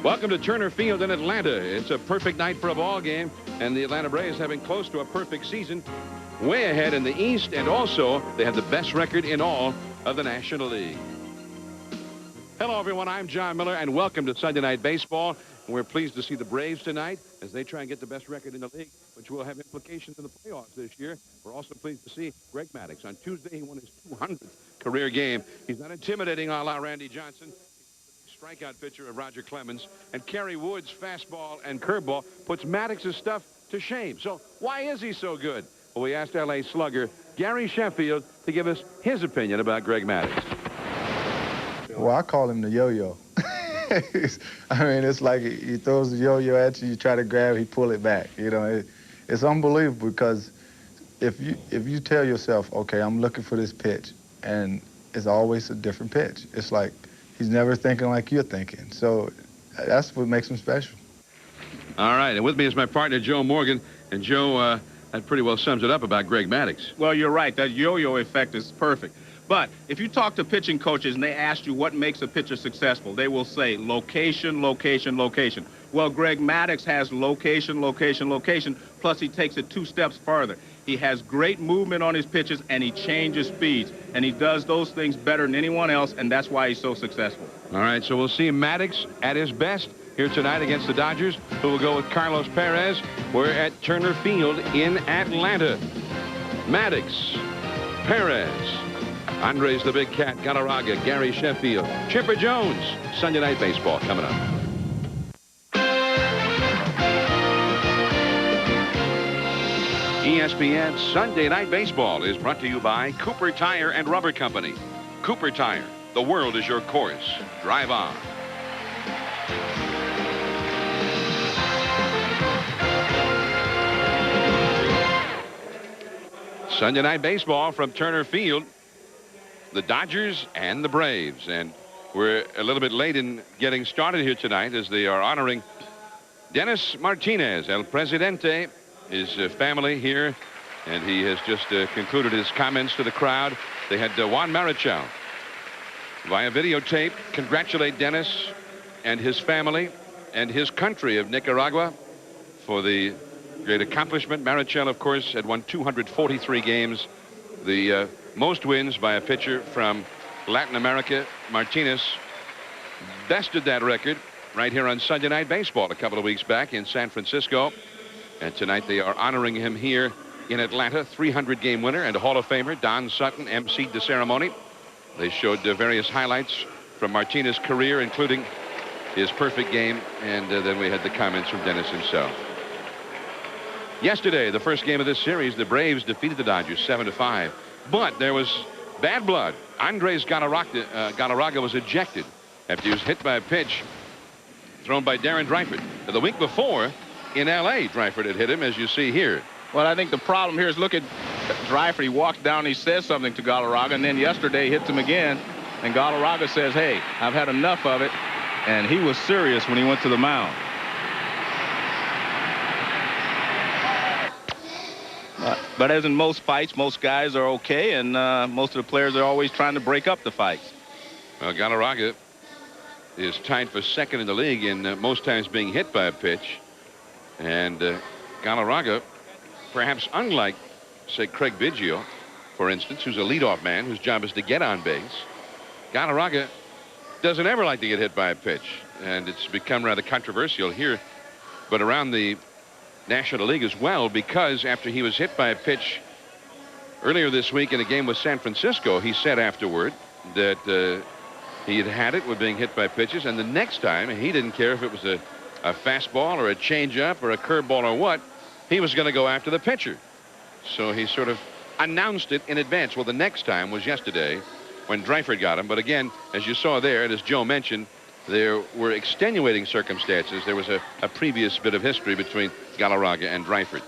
Welcome to Turner Field in Atlanta. It's a perfect night for a ball game, and the Atlanta Braves having close to a perfect season, way ahead in the East, and also they have the best record in all of the National League. Hello, everyone. I'm John Miller, and welcome to Sunday Night Baseball. And we're pleased to see the Braves tonight as they try and get the best record in the league, which will have implications in the playoffs this year. We're also pleased to see Greg Maddux. On Tuesday, he won his 200th career game. He's not intimidating a la Randy Johnson. Strikeout pitcher of Roger Clemens, and Kerry Wood's fastball and curveball puts Maddux's stuff to shame. So why is he so good? Well, we asked L.A. slugger Gary Sheffield to give us his opinion about Greg Maddux. Well, I call him the yo-yo. I mean, it's like he throws the yo-yo at you, you try to grab, he pull it back. You know, it's unbelievable because if you tell yourself, okay, I'm looking for this pitch, and it's always a different pitch. It's like he's never thinking like you're thinking. So that's what makes him special. All right, and with me is my partner, Joe Morgan. And Joe, that pretty well sums it up about Greg Maddux. Well, you're right. That yo-yo effect is perfect. But if you talk to pitching coaches and they ask you what makes a pitcher successful, they will say location, location, location. Well, Greg Maddux has location, location, location, plus he takes it 2 steps further. He has great movement on his pitches, and he changes speeds. And he does those things better than anyone else, and that's why he's so successful. All right, so we'll see Maddux at his best here tonight against the Dodgers, who will go with Carlos Perez. We're at Turner Field in Atlanta. Maddux, Perez, Andres the Big Cat, Galarraga, Gary Sheffield, Chipper Jones. Sunday Night Baseball coming up. ESPN Sunday Night Baseball is brought to you by Cooper Tire and Rubber Company. Cooper Tire, the world is your course. Drive on. Sunday Night Baseball from Turner Field. The Dodgers and the Braves. And we're a little bit late in getting started here tonight as they are honoring Dennis Martinez, El Presidente, his family here, and he has just concluded his comments to the crowd. They had Juan Marichal via videotape congratulate Dennis and his family and his country of Nicaragua for the great accomplishment. Marichal, of course, had won 243 games, the most wins by a pitcher from Latin America. Martinez bested that record right here on Sunday Night Baseball a couple of weeks back in San Francisco. And tonight they are honoring him here in Atlanta. 300-game winner and a Hall of Famer, Don Sutton, emceed the ceremony. They showed various highlights from Martinez's career, including his perfect game, and then we had the comments from Dennis himself. Yesterday, the first game of this series, the Braves defeated the Dodgers 7-5. But there was bad blood. Andres Galarraga was ejected after he was hit by a pitch thrown by Darren Dreifert. The week before, in L.A., Dreifert had hit him, as you see here. Well, I think the problem here is look at Dreifert. He walks down, he says something to Galarraga, and then yesterday he hits him again, and Galarraga says, hey, I've had enough of it, and he was serious when he went to the mound. But as in most fights, most guys are okay, and most of the players are always trying to break up the fights. Well, Galarraga is tied for second in the league in most times being hit by a pitch. And Galarraga, perhaps unlike, say, Craig Biggio, for instance, who's a leadoff man whose job is to get on base, Galarraga doesn't ever like to get hit by a pitch. And it's become rather controversial here, but around the National League as well, because after he was hit by a pitch earlier this week in a game with San Francisco, he said afterward that he had it with being hit by pitches, and the next time he didn't care if it was a fastball or a changeup or a curveball or what, he was going to go after the pitcher. So he sort of announced it in advance. Well, the next time was yesterday when Dreifert got him. But again, as you saw there, and as Joe mentioned, there were extenuating circumstances. There was a previous bit of history between Galarraga and Dreifert.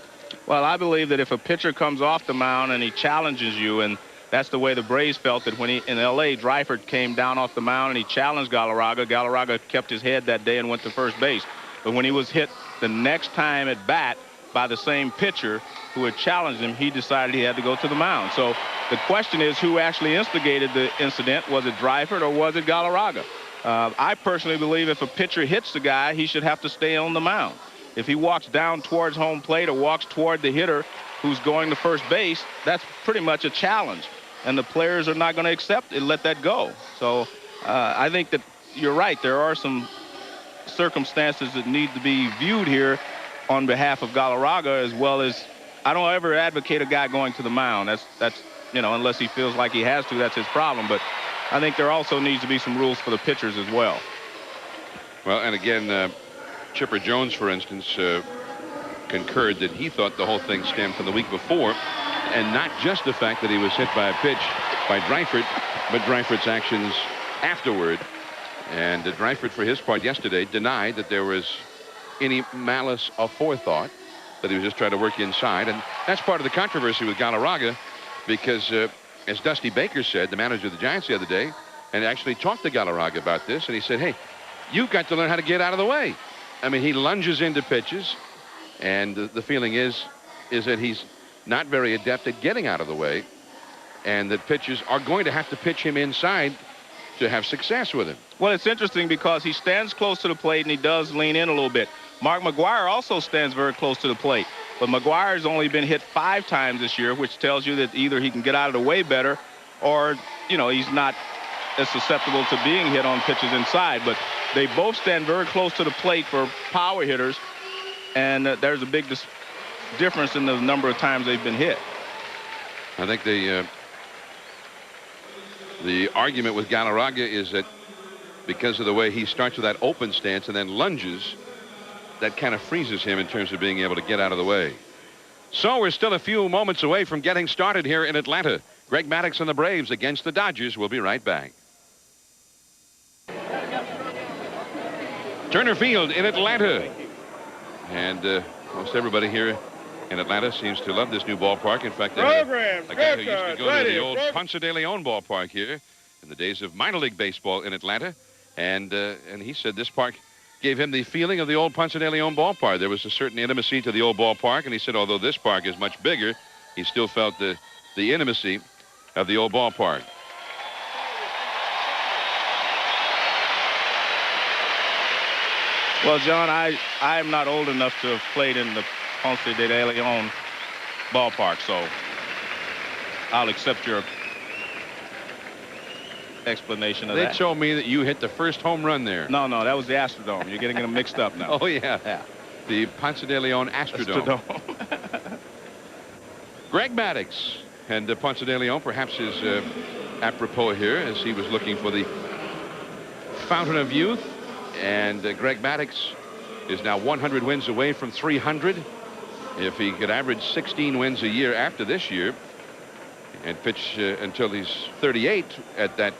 Well, I believe that if a pitcher comes off the mound and he challenges you, and that's the way the Braves felt it when he in L.A. Dreifert came down off the mound and he challenged Galarraga. Galarraga kept his head that day and went to first base. But when he was hit the next time at bat by the same pitcher who had challenged him, he decided he had to go to the mound. So the question is, who actually instigated the incident? Was it Dreifert or was it Galarraga? I personally believe if a pitcher hits the guy, he should have to stay on the mound. If he walks down towards home plate or walks toward the hitter who's going to first base, that's pretty much a challenge. And the players are not going to accept it and let that go. So I think that you're right. There are some circumstances that need to be viewed here on behalf of Galarraga, as well as I don't ever advocate a guy going to the mound. That's you know, unless he feels like he has to, that's his problem. But I think there also needs to be some rules for the pitchers as well. Well, and again, Chipper Jones, for instance, concurred that he thought the whole thing stemmed from the week before, and not just the fact that he was hit by a pitch by Dreifert, but Dreifert's actions afterward. And Dreifert, for his part yesterday, denied that there was any malice aforethought, that he was just trying to work inside. And that's part of the controversy with Galarraga, because as Dusty Baker said, the manager of the Giants the other day, and actually talked to Galarraga about this, and he said, hey, you've got to learn how to get out of the way. I mean, he lunges into pitches, and the feeling is that he's not very adept at getting out of the way, and that pitchers are going to have to pitch him inside to have success with him. Well, it's interesting because he stands close to the plate and he does lean in a little bit. Mark McGwire also stands very close to the plate, but McGwire's only been hit 5 times this year, which tells you that either he can get out of the way better or, you know, he's not as susceptible to being hit on pitches inside. But they both stand very close to the plate for power hitters, and there's a big difference in the number of times they've been hit. I think the argument with Galarraga is that because of the way he starts with that open stance and then lunges, that kind of freezes him in terms of being able to get out of the way. So we're still a few moments away from getting started here in Atlanta. Greg Maddux and the Braves against the Dodgers. We'll be right back. Turner Field in Atlanta. And most everybody here in Atlanta seems to love this new ballpark. In fact, a guy who used to go to the old Ponce de Leon ballpark here in the days of minor league baseball in Atlanta. And he said this park gave him the feeling of the old Ponce de Leon ballpark. There was a certain intimacy to the old ballpark, and he said although this park is much bigger, he still felt the intimacy of the old ballpark. Well, John, I am not old enough to have played in the Ponce de Leon ballpark, so I'll accept your explanation of that. They told me that you hit the first home run there. No, that was the Astrodome. You're getting them mixed up now. Oh, yeah. The Ponce de Leon Astrodome. Greg Maddux and Ponce de Leon perhaps is apropos here as he was looking for the fountain of youth. And Greg Maddux is now 100 wins away from 300. If he could average 16 wins a year after this year and pitch until he's 38 at that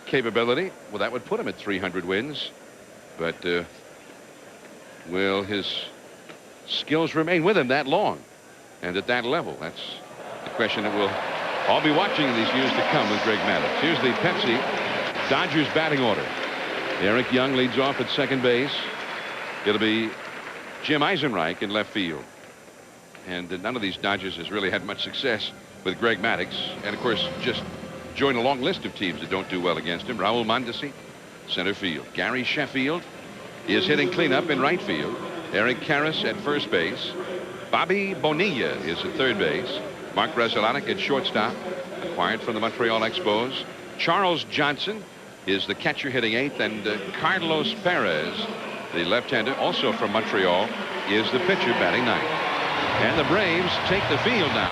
capability, well, that would put him at 300 wins. But will his skills remain with him that long and at that level? That's the question that we'll all be watching in these years to come with Greg Maddux. Here's the Pepsi Dodgers batting order. Eric Young leads off at second base. It'll be Jim Eisenreich in left field. And none of these Dodgers has really had much success with Greg Maddux. And, of course, just join a long list of teams that don't do well against him. Raul Mondesi, center field. Gary Sheffield is hitting cleanup in right field. Eric Karras at first base. Bobby Bonilla is at third base. Mark Reselanek at shortstop, acquired from the Montreal Expos. Charles Johnson is the catcher hitting eighth, and Carlos Perez, the left-hander, also from Montreal, is the pitcher batting ninth. And the Braves take the field now.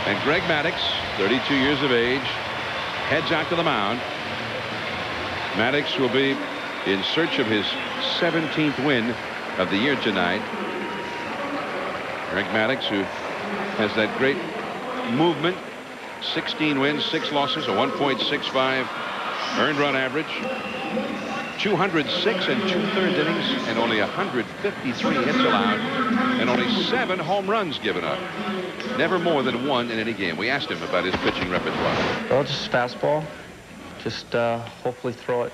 And Greg Maddux, 32 years of age, heads out to the mound. Maddux will be in search of his 17th win of the year tonight. Greg Maddux, who has that great movement, 16 wins, 6 losses, a 1.65 earned run average, 206 and 2/3 innings, and only 153 hits allowed, and only 7 home runs given up. Never more than 1 in any game. We asked him about his pitching repertoire. Well, just fastball. Just hopefully throw it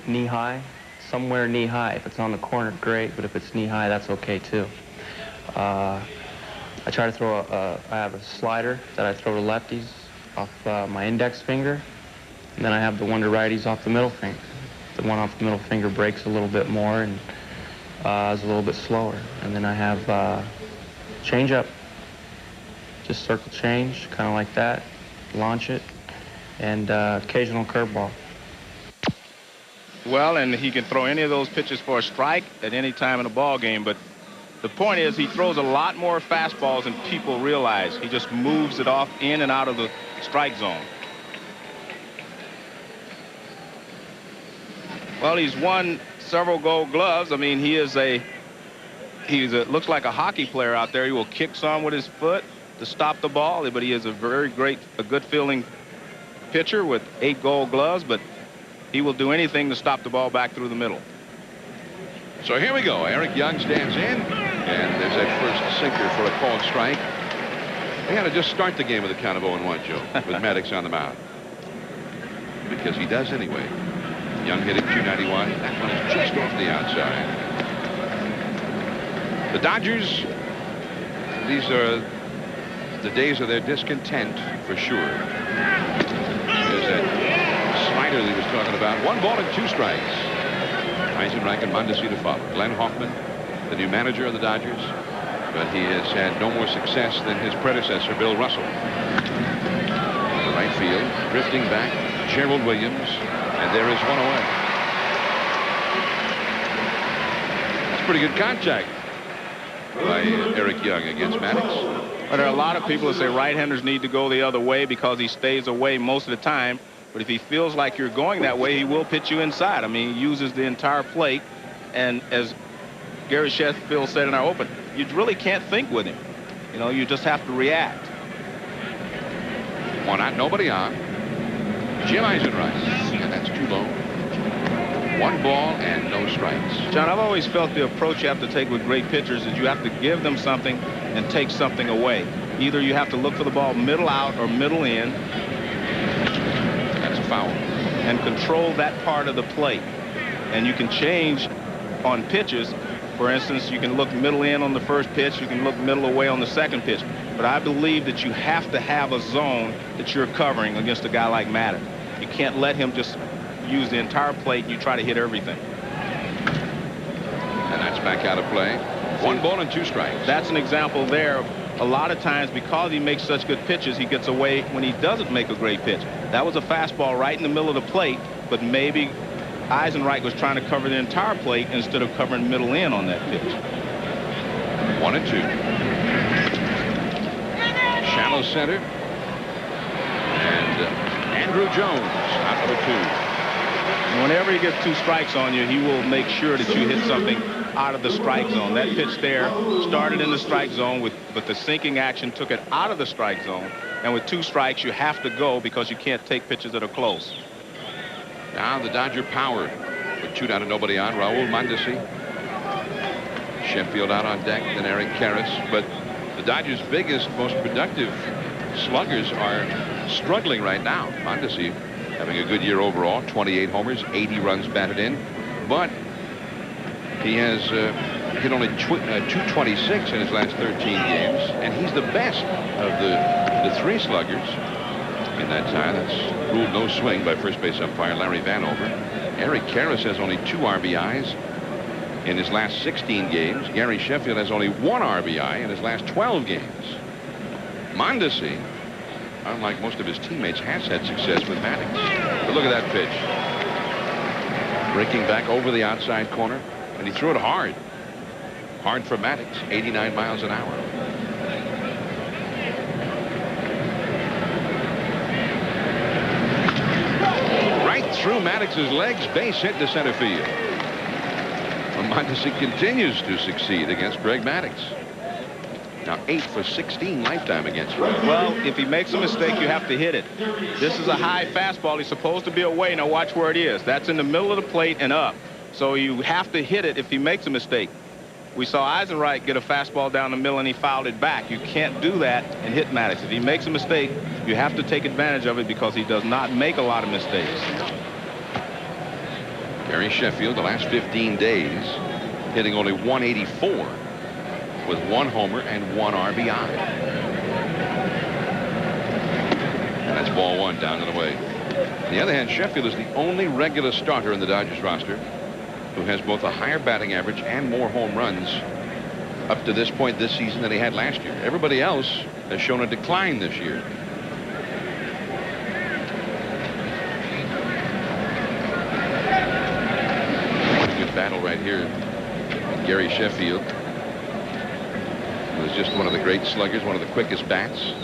knee high, somewhere knee high. If it's on the corner, great, but if it's knee high, that's okay too. I try to throw I have a slider that I throw to lefties off my index finger. And then I have the one to righties off the middle finger. The one off the middle finger breaks a little bit more and is a little bit slower. And then I have change up. Just circle change, kind of like that. Launch it. And occasional curveball. Well, and he can throw any of those pitches for a strike at any time in the ball game, but the point is he throws a lot more fastballs than people realize. He just moves it off in and out of the strike zone. Well, he's won several Gold Gloves. I mean, he's a looks like a hockey player out there. He will kick some with his foot to stop the ball, but he is a good fielding pitcher with 8 Gold Gloves, but he will do anything to stop the ball back through the middle. So here we go. Eric Young stands in, and there's that first sinker for a called strike. He had to just start the game with a count of 0-1, Joe, with Maddux on the mound. Because he does anyway. Young hitting .291. That one is just off the outside. The Dodgers, these are the days of their discontent for sure. There's that slider that he was talking about. 1 ball and 2 strikes. Eisenreich and Mondesi to follow. Glenn Hoffman, the new manager of the Dodgers, but he has had no more success than his predecessor, Bill Russell. The right field, drifting back, Gerald Williams, and there is one away. That's pretty good contact by Eric Young against Maddux. Well, there are a lot of people that say right-handers need to go the other way because he stays away most of the time. But if he feels like you're going that way, he will pitch you inside. I mean, he uses the entire plate. And as Gary Sheffield said in our open, you really can't think with him. You know, you just have to react. 1 out, nobody on. Jim Eisenreich, and that's too low. 1 ball and no strikes. John, I've always felt the approach you have to take with great pitchers is you have to give them something and take something away. Either you have to look for the ball middle out or middle in. That's a foul. And control that part of the plate. And you can change on pitches. For instance, you can look middle in on the first pitch. You can look middle away on the second pitch. But I believe that you have to have a zone that you're covering against a guy like Maddux. You can't let him just use the entire plate and you try to hit everything. And that's back out of play. 1 ball and 2 strikes. That's an example there. A lot of times, because he makes such good pitches, he gets away when he doesn't make a great pitch. That was a fastball right in the middle of the plate, but maybe Eisenreich was trying to cover the entire plate instead of covering middle in on that pitch. 1-2. Shallow center. And Andrew Jones, out number 2. Whenever he gets 2 strikes on you, he will make sure that you hit something out of the strike zone. That pitch there started in the strike zone, but the sinking action took it out of the strike zone. And with 2 strikes, you have to go because you can't take pitches that are close. Now the Dodger power with 2 down and nobody on. Raul Mondesi. Sheffield out on deck, then Eric Karras. But the Dodgers' biggest, most productive sluggers are struggling right now. Mondesi having a good year overall, 28 homers, 80 runs batted in, but he has hit only 226 in his last 13 games, and he's the best of the 3 sluggers in that time. That's ruled no swing by first base umpire Larry Vanover. Eric Karras has only 2 RBIs in his last 16 games. Gary Sheffield has only 1 RBI in his last 12 games. Mondesi, unlike most of his teammates, has had success with Maddux. But look at that pitch. Breaking back over the outside corner, and he threw it hard. Hard for Maddux, 89 miles an hour. Right through Maddux's legs, base hit to center field. Mondesi continues to succeed against Greg Maddux. Now 8 for 16 lifetime against him. Well, if he makes a mistake, you have to hit it. This is a high fastball. He's supposed to be away. Now watch where it is. That's in the middle of the plate and up. So you have to hit it if he makes a mistake. We saw Eisenreich get a fastball down the middle and he fouled it back. You can't do that and hit Maddux. If he makes a mistake, you have to take advantage of it because he does not make a lot of mistakes. Gary Sheffield, the last 15 days, hitting only 184 with 1 homer and 1 RBI. And that's ball 1 down and away. On the other hand, Sheffield is the only regular starter in the Dodgers roster who has both a higher batting average and more home runs up to this point this season than he had last year. Everybody else has shown a decline this year. Good battle right here. Gary Sheffield was just one of the great sluggers, one of the quickest bats.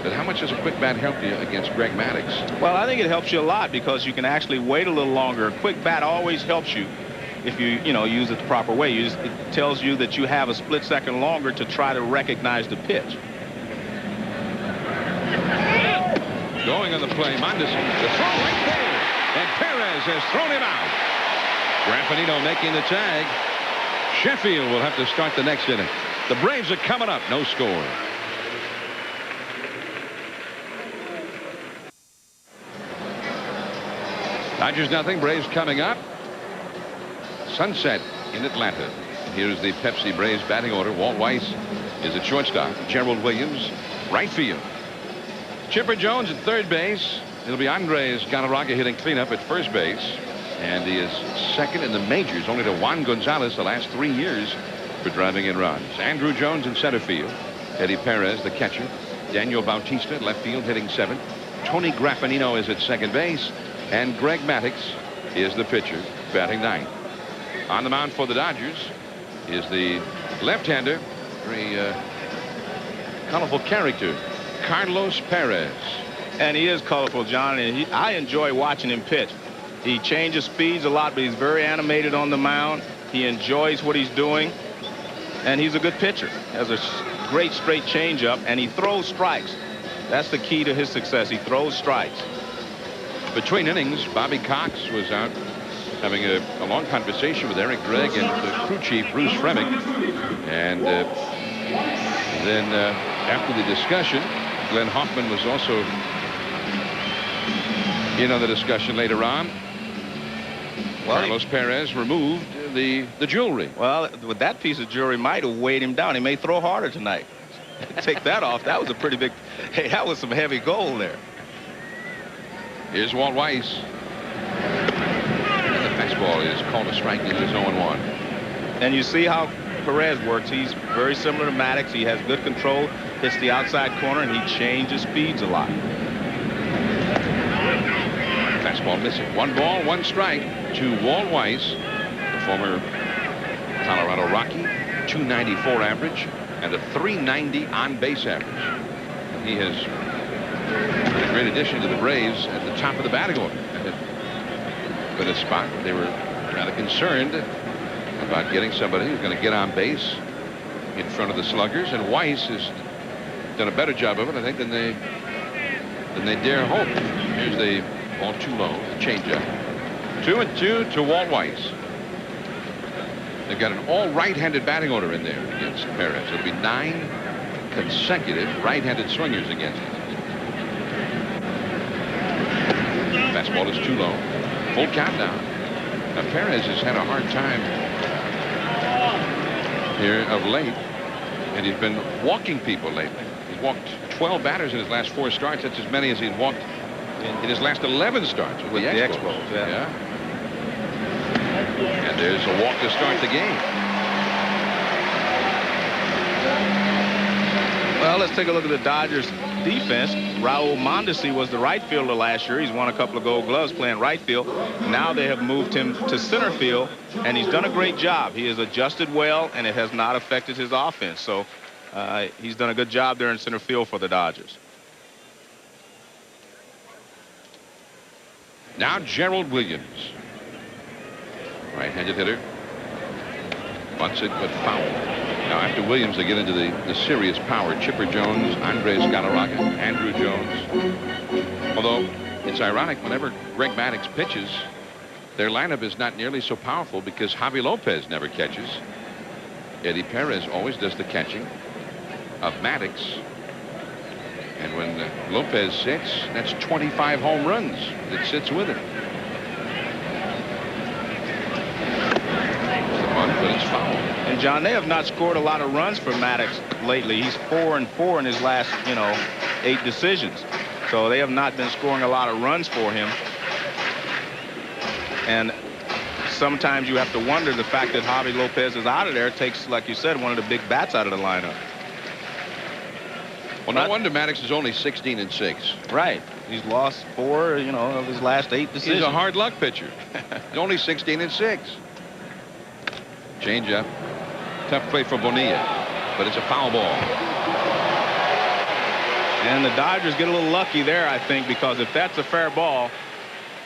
But how much does a quick bat help you against Greg Maddux? Well, I think it helps you a lot because you can actually wait a little longer. A quick bat always helps you if you use it the proper way. It tells you that you have a split second longer to try to recognize the pitch. Going on the play, Maddux, the throw right there, and Perez has thrown him out. Graffinino making the tag. Sheffield will have to start the next inning. The Braves are coming up, no score. Dodgers nothing, Braves coming up. Sunset in Atlanta. Here's the Pepsi Braves batting order. Walt Weiss is at shortstop. Gerald Williams, right field. Chipper Jones at third base. It'll be Andres Galarraga hitting cleanup at first base. And he is second in the majors, only to Juan Gonzalez the last 3 years for driving in runs. Andrew Jones in center field. Eddie Perez, the catcher. Daniel Bautista, left field, hitting seventh. Tony Graffinino is at second base. And Greg Maddux is the pitcher, batting ninth. On the mound for the Dodgers is the left-hander, very colorful character, Carlos Perez. And he is colorful, John, and I enjoy watching him pitch. He changes speeds a lot, but he's very animated on the mound. He enjoys what he's doing, and he's a good pitcher. Has a great straight changeup, and he throws strikes. That's the key to his success. He throws strikes. Between innings, Bobby Cox was out having a long conversation with Eric Gregg and the crew chief, Bruce Fremick. And then after the discussion, Glenn Hoffman was also in on the discussion later on. Well, Carlos Perez removed the jewelry. Well, with that piece of jewelry might have weighed him down. He may throw harder tonight. Take that off. That was a pretty big, hey, that was some heavy gold there. Here's Walt Weiss. And the fastball is called a strike. It is 0-1. And you see how Perez works. He's very similar to Maddux. He has good control, hits the outside corner, and he changes speeds a lot. Fastball missing. 1 ball, 1 strike to Walt Weiss, the former Colorado Rocky. 294 average and a 390 on base average. And he has been a great addition to the Braves at the top of the batting order. But a spot where they were rather concerned about getting somebody who's going to get on base in front of the sluggers, and Weiss has done a better job of it, I think, than they dare hope. Here's the ball too low, the changeup. 2-2 to Walt Weiss. They've got an all right-handed batting order in there against Perez. It'll be 9 consecutive right-handed swingers against him. Fastball is too low. Full count now. Now Perez has had a hard time here of late, and he's been walking people lately. He's walked 12 batters in his last 4 starts. That's as many as he's walked in his last 11 starts with the Expos. Yeah. And there's a walk to start the game. Well, let's take a look at the Dodgers defense. Raul Mondesi was the right fielder last year. He's won a couple of Gold Gloves playing right field. Now they have moved him to center field, and he's done a great job. He has adjusted well, and it has not affected his offense. So he's done a good job there in center field for the Dodgers. Now Gerald Williams, right-handed hitter, bunts it but foul. Now after Williams, they get into the serious power. Chipper Jones, Andres Galarraga, Andrew Jones. Although it's ironic, whenever Greg Maddux pitches, their lineup is not nearly so powerful because Javi Lopez never catches. Eddie Perez always does the catching of Maddux. And when Lopez sits, that's 25 home runs that sits with him. It's the bunt, but it's foul. And John, they have not scored a lot of runs for Maddux lately. He's 4-4 in his last, 8 decisions. So they have not been scoring a lot of runs for him. And sometimes you have to wonder the fact that Javi Lopez is out of there takes, like you said, one of the big bats out of the lineup. Well, no wonder Maddux is only 16-6. Right. He's lost 4, of his last 8 decisions. He's a hard luck pitcher. He's only 16-6. Change up. Tough play for Bonilla, but it's a foul ball. And the Dodgers get a little lucky there, I think, because if that's a fair ball,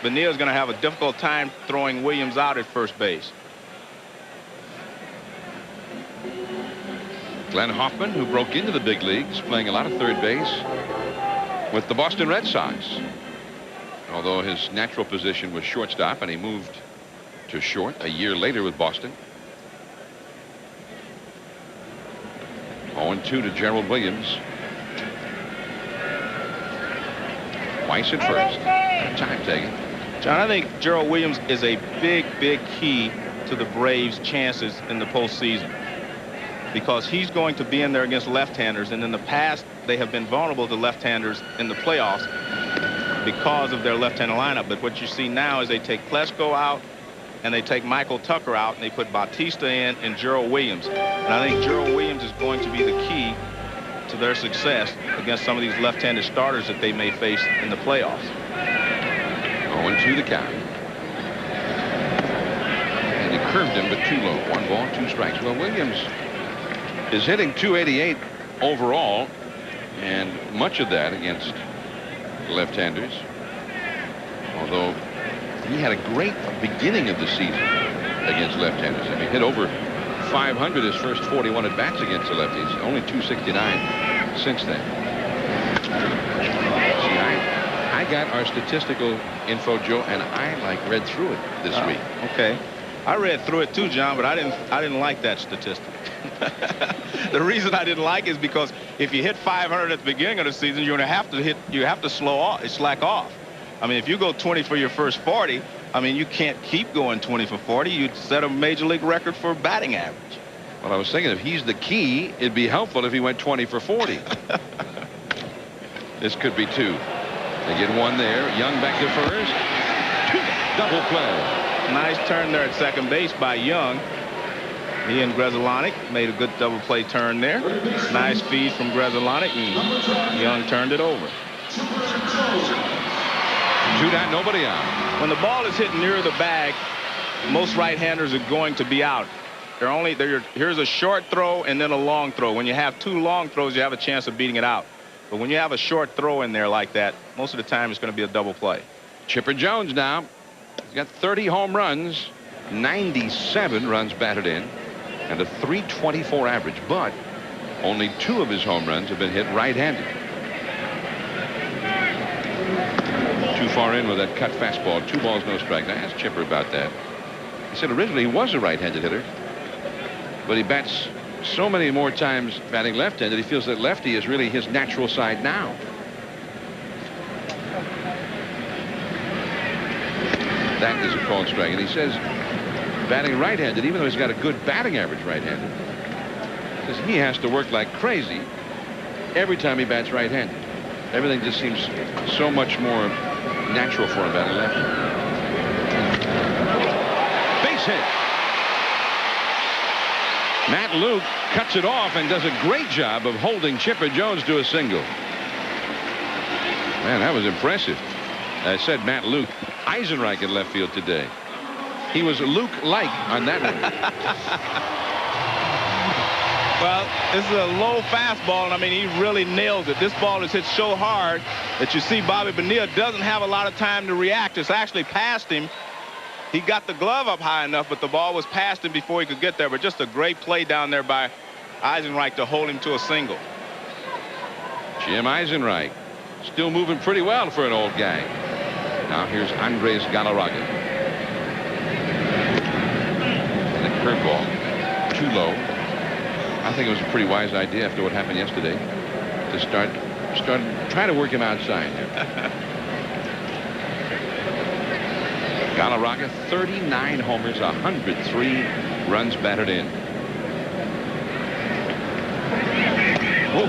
Bonilla's going to have a difficult time throwing Williams out at first base. Glenn Hoffman, who broke into the big leagues, playing a lot of third base with the Boston Red Sox. Although his natural position was shortstop, and he moved to short a year later with Boston. 0-2 to Gerald Williams. Weiss at first. Time taken. John, I think Gerald Williams is a big, big key to the Braves' chances in the postseason, because he's going to be in there against left-handers, and in the past they have been vulnerable to left-handers in the playoffs because of their left-handed lineup. But what you see now is they take Klesko out and they take Michael Tucker out and they put Bautista in and Gerald Williams. And I think Gerald Williams is going to be the key to their success against some of these left-handed starters that they may face in the playoffs. 0-2 the count. And he curved him, but too low. 1 ball, 2 strikes. Well, Williams is hitting .288 overall, and much of that against left-handers. Although he had a great beginning of the season against left-handers. I mean, hit over 500 his first 41 at-bats against the lefties. Only .269 since then. See, I got our statistical info, Joe, and I read through it this week. Okay. I read through it too, John, but I didn't like that statistic. The reason I didn't like it is because if you hit 500 at the beginning of the season, you're going to have to slack off. I mean, if you go 20 for your first 40, I mean, you can't keep going 20 for 40. You'd set a major league record for batting average. Well, I was thinking if he's the key, it'd be helpful if he went 20 for 40. This could be 2. They get 1 there. Young back to first. Double play. Nice turn there at second base by Young. He and Grzelcyk made a good double play turn there. Nice feed from Grzelcyk, and Young turned it over. 2 down, nobody out. When the ball is hit near the bag, most right-handers are going to be out. Here's a short throw and then a long throw. When you have 2 long throws, you have a chance of beating it out. But when you have a short throw in there like that, most of the time it's going to be a double play. Chipper Jones now. He's got 30 home runs, 97 runs batted in, and a .324 average. But only 2 of his home runs have been hit right-handed. Too far in with that cut fastball. 2 balls, no strikes. I asked Chipper about that. He said originally he was a right-handed hitter, but he bats so many more times batting left-handed, he feels that lefty is really his natural side now. That is a called strike, and he says batting right-handed, even though he's got a good batting average right-handed, says he has to work like crazy every time he bats right-handed. Everything just seems so much more natural for him batting left. Base hit. Matt Luke cuts it off and does a great job of holding Chipper Jones to a single. Man, that was impressive. I said Matt Luke. Eisenreich in left field today. He was Luke-like on that one. Well, this is a low fastball, and I mean, he really nails it. This ball is hit so hard that you see Bobby Bonilla doesn't have a lot of time to react. It's actually past him. He got the glove up high enough, but the ball was past him before he could get there. But just a great play down there by Eisenreich to hold him to a single. Jim Eisenreich still moving pretty well for an old guy. Now here's Andres Galarraga. And a curveball. Too low. I think it was a pretty wise idea after what happened yesterday to start trying to work him outside. Galarraga, 39 homers, 103 runs batted in. Whoa.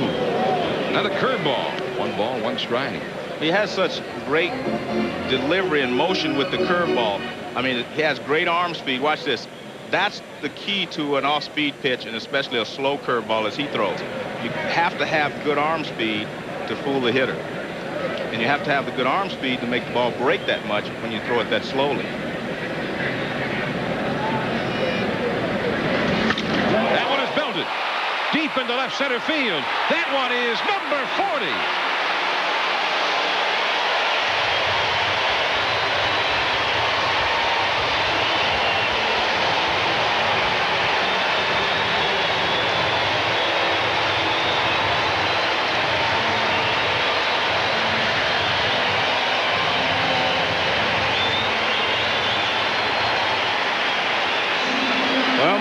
Another curveball. 1 ball, 1 strike. He has such great delivery and motion with the curveball. I mean, he has great arm speed. Watch this. That's the key to an off-speed pitch, and especially a slow curveball as he throws. You have to have good arm speed to fool the hitter. And you have to have the good arm speed to make the ball break that much when you throw it that slowly. That one is belted deep into left center field. That one is number 40.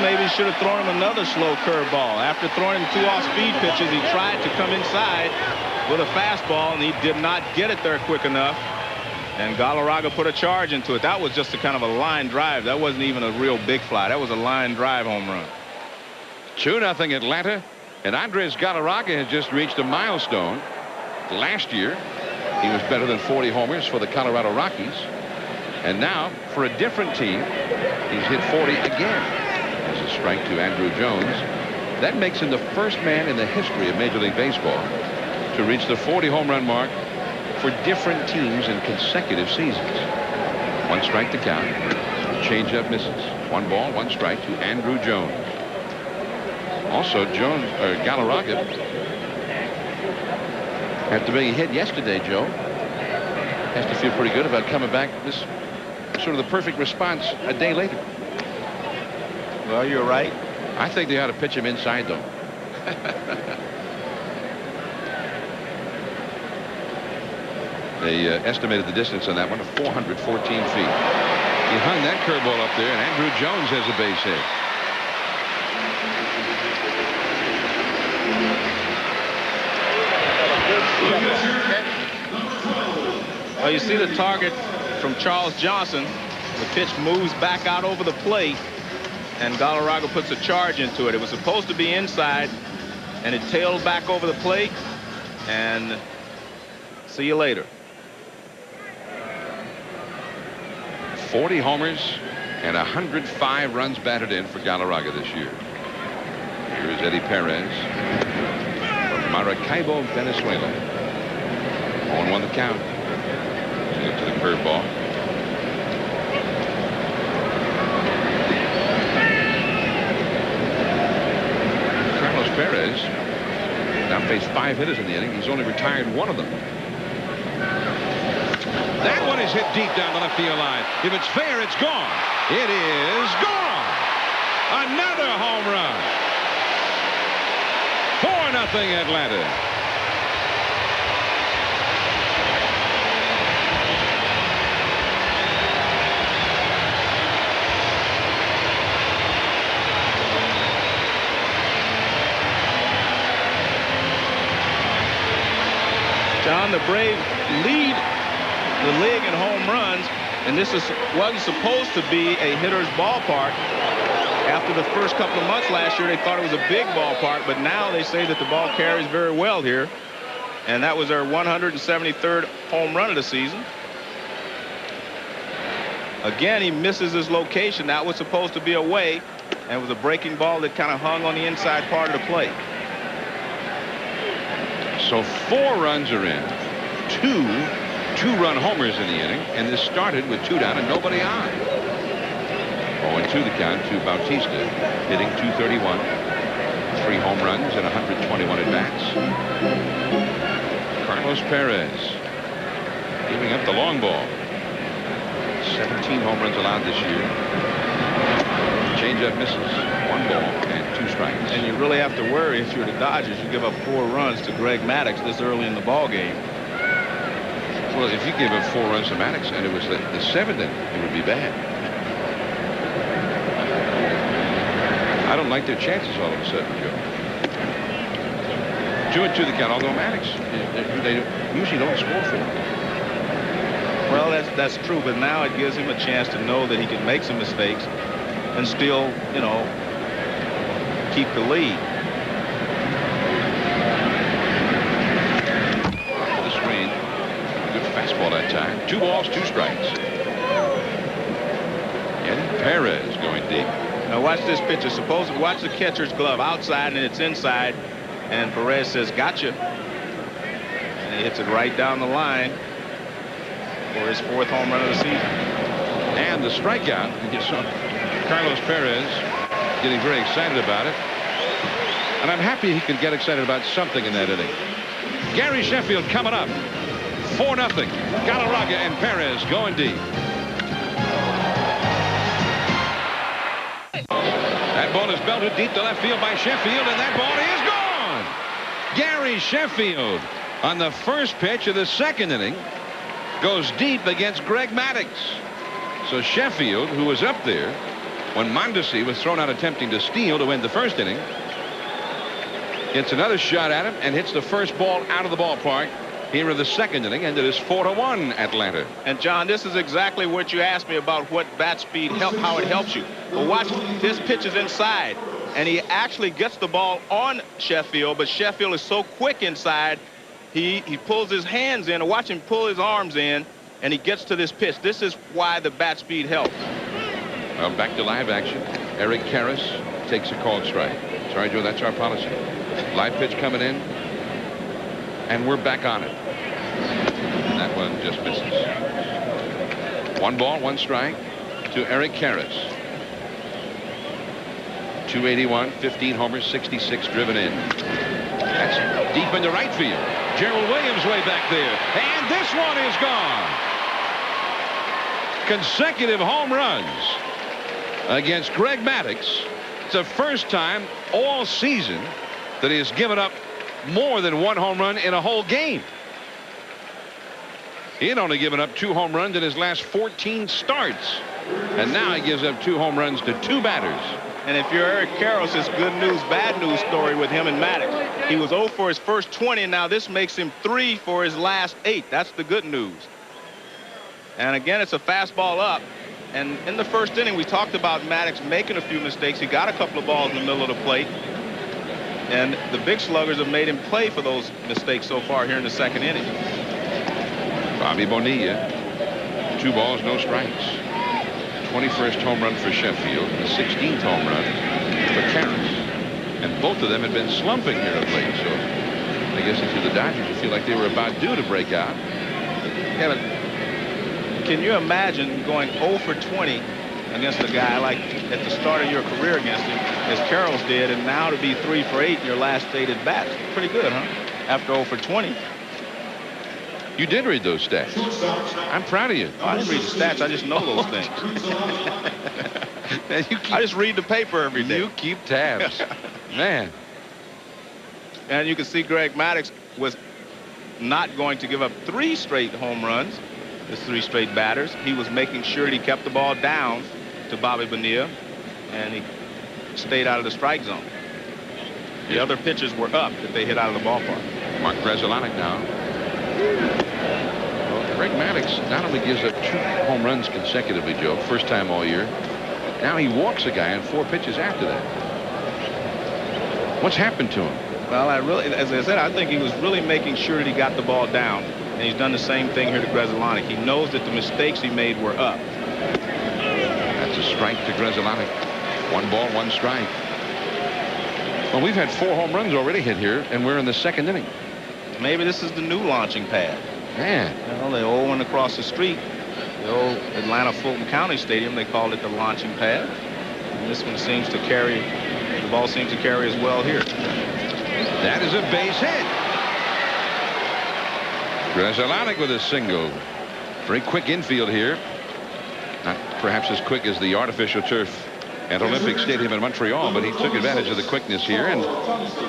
Maybe he should have thrown him another slow curveball. After throwing him 2 off-speed pitches, he tried to come inside with a fastball, and he did not get it there quick enough. And Galarraga put a charge into it. That was just a kind of a line drive. That wasn't even a real big fly. That was a line drive home run. 2-0 Atlanta, and Andres Galarraga has just reached a milestone. Last year, he was better than 40 homers for the Colorado Rockies. And now, for a different team, he's hit 40 again. As a strike to Andrew Jones. That makes him the first man in the history of Major League Baseball to reach the 40 home run mark for different teams in consecutive seasons. 1 strike to count. Changeup misses. 1 ball, 1 strike to Andrew Jones. Also, Galarraga, after being hit yesterday, Joe, has to feel pretty good about coming back. This sort of the perfect response a day later. Well, you're right. I think they ought to pitch him inside, though. They estimated the distance on that one to 414 feet. He hung that curveball up there, and Andrew Jones has a base hit. Well, you see the target from Charles Johnson. The pitch moves back out over the plate, and Galarraga puts a charge into it. It was supposed to be inside, and it tailed back over the plate, and see you later. 40 homers and 105 runs batted in for Galarraga this year. Here's Eddie Perez from Maracaibo, Venezuela. 0-1 the count. To the curveball. Perez now faced 5 hitters in the inning. He's only retired 1 of them. That one is hit deep down the left field line. If it's fair, it's gone. It is gone. Another home run. 4-0 Atlanta. John, the Braves lead the league in home runs, and this is wasn't supposed to be a hitter's ballpark. After the first couple of months last year, they thought it was a big ballpark, but now they say that the ball carries very well here, and that was their 173rd home run of the season. Again, he misses his location. That was supposed to be away, and it was a breaking ball that kind of hung on the inside part of the plate. So 4 runs are in. 2 2-run homers in the inning, and this started with 2 down and nobody on. 0-2 the count to Bautista, hitting .231, 3 home runs and 121 at-bats. Carlos Perez giving up the long ball. 17 home runs allowed this year. Changeup misses. 1 ball and 2 strikes. And you really have to worry if you're the Dodgers. You give up 4 runs to Greg Maddux this early in the ball game. Well, if you gave up 4 runs to Maddux and it was the 7th, it would be bad. I don't like their chances all of a sudden, Joe. 2-2 the count, although Maddux, they usually don't score for him. Well, that's true, but now it gives him a chance to know that he can make some mistakes and still, you know, keep the lead. that time. 2 balls, 2 strikes. And Perez going deep. Now watch this pitcher. Watch the catcher's glove outside and it's inside. And Perez says, "Gotcha." And he hits it right down the line for his 4th home run of the season. And the strikeout. You saw Carlos Perez getting very excited about it. And I'm happy he could get excited about something in that inning. Gary Sheffield coming up. 4-0. Galarraga and Perez going deep. That ball is belted deep to left field by Sheffield, and that ball is gone. Gary Sheffield on the first pitch of the 2nd inning goes deep against Greg Maddux. So Sheffield, who was up there when Mondesi was thrown out attempting to steal to win the 1st inning, gets another shot at him and hits the first ball out of the ballpark here in the 2nd inning, and it is 4-1 Atlanta. And John, this is exactly what you asked me about, what bat speed how it helps you. But watch, this pitch is inside, and he actually gets the ball on Sheffield, but Sheffield is so quick inside, he pulls his hands in, or watch him pull his arms in, and he gets to this pitch. This is why the bat speed helps. Well, back to live action. Eric Karras takes a called strike. Sorry, Joe, that's our policy. Live pitch coming in, and we're back on it. And that one just misses. 1 ball, 1 strike to Eric Karras. 281, 15 homers, 66 driven in. That's deep into right field. Gerald Williams way back there, and this one is gone. Consecutive home runs against Greg Maddux. It's the first time all season that he has given up more than 1 home run in a whole game. He had only given up 2 home runs in his last 14 starts, and now he gives up 2 home runs to 2 batters. And if you're Eric Karras, it's good news, bad news story with him and Maddux. He was 0 for his first 20, and now this makes him 3 for his last 8. That's the good news. And again, it's a fastball up. And in the 1st inning, we talked about Maddux making a few mistakes. He got a couple of balls in the middle of the plate. And the big sluggers have made him play for those mistakes so far here in the 2nd inning. Bobby Bonilla, 2 balls, no strikes. 21st home run for Sheffield, the 16th home run for Karras. And both of them had been slumping here of late, so I guess if you're the Dodgers, you feel like they were about due to break out. Yeah, but can you imagine going 0 for 20 against a guy like at the start of your career against him, as Carroll's did, and now to be 3 for 8 in your last 8 at bats? Pretty good, huh? After 0 for 20. You did read those stats. I'm proud of you. I didn't read the stats. I just know those things. I just read the paper every day. You keep tabs. Man. And you can see Greg Maddux was not going to give up 3 straight home runs. His 3 straight batters. He was making sure that he kept the ball down to Bobby Bonilla, and he stayed out of the strike zone. The other pitchers were up that they hit out of the ballpark. Mark Grzelcyk now. Well, Greg Maddux not only gives up 2 home runs consecutively, Joe, first time all year. Now he walks a guy in 4 pitches after that. What's happened to him? Well, as I said, I think he was really making sure that he got the ball down. And he's done the same thing here to Grzelcyk. He knows that the mistakes he made were up. That's a strike to Grzelcyk. 1 ball, 1 strike. Well, we've had 4 home runs already hit here, and we're in the 2nd inning. Maybe this is the new launching pad. Man. Well, the old one across the street, the old Atlanta Fulton County Stadium, they called it the launching pad. And this one seems to carry, the ball seems to carry as well here. That is a base hit. Grzelcyk with a single. Very quick infield here. Not perhaps as quick as the artificial turf at Olympic Stadium in Montreal, but he took advantage of the quickness here. And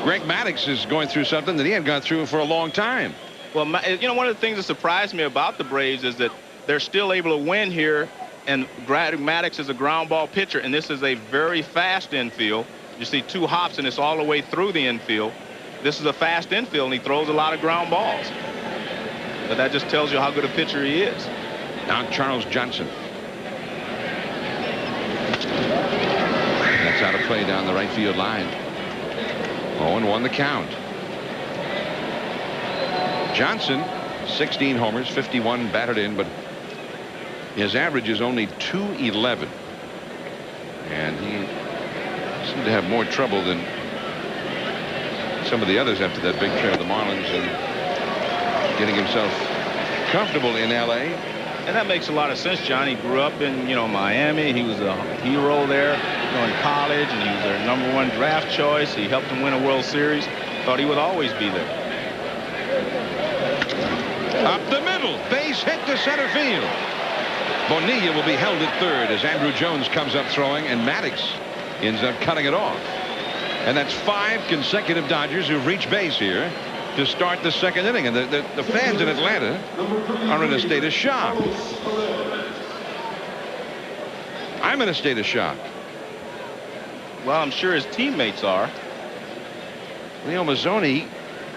Greg Maddux is going through something that he hadn't gone through for a long time. Well, you know, one of the things that surprised me about the Braves is that they're still able to win here, and Greg Maddux is a ground ball pitcher, and this is a very fast infield. You see 2 hops, and it's all the way through the infield. This is a fast infield, and he throws a lot of ground balls. But that just tells you how good a pitcher he is. Now Charles Johnson. That's out of play down the right field line. 0-1 the count. Johnson 16 homers, 51 batted in, but his average is only .211, and he seemed to have more trouble than some of the others after that big trip of the Marlins and getting himself comfortable in L.A. And that makes a lot of sense, John. He grew up in, Miami. He was a hero there, in college, and he was their #1 draft choice. He helped them win a World Series. Thought he would always be there. Up the middle, base hit to center field. Bonilla will be held at third as Andrew Jones comes up throwing, and Maddux ends up cutting it off. And that's 5 consecutive Dodgers who've reached base here to start the second inning. And the fans in Atlanta are in a state of shock. I'm in a state of shock. Well, I'm sure his teammates are. Leo Mazzoni,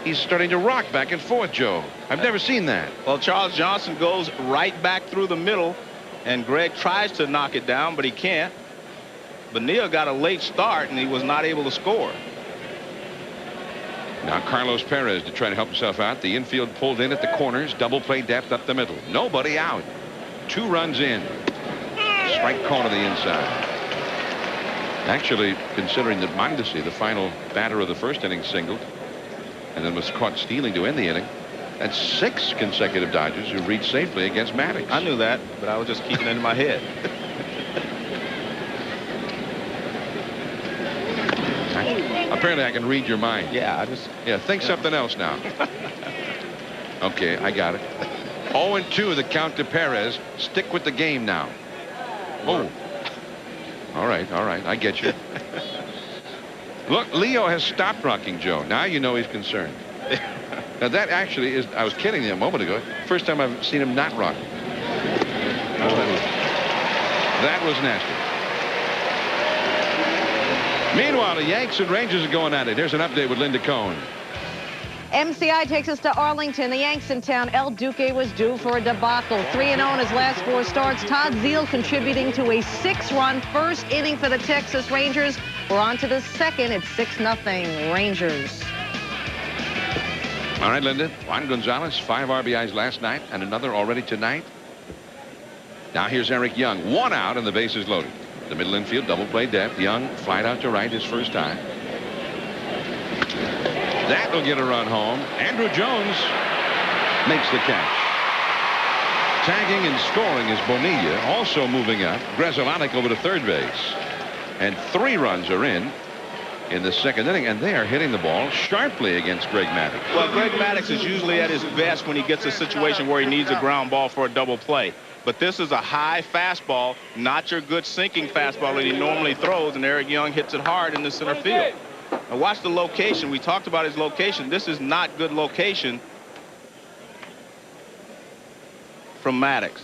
he's starting to rock back and forth, Joe. I've never seen that. Well, Charles Johnson goes right back through the middle, and Greg tries to knock it down, but he can't. Bonilla got a late start, and he was not able to score. Now Carlos Perez to try to help himself out. The infield pulled in at the corners. Double play depth up the middle. Nobody out. 2 runs in. Strike call to the inside. Actually, considering that Mondesi, the final batter of the first inning, singled and then was caught stealing to end the inning, that's 6 consecutive Dodgers who reached safely against Maddux. I knew that, but I was just keeping it in my head. Apparently, I can read your mind. Yeah, think something else now. Okay, I got it. 0-2 the count to Perez. Stick with the game now. Oh. All right, I get you. Look, Leo has stopped rocking, Joe. Now you know he's concerned. Now that actually is, I was kidding you a moment ago. First time I've seen him not rock. That was nasty. Meanwhile, the Yanks and Rangers are going at it. Here's an update with Linda Cohn. MCI takes us to Arlington. The Yanks in town. El Duque was due for a debacle. 3-0 in his last 4 starts. Todd Zeile contributing to a 6-run first inning for the Texas Rangers. We're on to the second. It's 6-0 Rangers. All right, Linda. Juan Gonzalez, 5 RBIs last night and another already tonight. Now here's Eric Young. 1 out and the bases loaded. The middle infield double play depth. Young flied out to right his first time. That will get a run home. Andrew Jones makes the catch. Tagging and scoring is Bonilla. Also moving up. Grzelcyk over to third base. And 3 runs are in the second inning, and they are hitting the ball sharply against Greg Maddux. Well, Greg Maddux is usually at his best when he gets a situation where he needs a ground ball for a double play. But this is a high fastball, not your good sinking fastball that he normally throws, and Eric Young hits it hard in the center field. Now watch the location. We talked about his location. This is not good location from Maddux.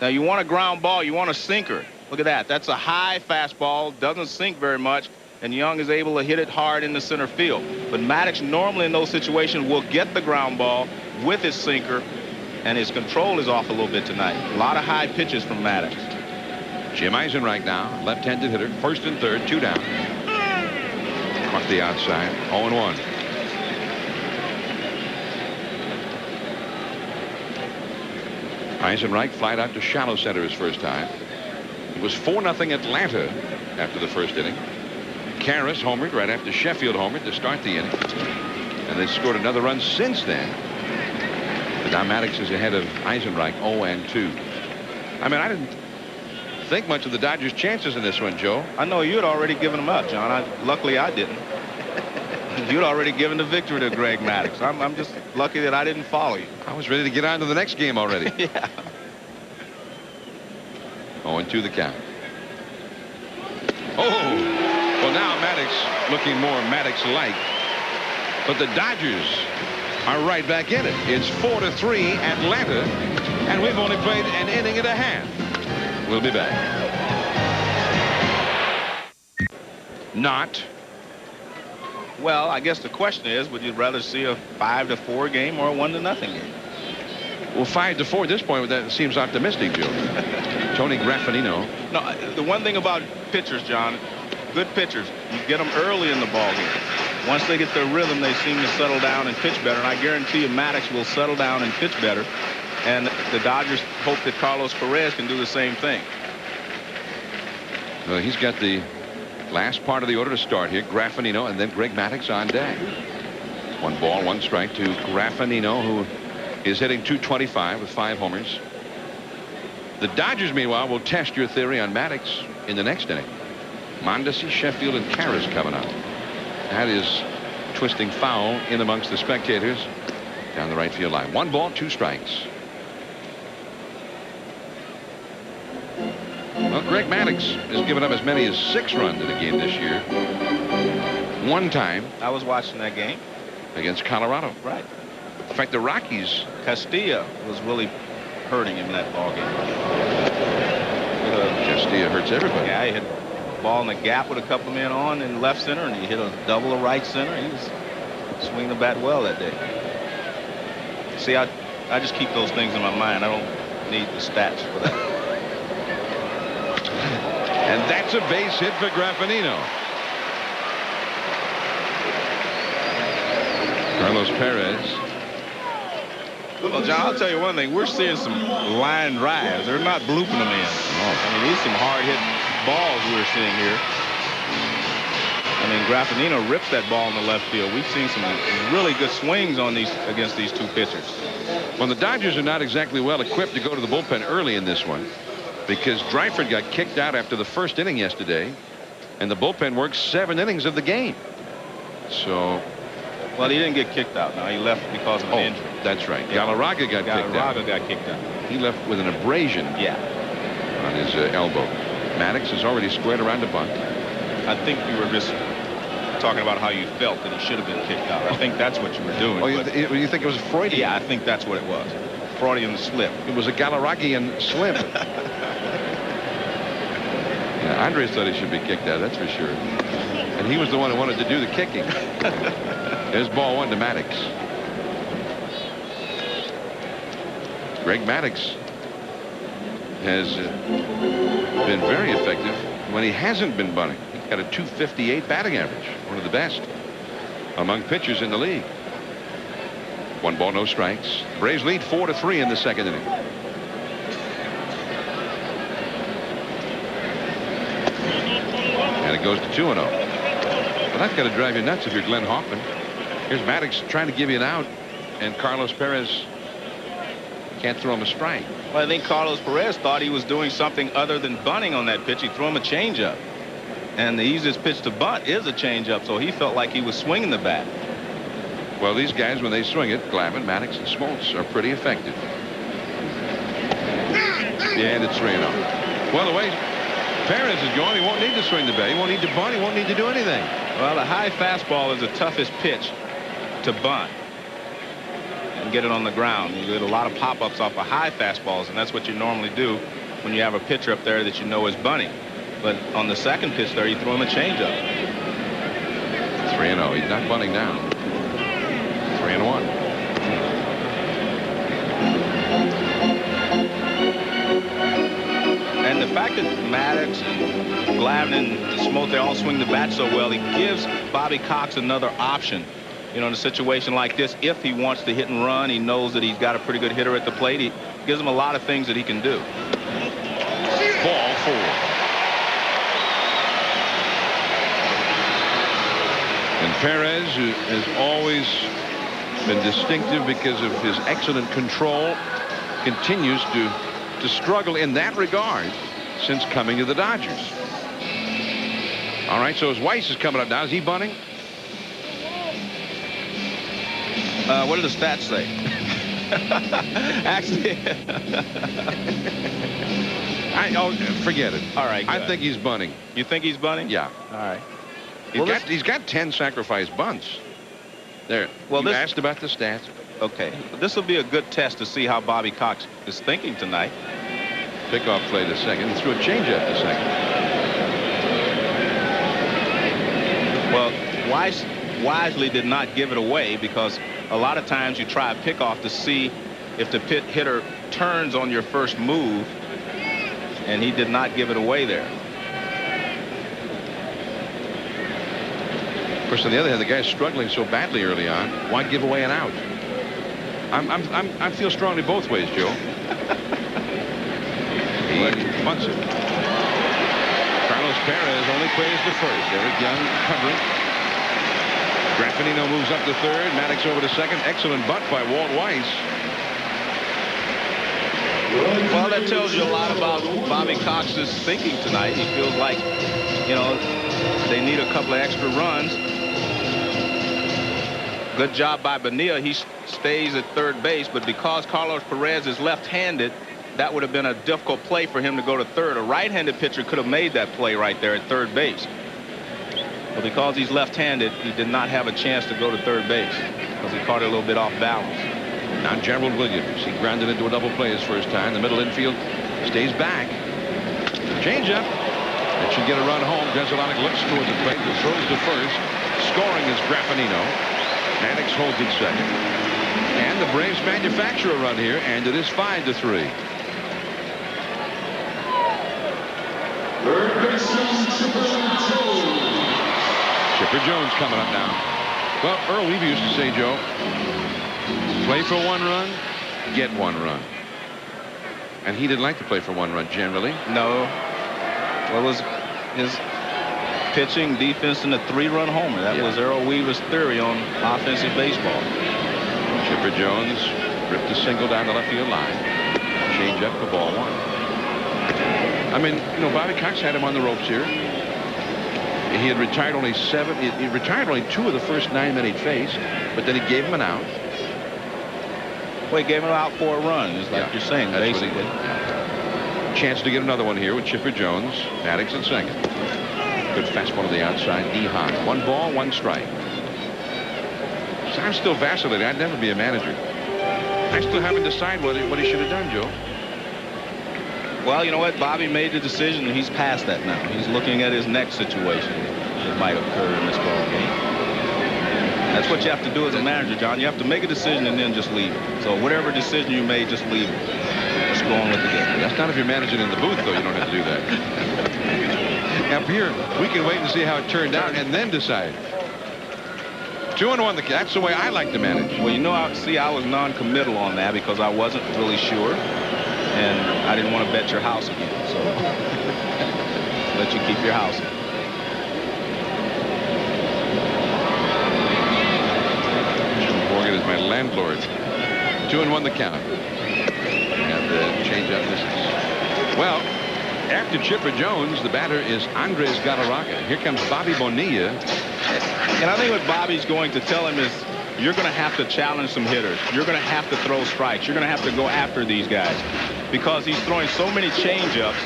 Now you want a ground ball, you want a sinker. Look at that. That's a high fastball, doesn't sink very much, and Young is able to hit it hard in the center field. But Maddux normally in those situations will get the ground ball with his sinker, and his control is off a little bit tonight. A lot of high pitches from Maddux. Jim Eisenreich now, left-handed hitter, first and third, 2 down. Caught the outside, 0-1. Eisenreich flied out to shallow center his first time. It was 4-0 Atlanta after the first inning. Karras homered right after Sheffield homered to start the inning. And they scored another run since then. But now Maddux is ahead of Eisenreich, 0-2. I mean, I didn't think much of the Dodgers' chances in this one, Joe. I know you had already given them up, John. Luckily, I didn't. You'd already given the victory to Greg Maddux. I'm just lucky that I didn't follow you. I was ready to get on to the next game already. Yeah. 0-2 the count. Oh, well now Maddux looking more Maddux-like. But the Dodgers are right back in it. It's 4-3 Atlanta, and we've only played an inning and a half. We'll be back. Not. Well, I guess the question is, would you rather see a 5-4 game or a 1-0 game? Well, 5-4 at this point, that seems optimistic, Joe. Tony Graffinino. No, the one thing about pitchers, John, good pitchers, you get them early in the ball game. Once they get their rhythm, they seem to settle down and pitch better. And I guarantee you Maddux will settle down and pitch better. And the Dodgers hope that Carlos Perez can do the same thing. Well, he's got the last part of the order to start here. Graffinino and then Greg Maddux on deck. 1 ball, 1 strike to Graffinino, who is hitting .225 with 5 homers. The Dodgers, meanwhile, will test your theory on Maddux in the next inning. Mondesi, Sheffield, and Karras coming up. That is twisting foul in amongst the spectators down the right field line. 1 ball, 2 strikes. Well, Greg Maddux has given up as many as 6 runs in a game this year. 1 time. I was watching that game. Against Colorado. Right. In fact, the Rockies. Castilla was really hurting him in that ball game. Castilla hurts everybody. Yeah, he hit a ball in the gap with a couple of men on in left center, and he hit a double to right center. He was swinging the bat well that day. See, I just keep those things in my mind. I don't need the stats for that. And that's a base hit for Graffinino. Carlos Perez. Well, John, I'll tell you one thing. We're seeing some line drives. They're not blooping them in. I mean, these are some hard-hit balls we're seeing here. I mean, Graffinino rips that ball in the left field. We've seen some really good swings on these against these 2 pitchers. Well, the Dodgers are not exactly well equipped to go to the bullpen early in this one, because Dryford got kicked out after the 1st inning yesterday, and the bullpen worked 7 innings of the game. So. Well, he didn't get kicked out. Now he left because of an injury. That's right. Yeah. Galarraga got kicked out. Galarraga got kicked out. He left with an abrasion. Yeah. On his elbow. Maddux is already squared around to bunt. I think you were just talking about how you felt that he should have been kicked out. I think that's what you were doing. Oh, you think it was Freudian? Yeah, I think that's what it was. Freudian slip. It was a Galarragian slip. Yeah, Andres thought he should be kicked out, that's for sure. And he was the one who wanted to do the kicking. There's ball 1 to Maddux. Greg Maddux has been very effective when he hasn't been bunting. He's got a .258 batting average, one of the best among pitchers in the league. 1 ball, no strikes. Braves lead 4-3 in the 2nd inning. And it goes to 2-0. Well, that's got to drive you nuts if you're Glenn Hoffman. Here's Maddux trying to give you an out, and Carlos Perez can't throw him a strike. Well, I think Carlos Perez thought he was doing something other than bunting on that pitch. He threw him a changeup, and the easiest pitch to bunt is a changeup, so he felt like he was swinging the bat. Well, these guys, when they swing it, Glavine, Maddux, and Smoltz are pretty effective. Yeah, and it's 3-0. Well, the way Perez is going, he won't need to swing the bat. He won't need to bunt. He won't need to do anything. Well, a high fastball is the toughest pitch to bunt and get it on the ground. You get a lot of pop-ups off of high fastballs, and that's what you normally do when you have a pitcher up there that you know is bunting. But on the 2nd pitch there, you throw him a changeup. 3-0. He's not bunting now. 3-1. And the fact that Maddux and Glavine and Smoltz, they all swing the bat so well, he gives Bobby Cox another option. You know, in a situation like this, if he wants to hit and run, he knows that he's got a pretty good hitter at the plate. He gives him a lot of things that he can do. Ball 4. And Perez, who has always been distinctive because of his excellent control, continues to struggle in that regard since coming to the Dodgers. All right, so his Weiss is coming up now. Is he bunting? What do the stats say? Actually, forget it. All right. I think he's bunting. You think he's bunting? Yeah. All right. He's got 10 sacrifice bunts. There. Well, you asked about the stats. Okay. This will be a good test to see how Bobby Cox is thinking tonight. Pickoff play to second. He threw a changeup to second. Well, Weiss wisely did not give it away, because a lot of times you try a pickoff to see if the hitter turns on your first move, and he did not give it away there. Of course, on the other hand, the guy's struggling so badly early on. Why give away an out? I feel strongly both ways, Joe. He punts it. Perez only plays the first. Eric Young covering. Graffinino moves up to third. Maddux over to second. Excellent bunt by Walt Weiss. Well, that tells you a lot about Bobby Cox's thinking tonight. He feels like, you know, they need a couple of extra runs. Good job by Bonilla. He stays at third base, but because Carlos Perez is left-handed, that would have been a difficult play for him to go to third. A right-handed pitcher could have made that play right there at third base. But because he's left-handed, he did not have a chance to go to third base because he caught it a little bit off balance. Now Gerald Williams. He grounded into a double play his first time. The middle infield stays back. Change up. It should get a run home. Gonzalez looks toward the plate. Throws to first. Scoring is Graffinino. Maddux holds it second. And the Braves manufacture a run here, and it is 5-3. Chipper Jones coming up now. Well, Earl Weaver used to say, Joe, play for one run, get one run. And he didn't like to play for one run generally. No. What was his pitching, defense, and a 3-run homer? That was Earl Weaver's theory on offensive baseball. Chipper Jones ripped a single down the left field line. Change up for ball one. I mean, you know, Bobby Cox had him on the ropes here. He had retired only 7. He retired only 2 of the first 9 men he'd faced, but then he gave him an out. Well, he gave him out for a run, is like you're saying, that's basically. Chance to get another one here with Chipper Jones. Maddux at second. Good fastball to the outside, knee high. 1 ball, 1 strike. So I'm still vacillating. I'd never be a manager. I still haven't decided what he should have done, Joe. Well, you know what? Bobby made the decision, and he's past that now. He's looking at his next situation that might occur in this ball game. That's what you have to do as a manager, John. You have to make a decision and then just leave it. So whatever decision you made, just leave it. Just go on with the game. That's not if you're managing in the booth, though. You don't have to do that. Up here, we can wait and see how it turned out and then decide. 2-1. That's the way I like to manage. Well, you know, I was non-committal on that because I wasn't really sure. And I didn't want to bet your house again, so let you keep your house. Jim Morgan is my landlord. 2-1 the count. And the change up misses. Well, after Chipper Jones, the batter is Andres Galarraga. Here comes Bobby Bonilla. And I think what Bobby's going to tell him is, you're going to have to challenge some hitters. You're going to have to throw strikes. You're going to have to go after these guys because he's throwing so many changeups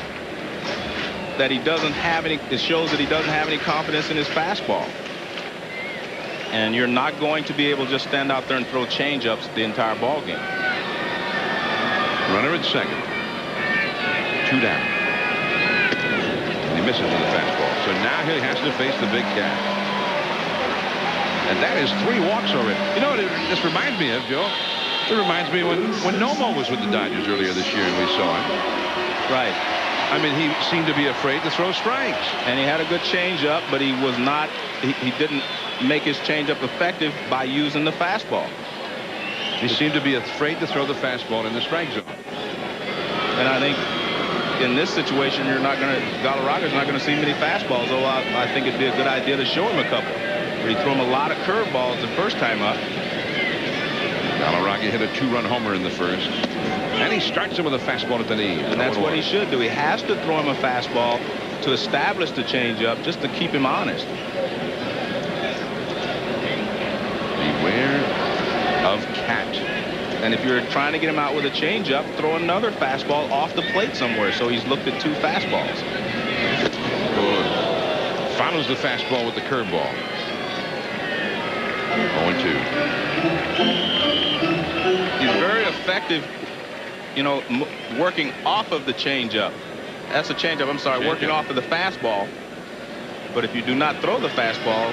that he doesn't have any. It shows that he doesn't have any confidence in his fastball. And you're not going to be able to just stand out there and throw changeups the entire ball game. Runner at second. 2 down. And he misses with the fastball. So now he has to face the big cat. And that is 3 walks already. You know what this reminds me of, Joe? It reminds me when Nomo was with the Dodgers earlier this year and we saw him. Right. I mean, he seemed to be afraid to throw strikes. And he had a good changeup, but he was not. He didn't make his changeup effective by using the fastball. He seemed to be afraid to throw the fastball in the strike zone. And I think in this situation, Galarraga's not going to see many fastballs, although I think it'd be a good idea to show him a couple. But he threw him a lot of curveballs the first time up. Galarraga hit a 2-run homer in the first. And he starts him with a fastball at the knee. And that's what he should do. He has to throw him a fastball to establish the changeup, just to keep him honest. Beware of cat. And if you're trying to get him out with a changeup, throw another fastball off the plate somewhere. So he's looked at 2 fastballs. Good. Follows the fastball with the curveball. 0-2. He's very effective, you know, working off of the changeup. That's a changeup, I'm sorry, working off of the fastball. But if you do not throw the fastball,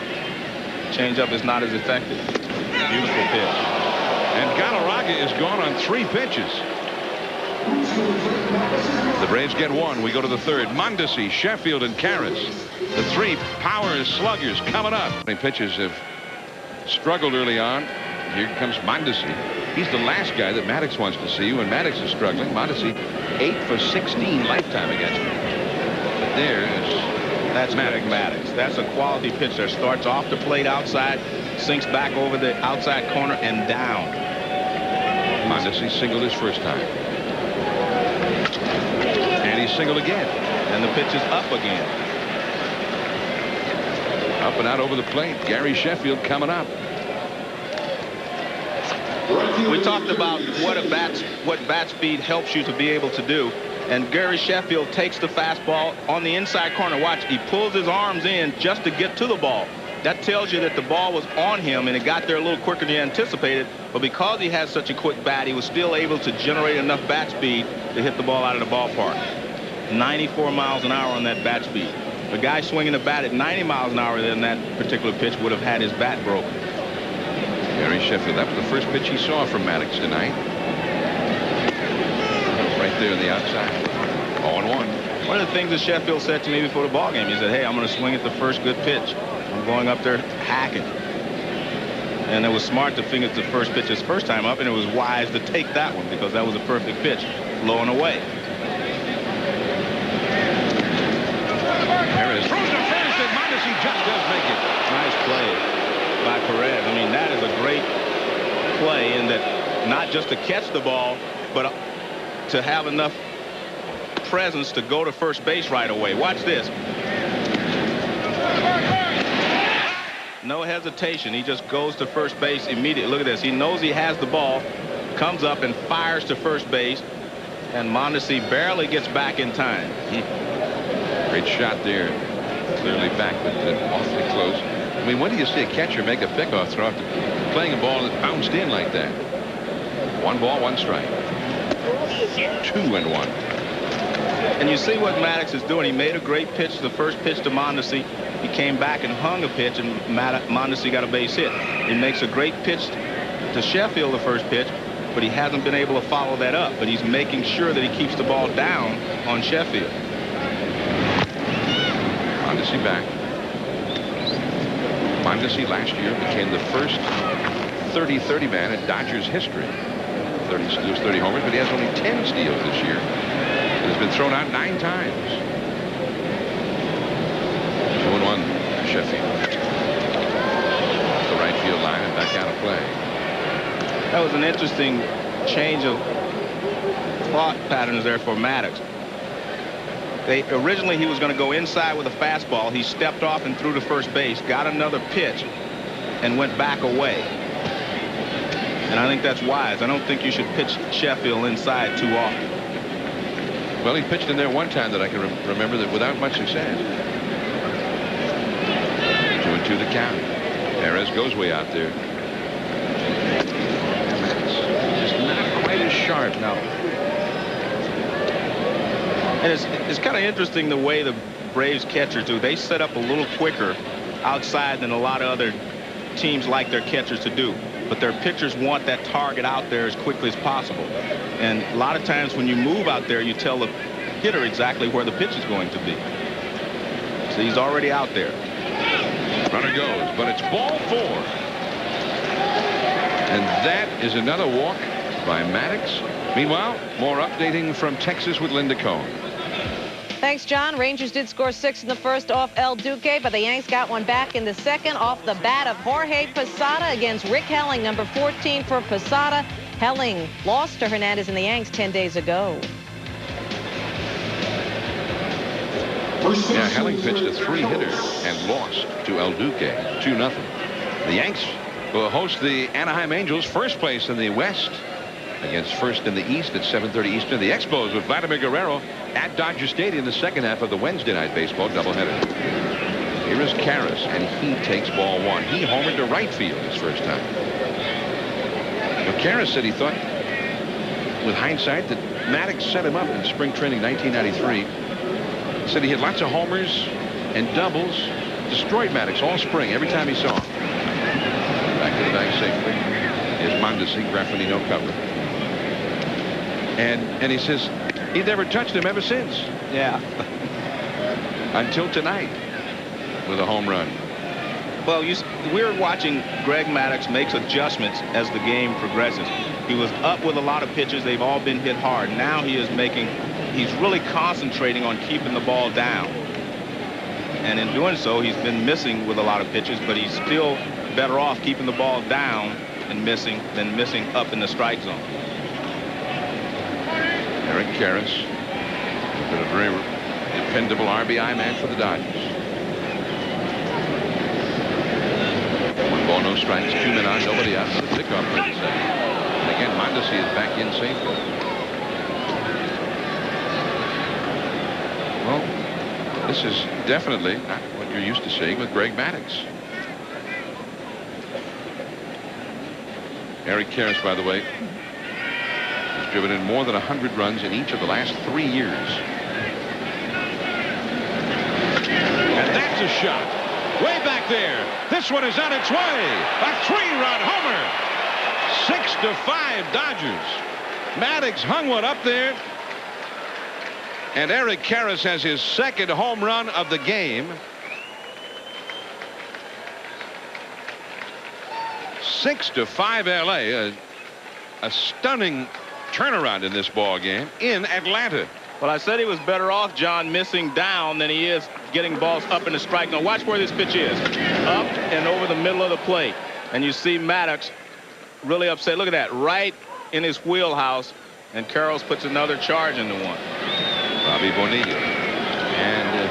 changeup is not as effective. Beautiful pitch. And Galarraga is gone on 3 pitches. The Braves get one. We go to the third. Mondesi, Sheffield, and Perez. The three power sluggers coming up. Pitchers have struggled early on. Here comes Mondesi. He's the last guy that Maddux wants to see when Maddux is struggling. Mondesi 8 for 16 lifetime against him. But that's Maddux. That's a quality pitch that starts off the plate outside, sinks back over the outside corner and down. Mondesi singled his first time. And he singled again. And the pitch is up again. Up and out over the plate. Gary Sheffield coming up. We talked about what bat speed helps you to be able to do. And Gary Sheffield takes the fastball on the inside corner. Watch, he pulls his arms in just to get to the ball. That tells you that the ball was on him and it got there a little quicker than you anticipated. But because he has such a quick bat, he was still able to generate enough bat speed to hit the ball out of the ballpark. 94 miles an hour on that bat speed. The guy swinging the bat at 90 miles an hour in that particular pitch would have had his bat broken. Gary Sheffield, that was the first pitch he saw from Maddux tonight. Right there on the outside. 0-1. One of the things that Sheffield said to me before the ball game, he said, hey, I'm going to swing at the first good pitch. I'm going up there hacking. And it was smart to finger the first pitch his first time up, and it was wise to take that one because that was a perfect pitch, low and away. Perez throws to first, and Mondesi just does make it. Nice play by Perez. I mean, that is a great play in that not just to catch the ball, but to have enough presence to go to first base right away. Watch this. No hesitation. He just goes to first base immediately. Look at this. He knows he has the ball, comes up and fires to first base, and Mondesi barely gets back in time. Great shot there. Clearly back, but awfully close. I mean, when do you see a catcher make a pickoff throw after playing a ball that bounced in like that? 1 ball, 1 strike. 2-1. And you see what Maddux is doing. He made a great pitch, the first pitch to Mondesi. He came back and hung a pitch, and Mondesi got a base hit. He makes a great pitch to Sheffield, the first pitch, but he hasn't been able to follow that up. But he's making sure that he keeps the ball down on Sheffield. Mondesi back. Mondesi last year became the first 30-30 man in Dodgers history. 30 steals, 30 homers, but he has only 10 steals this year. It has been thrown out 9 times. 2-1 Sheffield. The right field line and back out of play. That was an interesting change of thought patterns there for Maddux. Originally he was going to go inside with a fastball. He stepped off and threw to first base, got another pitch, and went back away. And I think that's wise. I don't think you should pitch Sheffield inside too often. Well, he pitched in there one time that I can remember that without much success. 2-2 the count. Perez goes way out there. It's just not quite as sharp now. And it's kind of interesting the way the Braves catchers do. They set up a little quicker outside than a lot of other teams like their catchers to do. But their pitchers want that target out there as quickly as possible. And a lot of times when you move out there, you tell the hitter exactly where the pitch is going to be. So he's already out there. Runner goes, but it's ball 4. And that is another walk by Maddux. Meanwhile, more updating from Texas with Linda Cohn. Thanks, John. Rangers did score 6 in the first off El Duque, but the Yanks got one back in the second off the bat of Jorge Posada against Rick Helling, number 14 for Posada. Helling lost to Hernandez and the Yanks 10 days ago. Yeah, Helling pitched a 3-hitter and lost to El Duque 2-0. The Yanks will host the Anaheim Angels, first place in the West, against first in the East at 7:30 Eastern. The Expos with Vladimir Guerrero at Dodger Stadium, the second half of the Wednesday night baseball doubleheader. Here is Karras, and he takes ball 1. He homered to right field his first time. But Karras said he thought, with hindsight, that Maddux set him up in spring training 1993. He said he had lots of homers and doubles, destroyed Maddux all spring every time he saw him. Back to the bag safely. Here's Mondesi, Graffini no cover. And he says he'd never touched him ever since. Yeah. Until tonight with a home run. Well, we're watching Greg Maddux makes adjustments as the game progresses. He was up with a lot of pitches. They've all been hit hard. Now he's really concentrating on keeping the ball down. And in doing so, he's been missing with a lot of pitches, but he's still better off keeping the ball down and than missing up in the strike zone. Eric Karras, been a very dependable RBI man for the Dodgers. 1 ball, no strikes, 2 men on, nobody out. Another pickoff for the second. And again, Maddux is back in safely. Well, this is definitely not what you're used to seeing with Greg Maddux. Eric Karras, by the way, has driven in more than 100 runs in each of the last 3 years. And that's a shot. Way back there. This one is on its way. A 3-run homer. 6-5 Dodgers. Maddux hung one up there. And Eric Karras has his 2nd home run of the game. 6-5 LA. A stunning turnaround in this ball game in Atlanta. Well, I said he was better off, John, missing down than he is getting balls up in the strike. Now watch where this pitch is. Up and over the middle of the plate. And you see Maddux really upset. Look at that. Right in his wheelhouse. And Karras puts another charge into one. Bobby Bonilla. And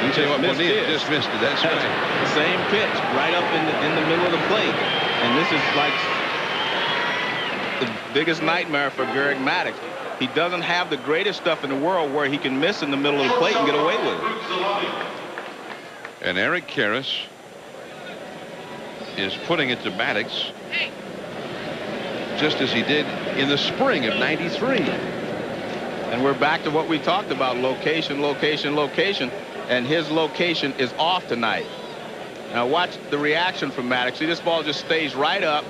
you tell you what, Bonilla just missed it. That's right. The same pitch right up in the middle of the plate. And this is like the biggest nightmare for Greg Maddux. He doesn't have the greatest stuff in the world where he can miss in the middle of the plate and get away with it. And Eric Karras is putting it to Maddux just as he did in the spring of '93. And we're back to what we talked about, location, location, location. And his location is off tonight. Now watch the reaction from Maddux. See, this ball just stays right up.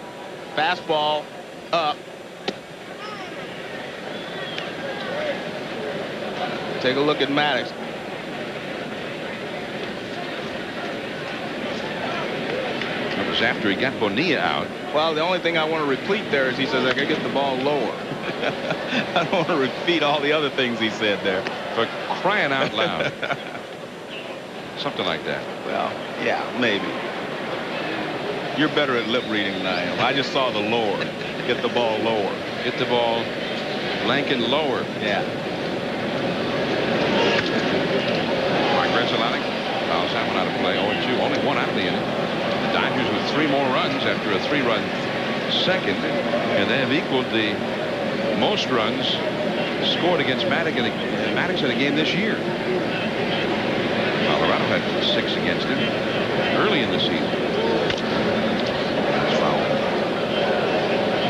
Fastball up. Take a look at Maddux. It was after he got Bonilla out. Well, the only thing I want to repeat there is he says I can get the ball lower. I don't want to repeat all the other things he said there. For crying out loud. Something like that. Well, yeah, maybe. You're better at lip reading than I am. I just saw the lower. Get the ball lower. Get the ball blank and lower. Yeah. Mark Resolanic fouls that one out of play. 0-2. Only 1 out of the inning. The Dodgers with 3 more runs after a 3-run second. And they have equaled the most runs scored against Maddux in a game this year. Colorado had 6 against him early in the season. That's foul.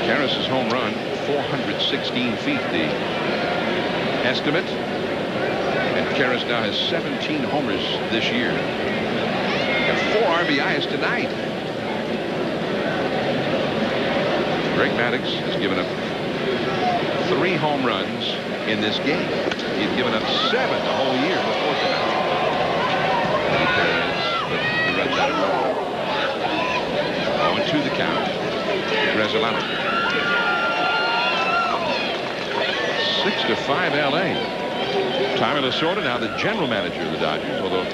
Karras' home run, 416 feet, the estimate. And Karras now has 17 homers this year. And 4 RBIs tonight. Greg Maddux has given up 3 home runs in this game. He's given up 7 the whole year before tonight. Perez, but he runs out of room. 0-2 the count. Resolano. 6-5 LA. Tommy Lasorda, now the general manager of the Dodgers, although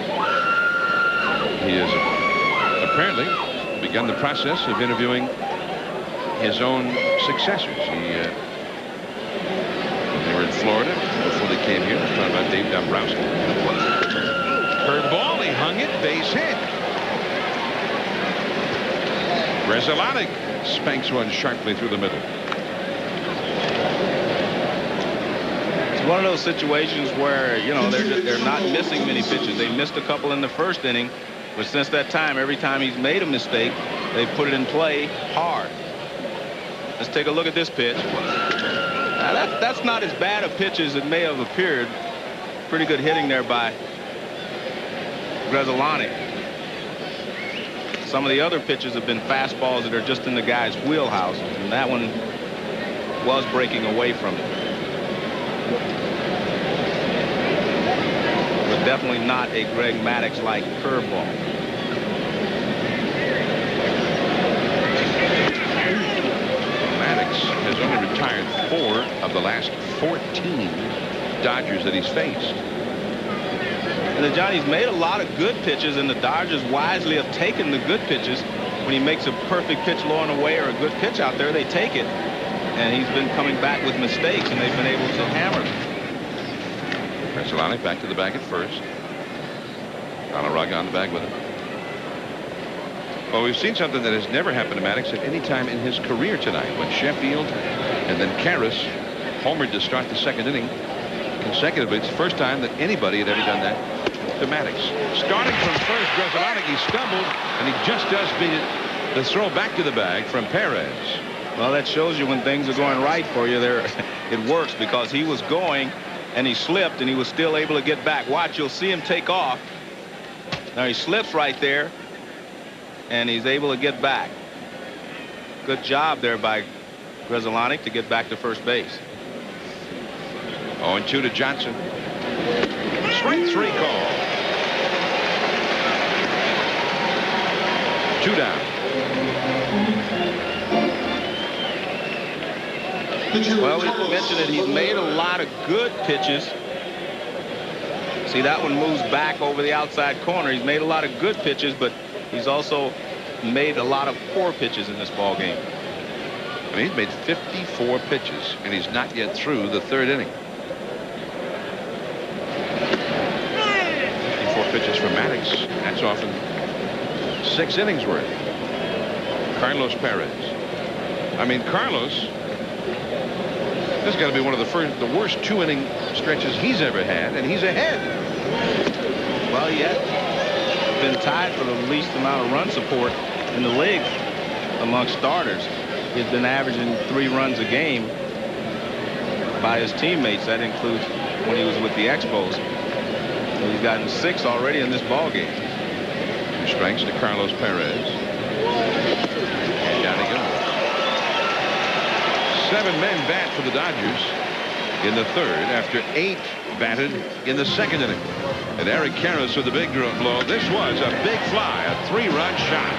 he has apparently begun the process of interviewing his own successors. When they were in Florida before they came here, I was talking about Dave Dombrowski. Curveball, he hung it, base hit. Resolanic spanks one sharply through the middle. It's one of those situations where, you know, they're not missing many pitches. They missed a couple in the first inning, but since that time, every time he's made a mistake, they put it in play hard. Let's take a look at this pitch. Now that's not as bad a pitch as it may have appeared. Pretty good hitting there by Resolanic. Some of the other pitches have been fastballs that are just in the guy's wheelhouse, and that one was breaking away from it. But definitely not a Greg Maddux-like curveball. Maddux has only retired 4 of the last 14 Dodgers that he's faced. And Johnny's made a lot of good pitches, and the Dodgers wisely have taken the good pitches. When he makes a perfect pitch low and away or a good pitch out there, they take it. And he's been coming back with mistakes, and they've been able to hammer them. Presolani back to the bag at first. Galarraga on the bag with him. Well, we've seen something that has never happened to Maddux at any time in his career tonight, when Sheffield and then Karras homered to start the second inning consecutively. It's the first time that anybody had ever done that to Maddux. Starting from first, Presolani stumbled, and he just does beat it. The throw back to the bag from Perez. Well, that shows you when things are going right for you there. It works, because he was going and he slipped and he was still able to get back. Watch, you'll see him take off. Now he slips right there and he's able to get back. Good job there by Presolani to get back to first base. 0-2 to Johnson. Strike 3 call. 2 down. Well, we mentioned it. He's made a lot of good pitches. See, that one moves back over the outside corner. He's made a lot of good pitches, but he's also made a lot of poor pitches in this ball game. I mean, he's made 54 pitches, and he's not yet through the third inning. 54 pitches for Maddux. That's often 6 innings worth. Carlos Perez. I mean, Carlos, this has got to be one of the worst 2-inning stretches he's ever had, and he's ahead. Well, yet been tied for the least amount of run support in the league amongst starters. He's been averaging 3 runs a game by his teammates. That includes when he was with the Expos. He's gotten 6 already in this ball game. 2 strikes to Carlos Perez. And down he goes. 7 men bat for the Dodgers in the third after 8 batted in the second inning. And Eric Karras with the big blow. This was a big fly, a 3-run shot.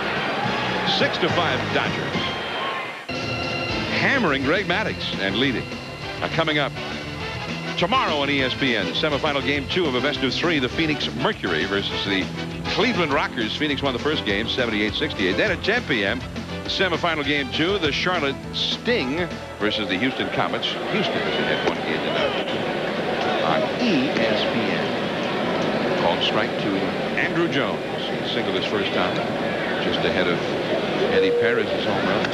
6-5 Dodgers. Hammering Greg Maddux and leading. Coming up tomorrow on ESPN, semifinal game 2 of a best of 3, the Phoenix Mercury versus the Cleveland Rockers. Phoenix won the first game 78-68. Then at 10 p.m. semifinal game 2, the Charlotte Sting versus the Houston Comets. Houston is ahead 1-0 on ESPN. Called strike to Andrew Jones. He singled his first time, just ahead of Eddie Perez's home run.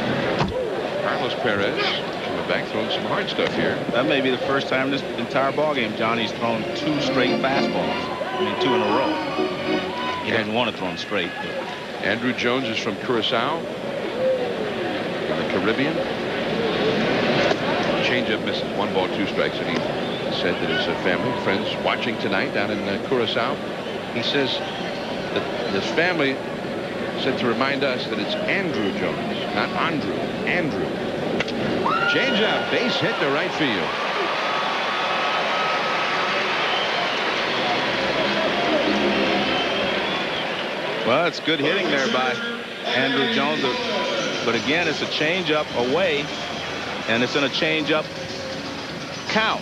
Carlos Perez coming back, throwing some hard stuff here. That may be the first time this entire ball game Johnny's thrown 2 straight fastballs. I mean, 2 in a row. He doesn't want to throw them straight. But. Andrew Jones is from Curacao in the Caribbean. Changeup misses, 1 ball, 2 strikes, and he said that his family, friends watching tonight down in Curacao. He says that his family said to remind us that it's Andrew Jones, not Andrew. Andrew. Changeup, base hit to right field. Well, it's good hitting there by Andrew Jones, but again, it's a changeup away, and it's in a changeup count.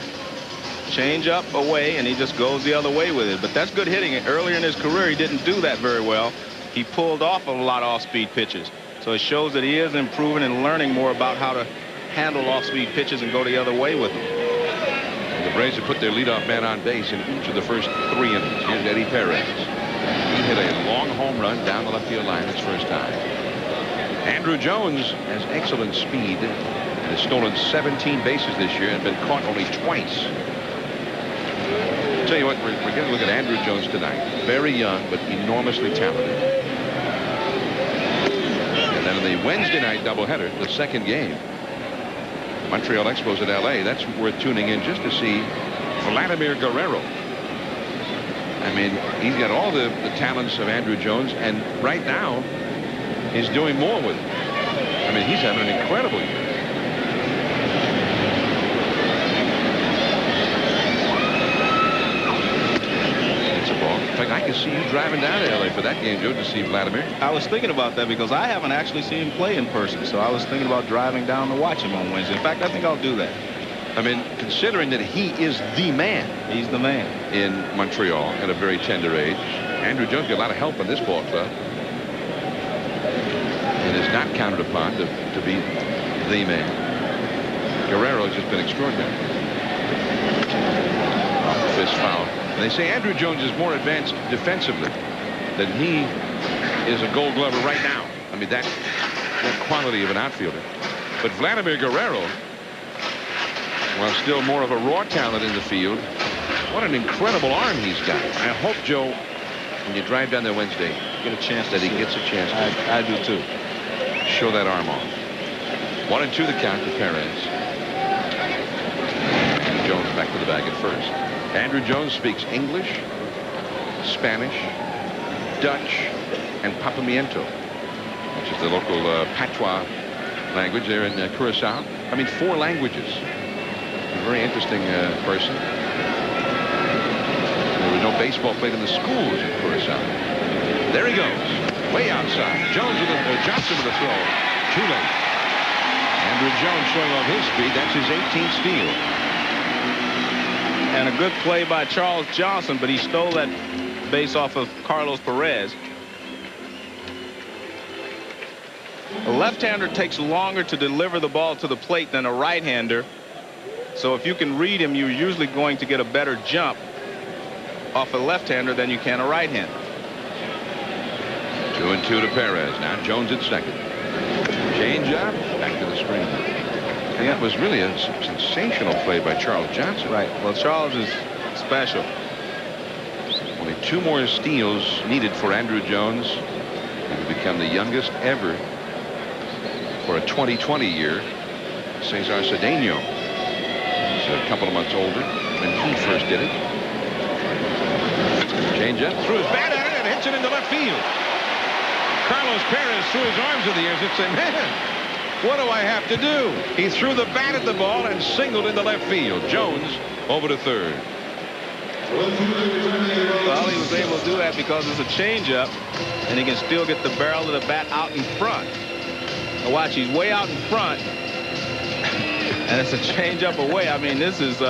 Changeup away, and he just goes the other way with it. But that's good hitting. Earlier in his career, he didn't do that very well. He pulled off a lot of off-speed pitches. So it shows that he is improving and learning more about how to handle off-speed pitches and go the other way with them. And the Braves have put their leadoff man on base in each of the first 3 innings. Here's Eddie Perez. He hit a long home run down the left field line his first time. Andrew Jones has excellent speed and has stolen 17 bases this year and been caught only twice. Tell you what, we're going to look at Andrew Jones tonight. Very young, but enormously talented. And then in the Wednesday night doubleheader, the second game, Montreal Expos at LA, that's worth tuning in just to see Vladimir Guerrero. I mean, he's got all the talents of Andrew Jones, and right now, he's doing more with it. I mean, he's having an incredible year. ball. In fact, I can see you driving down to L.A. for that game, Joe, to see Vladimir. I was thinking about that because I haven't actually seen him play in person, so I was thinking about driving down to watch him on Wednesday. In fact, I think I'll do that. I mean, considering that he is the man. He's the man. In Montreal at a very tender age. Andrew Jones got a lot of help in this ball club. And is not counted upon to be the man. Guerrero's just been extraordinary. Fist foul. And they say Andrew Jones is more advanced defensively than he is a Gold Glover right now. I mean, that quality of an outfielder. But Vladimir Guerrero, while still more of a raw talent in the field, what an incredible arm he's got. I hope, Joe, when you drive down there Wednesday, get a chance that he gets a chance to I do too. Show that arm off. 1-2 the count to Perez. Jones back to the bag at first. Andrew Jones speaks English, Spanish, Dutch, and Papiamento, which is the local patois language there in Curacao. I mean, 4 languages. A very interesting person. There was no baseball played in the schools in Curacao. There he goes, way outside. Johnson with a throw. Too late. Andrew Jones showing off his speed. That's his 18th steal. And a good play by Charles Johnson, but he stole that base off of Carlos Perez. A left-hander takes longer to deliver the ball to the plate than a right-hander. So if you can read him, you're usually going to get a better jump off a left-hander than you can a right-hander. 2-2 to Perez. Now Jones at second. Change up, back to the screen. And that was really a sensational play by Charles Johnson. Right. Well, Charles is special. Only 2 more steals needed for Andrew Jones. He would become the youngest ever for a 2020 year. Cesar Cedeno is a couple of months older when he first did it. Change up, threw his bat at it and hits it into left field. Carlos Perez threw his arms in the air and said, man, what do I have to do? He threw the bat at the ball and singled into left field. Jones over to third. Well, he was able to do that because it's a changeup, and he can still get the barrel of the bat out in front. Now watch, he's way out in front, and it's a changeup away. I mean, this is...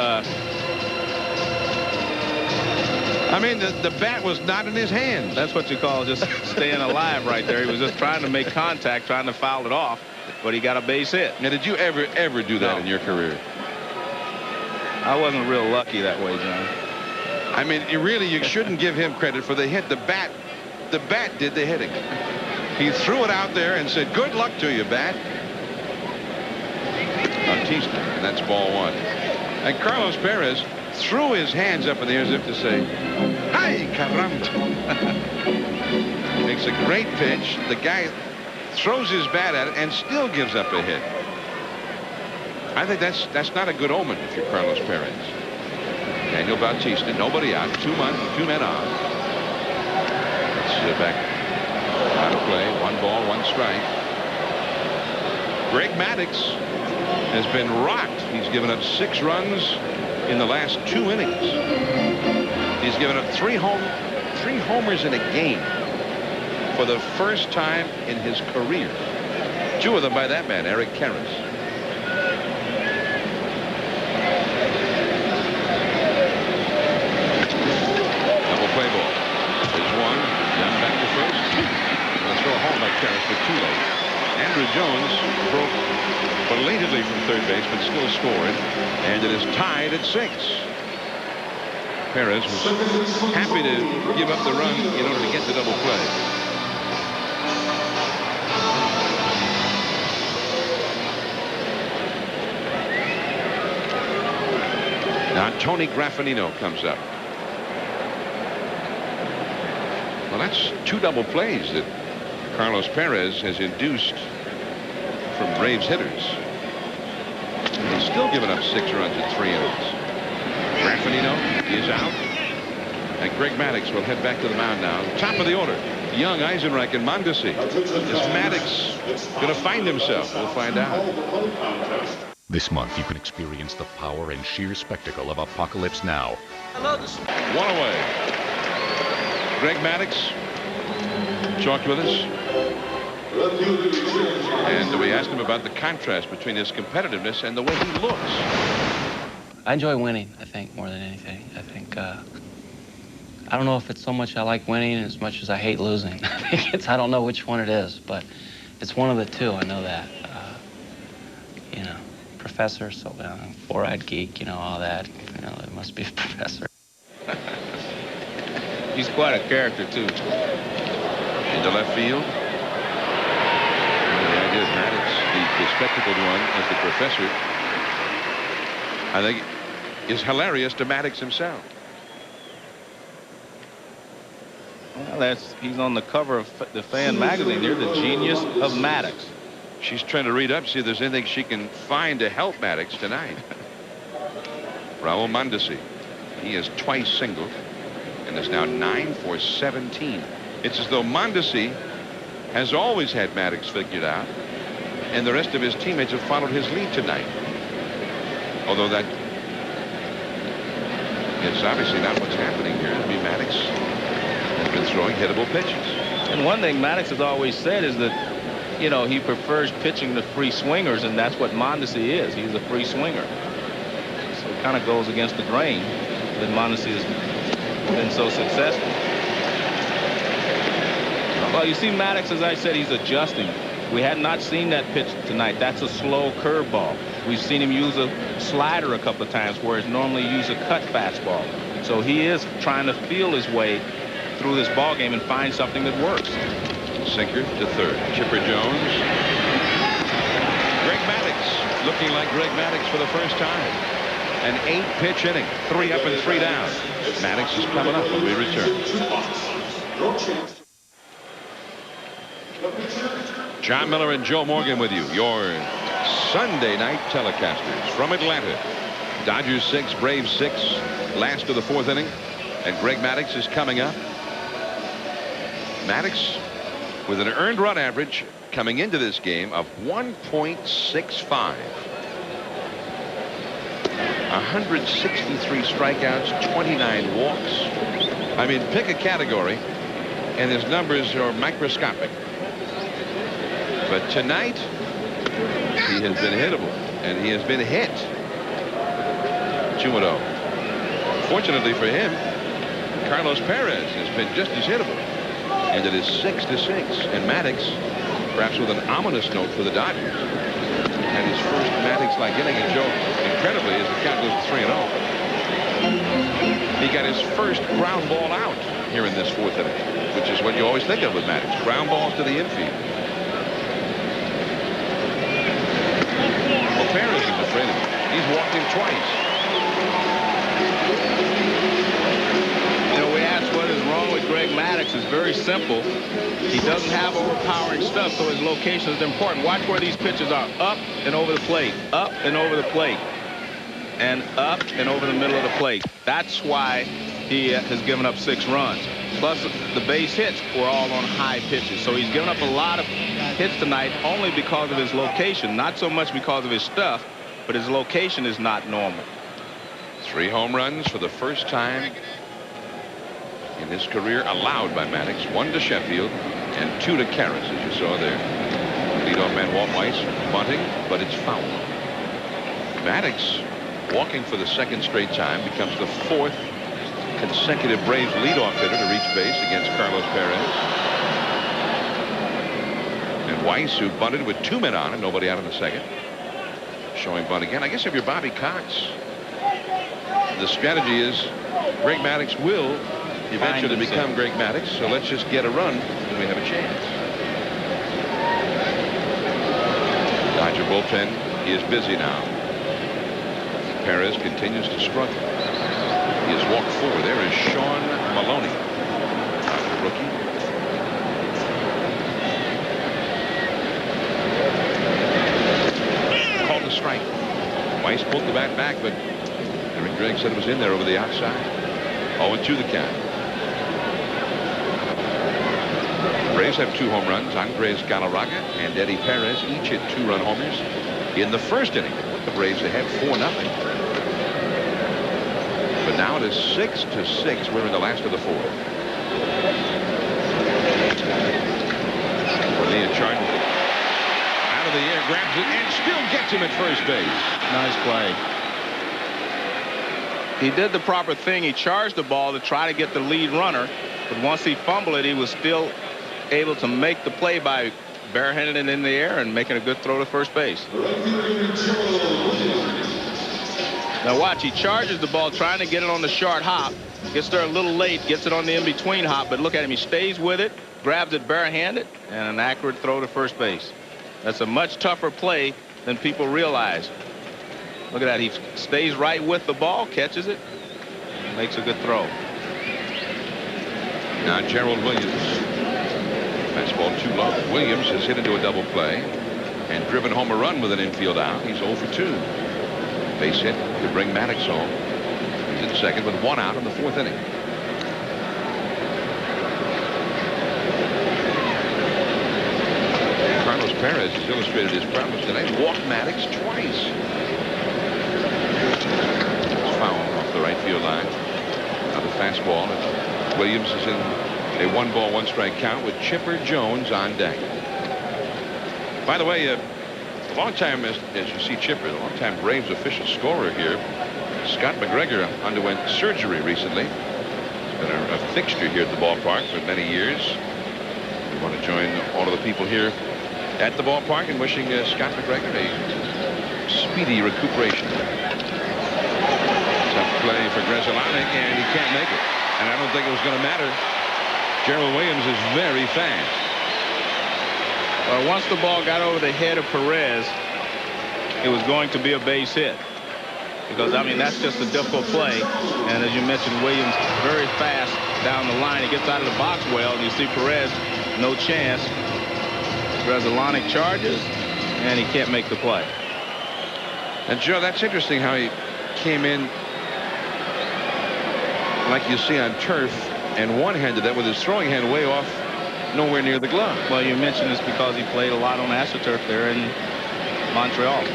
I mean, the bat was not in his hands. That's what you call just staying alive right there. He was just trying to make contact, trying to foul it off, but he got a base hit. Now, did you ever do that in your career? I wasn't real lucky that way, John. I mean, you shouldn't give him credit for the hit. The bat did the hitting. He threw it out there and said, good luck to you, bat. Bautista, and that's ball 1. And Carlos Perez threw his hands up in the air as if to say, "Hi, caramba." Makes a great pitch. The guy throws his bat at it and still gives up a hit. I think that's not a good omen if you're Carlos Perez. Daniel Bautista, nobody out, 2 men on. Let's back out of play. 1 ball, 1 strike. Greg Maddux has been rocked. He's given up 6 runs in the last 2 innings. He's given up 3 homers in a game for the first time in his career. 2 of them by that man, Eric Perez. Double play ball. There's 1. Young back to first. Let's throw a home by Perez, but too late. Andrew Jones broke belatedly from third base, but still scored, and it is tied at 6. Perez was happy to give up the run in order to get the double play. Now Tony Graffinino comes up. Well, that's 2 double plays that Carlos Perez has induced from Braves hitters. He's still given up 6 runs in 3 innings. Graffinino is out, and Greg Maddux will head back to the mound now. Top of the order, Young, Eisenreich, and Mondesi. Is Maddux going to find himself? We'll find out. This month, you can experience the power and sheer spectacle of Apocalypse Now. 1 away. Greg Maddux talked with us. And we asked him about the contrast between his competitiveness and the way he looks. I enjoy winning, I think, more than anything. I think, I don't know if it's so much I like winning as much as I hate losing. I don't know which one it is, but it's one of the two, I know that. You know, professor, so four-eyed geek, you know, all that. You know, it must be a professor. He's quite a character, too. Into left field. The idea is Maddux, the spectacled one, as the professor, I think, is hilarious to Maddux himself. Well, he's on the cover of the Fan magazine here, the genius of Maddux. She's trying to read up, see if there's anything she can find to help Maddux tonight. Raul Mondesi, he is twice singled and is now 9 for 17. It's as though Mondesi has always had Maddux figured out, and the rest of his teammates have followed his lead tonight. Although that is obviously not what's happening here. I mean, Maddux has been throwing hittable pitches. And one thing Maddux has always said is that, you know, he prefers pitching to free swingers, and that's what Mondesi is. He's a free swinger. So it kind of goes against the grain that Mondesi has been so successful. Well, you see Maddux, as I said, he's adjusting. We had not seen that pitch tonight. That's a slow curveball. We've seen him use a slider a couple of times, whereas normally he uses a cut fastball. So he is trying to feel his way through this ball game and find something that works. Sinker to third. Chipper Jones. Greg Maddux looking like Greg Maddux for the first time. An 8-pitch inning. 3 up and 3 down. Maddux is coming up when we return. John Miller and Joe Morgan with you. Your Sunday night telecasters from Atlanta. Dodgers 6, Braves 6. Last of the 4th inning. And Greg Maddux is coming up. Maddux with an earned run average coming into this game of 1.65. 163 strikeouts, 29 walks. I mean, pick a category, and his numbers are microscopic. But tonight, he has been hittable, and he has been hit. 2-0. Fortunately for him, Carlos Perez has been just as hittable. And it is 6-6. And Maddux, perhaps with an ominous note for the Dodgers, had his first Maddux-like inning. And Joe, incredibly, as the count goes to 3-0, he got his first ground ball out here in this 4th inning, which is what you always think of with Maddux. Ground balls to the infield. Well, Perez is afraid of him. He's walked him twice. We asked what is wrong with Greg Maddux. It's very simple. He doesn't have overpowering stuff, so his location is important. Watch where these pitches are. Up and over the plate. Up and over the plate. And up and over the middle of the plate. That's why he has given up 6 runs. Plus, the base hits were all on high pitches. So he's given up a lot of hits tonight only because of his location. Not so much because of his stuff, but his location is not normal. 3 home runs for the first time in his career allowed by Maddux. 1 to Sheffield and 2 to Karras, as you saw there. Leadoff man Walt Weiss bunting, but it's foul. Maddux, walking for the 2nd straight time, becomes the 4th consecutive Braves leadoff hitter to reach base against Carlos Perez. And Weiss, who bunted with 2 men on and nobody out in the 2nd, showing bunt again. I guess if you're Bobby Cox, the strategy is Greg Maddux will eventually become Greg Maddux, so let's just get a run and we have a chance. Dodger bullpen is busy now. Perez continues to struggle. He has walked 4. There is Sean Maloney, rookie. Called the strike. Weiss pulled the bat back, but Eric Gregg said it was in there over the outside. 0-2 the count. Braves have 2 home runs. Andres Galarraga and Eddie Perez each hit 2-run homers in the 1st inning. Put the Braves ahead 4-0. But now it is 6-6. We're in the last of the 4th. Bonilla charges it. Out of the air, grabs it, and still gets him at first base. Nice play. He did the proper thing. He charged the ball to try to get the lead runner, but once he fumbled it, he was still able to make the play by barehanding it in the air and making a good throw to first base. Now watch, he charges the ball trying to get it on the short hop, gets there a little late, gets it on the in-between hop, but look at him, he stays with it, grabs it barehanded, and an accurate throw to first base. That's a much tougher play than people realize. Look at that, he stays right with the ball, catches it, makes a good throw. Now Gerald Williams. Fastball too low. Williams has hit into a double play and driven home a run with an infield out. He's 0 for 2. Base hit to bring Maddux home. He's in second with 1 out in the 4th inning. Carlos Perez has illustrated his prowess today. Walked Maddux twice. It's foul off the right field line. Now the fastball. Williams is in a 1-ball, 1-strike count with Chipper Jones on deck. By the way, a long time, as you see Chipper, the long-time Braves official scorer here, Scott McGregor, underwent surgery recently. He's been a fixture here at the ballpark for many years. We want to join all of the people here at the ballpark in wishing Scott McGregor a speedy recuperation. Tough play for Grzelcyk, and he can't make it. And I don't think it was going to matter. Gerald Williams is very fast. Well, once the ball got over the head of Perez, it was going to be a base hit. Because, I mean, that's just a difficult play. And as you mentioned, Williams very fast down the line. He gets out of the box well, and you see Perez, no chance. Grzelcyk charges, and he can't make the play. And, Joe, that's interesting how he came in like you see on turf and one-handed that with his throwing hand way off, nowhere near the glove. Well, you mentioned this because he played a lot on AstroTurf there in Montreal.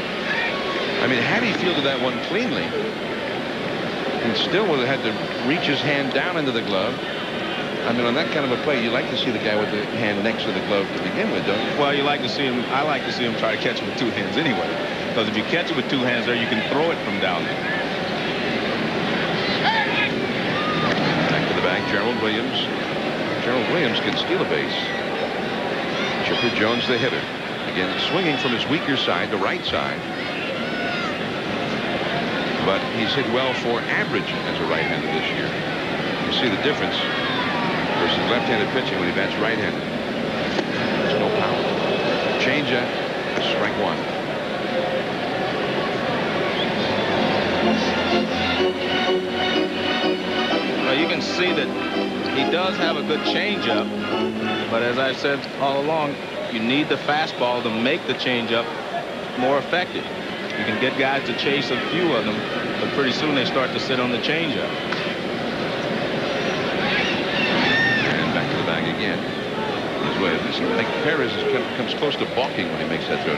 I mean, had he fielded that one cleanly, he still would have had to reach his hand down into the glove. I mean, on that kind of a play, you like to see the guy with the hand next to the glove to begin with, don't you? Well, you like to see him. I like to see him try to catch it with 2 hands anyway. Because if you catch it with 2 hands there, you can throw it from down there. Back to the bag, Gerald Williams. Gerald Williams can steal a base. Chipper Jones, the hitter. Again, swinging from his weaker side, the right side. But he's hit well for average as a right-hander this year. You see the difference versus left-handed pitching when he bats right-handed. There's no power. Changeup, strike 1. Well, you can see that he does have a good changeup, but as I said all along, you need the fastball to make the changeup more effective. You can get guys to chase a few of them, but pretty soon they start to sit on the changeup. And back to the bag again. It seems like Perez comes close to balking when he makes that throw.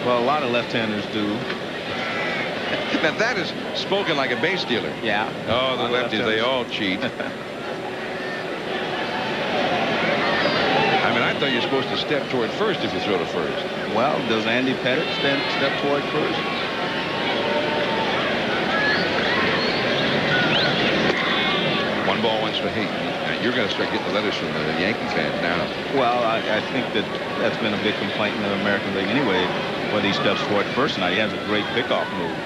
Well, a lot of left-handers do. Now that is spoken like a base dealer. Yeah. Oh, the lefties, they all cheat. I mean, I thought you're supposed to step toward first if you throw to first. Well, does Andy Pettit step toward first? One ball, 1 strike. Now you're going to start getting the letters from the Yankee fans now. Well, I think that's been a big complaint in the American League anyway, whether he steps toward first or not. He has a great pickoff move.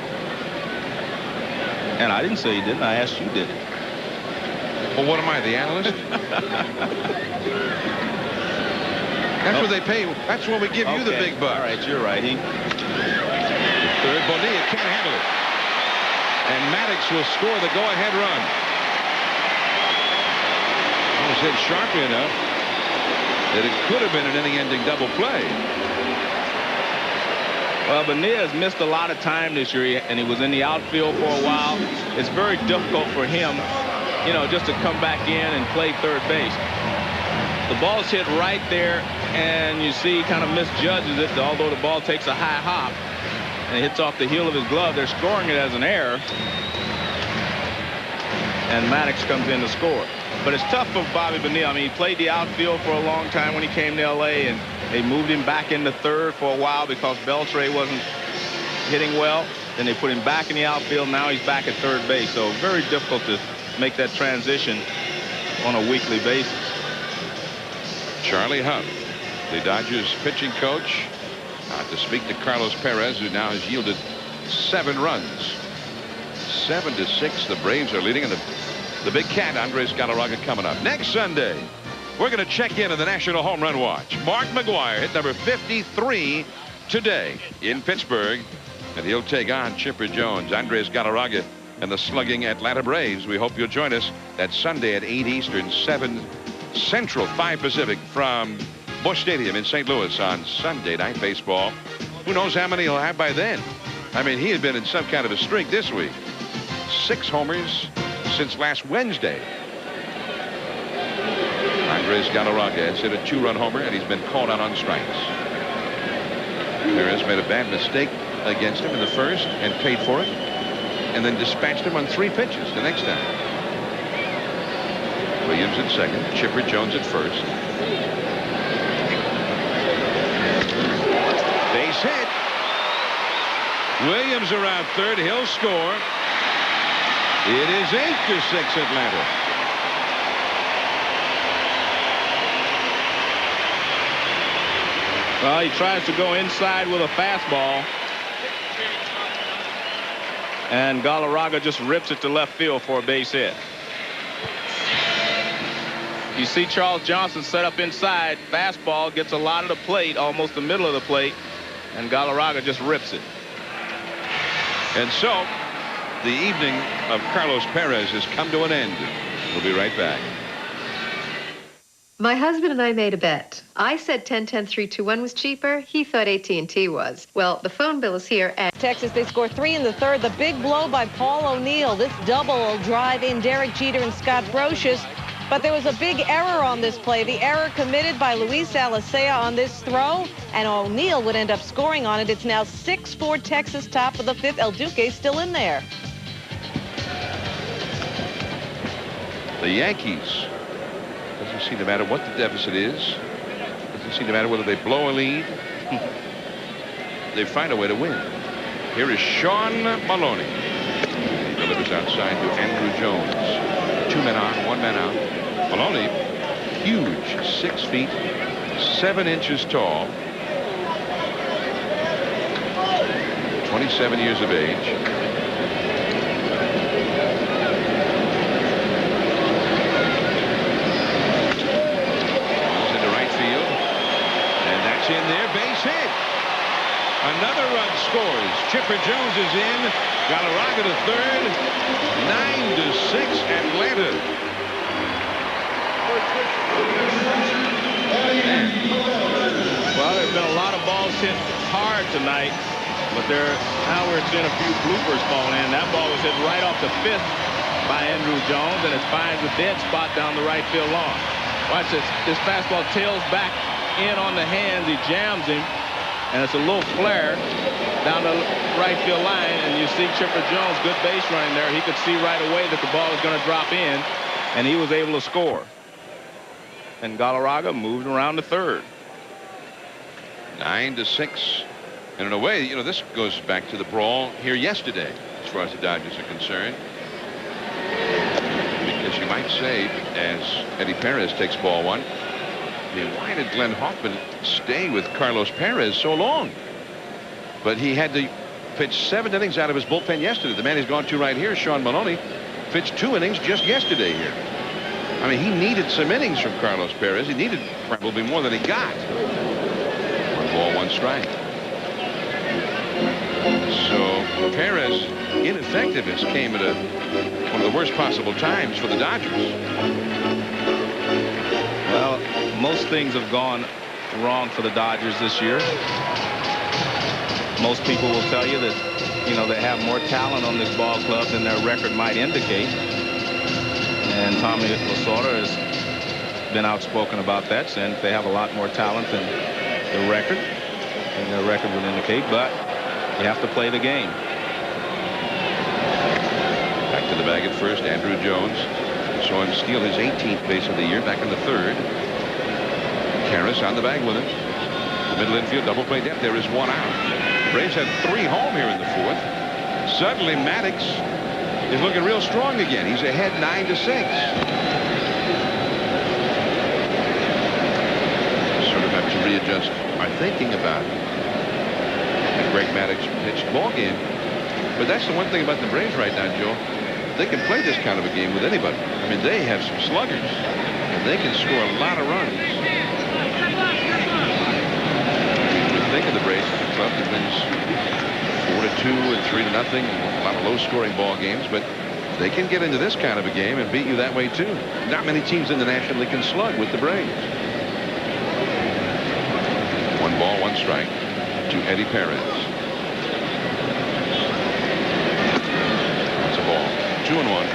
And I didn't say he didn't. I asked you did it. Well, what am I, the analyst? That's what they pay. That's when we give you the big bucks. All right, you're right. Third, Bonilla can't handle it. And Maddux will score the go-ahead run. It was hit sharply enough that it could have been an inning-ending double play. Well, Bonilla has missed a lot of time this year, and he was in the outfield for a while. It's very difficult for him, you know, just to come back in and play third base. The ball's hit right there, and you see he kind of misjudges it, although the ball takes a high hop and it hits off the heel of his glove. They're scoring it as an error, and Maddux comes in to score. But it's tough for Bobby Bonilla. I mean, he played the outfield for a long time when he came to L.A., and they moved him back into third for a while because Beltre wasn't hitting well. Then they put him back in the outfield. Now he's back at third base. So very difficult to make that transition on a weekly basis. Charlie Huff, the Dodgers pitching coach, to speak to Carlos Perez, who now has yielded 7 runs. 7-6. The Braves are leading, and the big cat, Andres Galarraga, coming up. Next Sunday, we're going to check in on the National Home Run Watch. Mark McGwire hit number 53 today in Pittsburgh, and he'll take on Chipper Jones, Andres Galarraga, and the slugging Atlanta Braves. We hope you'll join us that Sunday at 8 Eastern, 7 Central, 5 Pacific from Busch Stadium in St. Louis on Sunday Night Baseball. Who knows how many he'll have by then? I mean, he had been in some kind of a streak this week. 6 homers since last Wednesday. Andres Galarraga has hit a 2-run homer, and he's been called out on strikes. Perez made a bad mistake against him in the first and paid for it, and then dispatched him on 3 pitches the next time. Williams at second, Chipper Jones at first. Base hit. Williams around third. He'll score. It is 8-6 Atlanta. Well, he tries to go inside with a fastball, and Galarraga just rips it to left field for a base hit. You see Charles Johnson set up inside. Fastball gets a lot of the plate, almost the middle of the plate, and Galarraga just rips it. And so the evening of Carlos Perez has come to an end. We'll be right back. My husband and I made a bet. I said 10-10-3-2-1 was cheaper. He thought AT&T was. Well, the phone bill is here at Texas, they score 3 in the third. The big blow by Paul O'Neill. This double will drive in Derek Jeter and Scott Brocious. But there was a big error on this play. The error committed by Luis Alicea on this throw, and O'Neill would end up scoring on it. It's now 6-4 Texas, top of the 5th. El Duque still in there. The Yankees, doesn't seem to matter what the deficit is. Doesn't seem to matter whether they blow a lead. They find a way to win. Here is Sean Maloney. He delivers outside to Andrew Jones. 2 men on, 1 man out. Maloney, huge, 6 feet, 7 inches tall. 27 years of age. In there, base hit. Another run scores. Chipper Jones is in. Galarraga to third. 9-6 Atlanta. Well, there's been a lot of balls hit hard tonight, but now we're seeing a few bloopers fall in. That ball was hit right off the 5th by Andrew Jones, and it finds a dead spot down the right field lawn. Watch this. This fastball tails back in on the hands. He jams him, and it's a little flare down the right field line, and you see Chipper Jones, good base running there. He could see right away that the ball was going to drop in, and he was able to score. And Galarraga moved around to third. 9-6, and in a way, you know, this goes back to the brawl here yesterday as far as the Dodgers are concerned, because you might say, as Eddie Perez takes ball 1, I mean, why did Glenn Hoffman stay with Carlos Perez so long? But he had to pitch 7 innings out of his bullpen yesterday. The man he's gone to right here, Sean Maloney, pitched 2 innings just yesterday here. I mean, he needed some innings from Carlos Perez. He needed probably more than he got. 1 ball, 1 strike. So Perez ineffectiveness came at one of the worst possible times for the Dodgers. Well, most things have gone wrong for the Dodgers this year. Most people will tell you that, you know, they have more talent on this ball club than their record might indicate. And Tommy Lasorda has been outspoken about that, saying they have a lot more talent than the record, and their record would indicate, but you have to play the game. Back to the bag at first, Andrew Jones. saw him steal his 18th base of the year back in the 3rd. Karras on the bag with him. The middle infield double play depth. There is one out. Braves had 3 home here in the 4th. Suddenly Maddux is looking real strong again. He's ahead 9-6. Sort of have to readjust our thinking about the Greg Maddux pitched ball game. But that's the one thing about the Braves right now, Joe. They can play this kind of a game with anybody. I mean, they have some sluggers, and they can score a lot of runs. You think of the Braves as a club that wins 4-2 and 3-0, a lot of low-scoring ball games, but they can get into this kind of a game and beat you that way too. Not many teams in the National League can slug with the Braves. 1 ball, 1 strike to Eddie Perez. That's a ball. 2-1.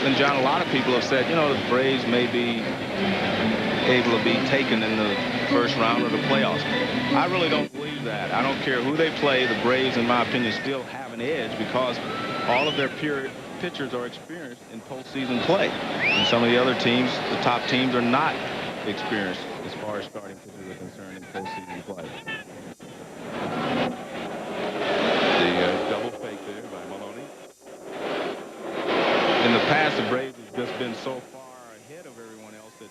And John, a lot of people have said, you know, the Braves may be able to be taken in the first round of the playoffs. I really don't believe that. I don't care who they play. The Braves, in my opinion, still have an edge because all of their pitchers are experienced in postseason play. And some of the other teams, the top teams, are not experienced as far as starting pitchers are concerned in postseason play. The double fake there by Maloney. In the past, the Braves have just been so far ahead of everyone else that,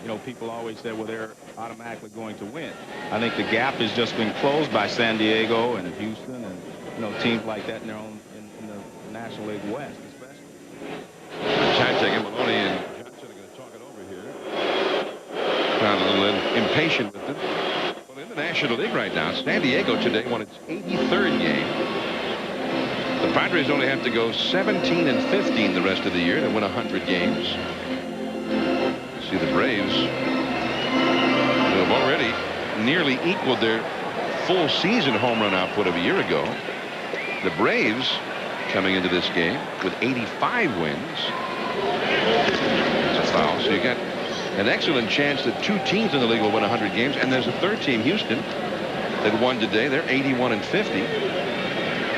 you know, people always said, well, they're automatically going to win. I think the gap has just been closed by San Diego and Houston and, you know, teams like that in their own in the National League West, especially. Time taking. Maloney and Johnson are going to talk it over here. Found a little impatient with it. Well, in the National League right now, San Diego today won its 83rd game. The Padres only have to go 17 and 15 the rest of the year to win 100 games. See the Braves, who have already nearly equaled their full season home run output of a year ago. The Braves coming into this game with 85 wins. It's a foul. So you got an excellent chance that 2 teams in the league will win 100 games, and there's a 3rd team, Houston, that won today. They're 81 and 50.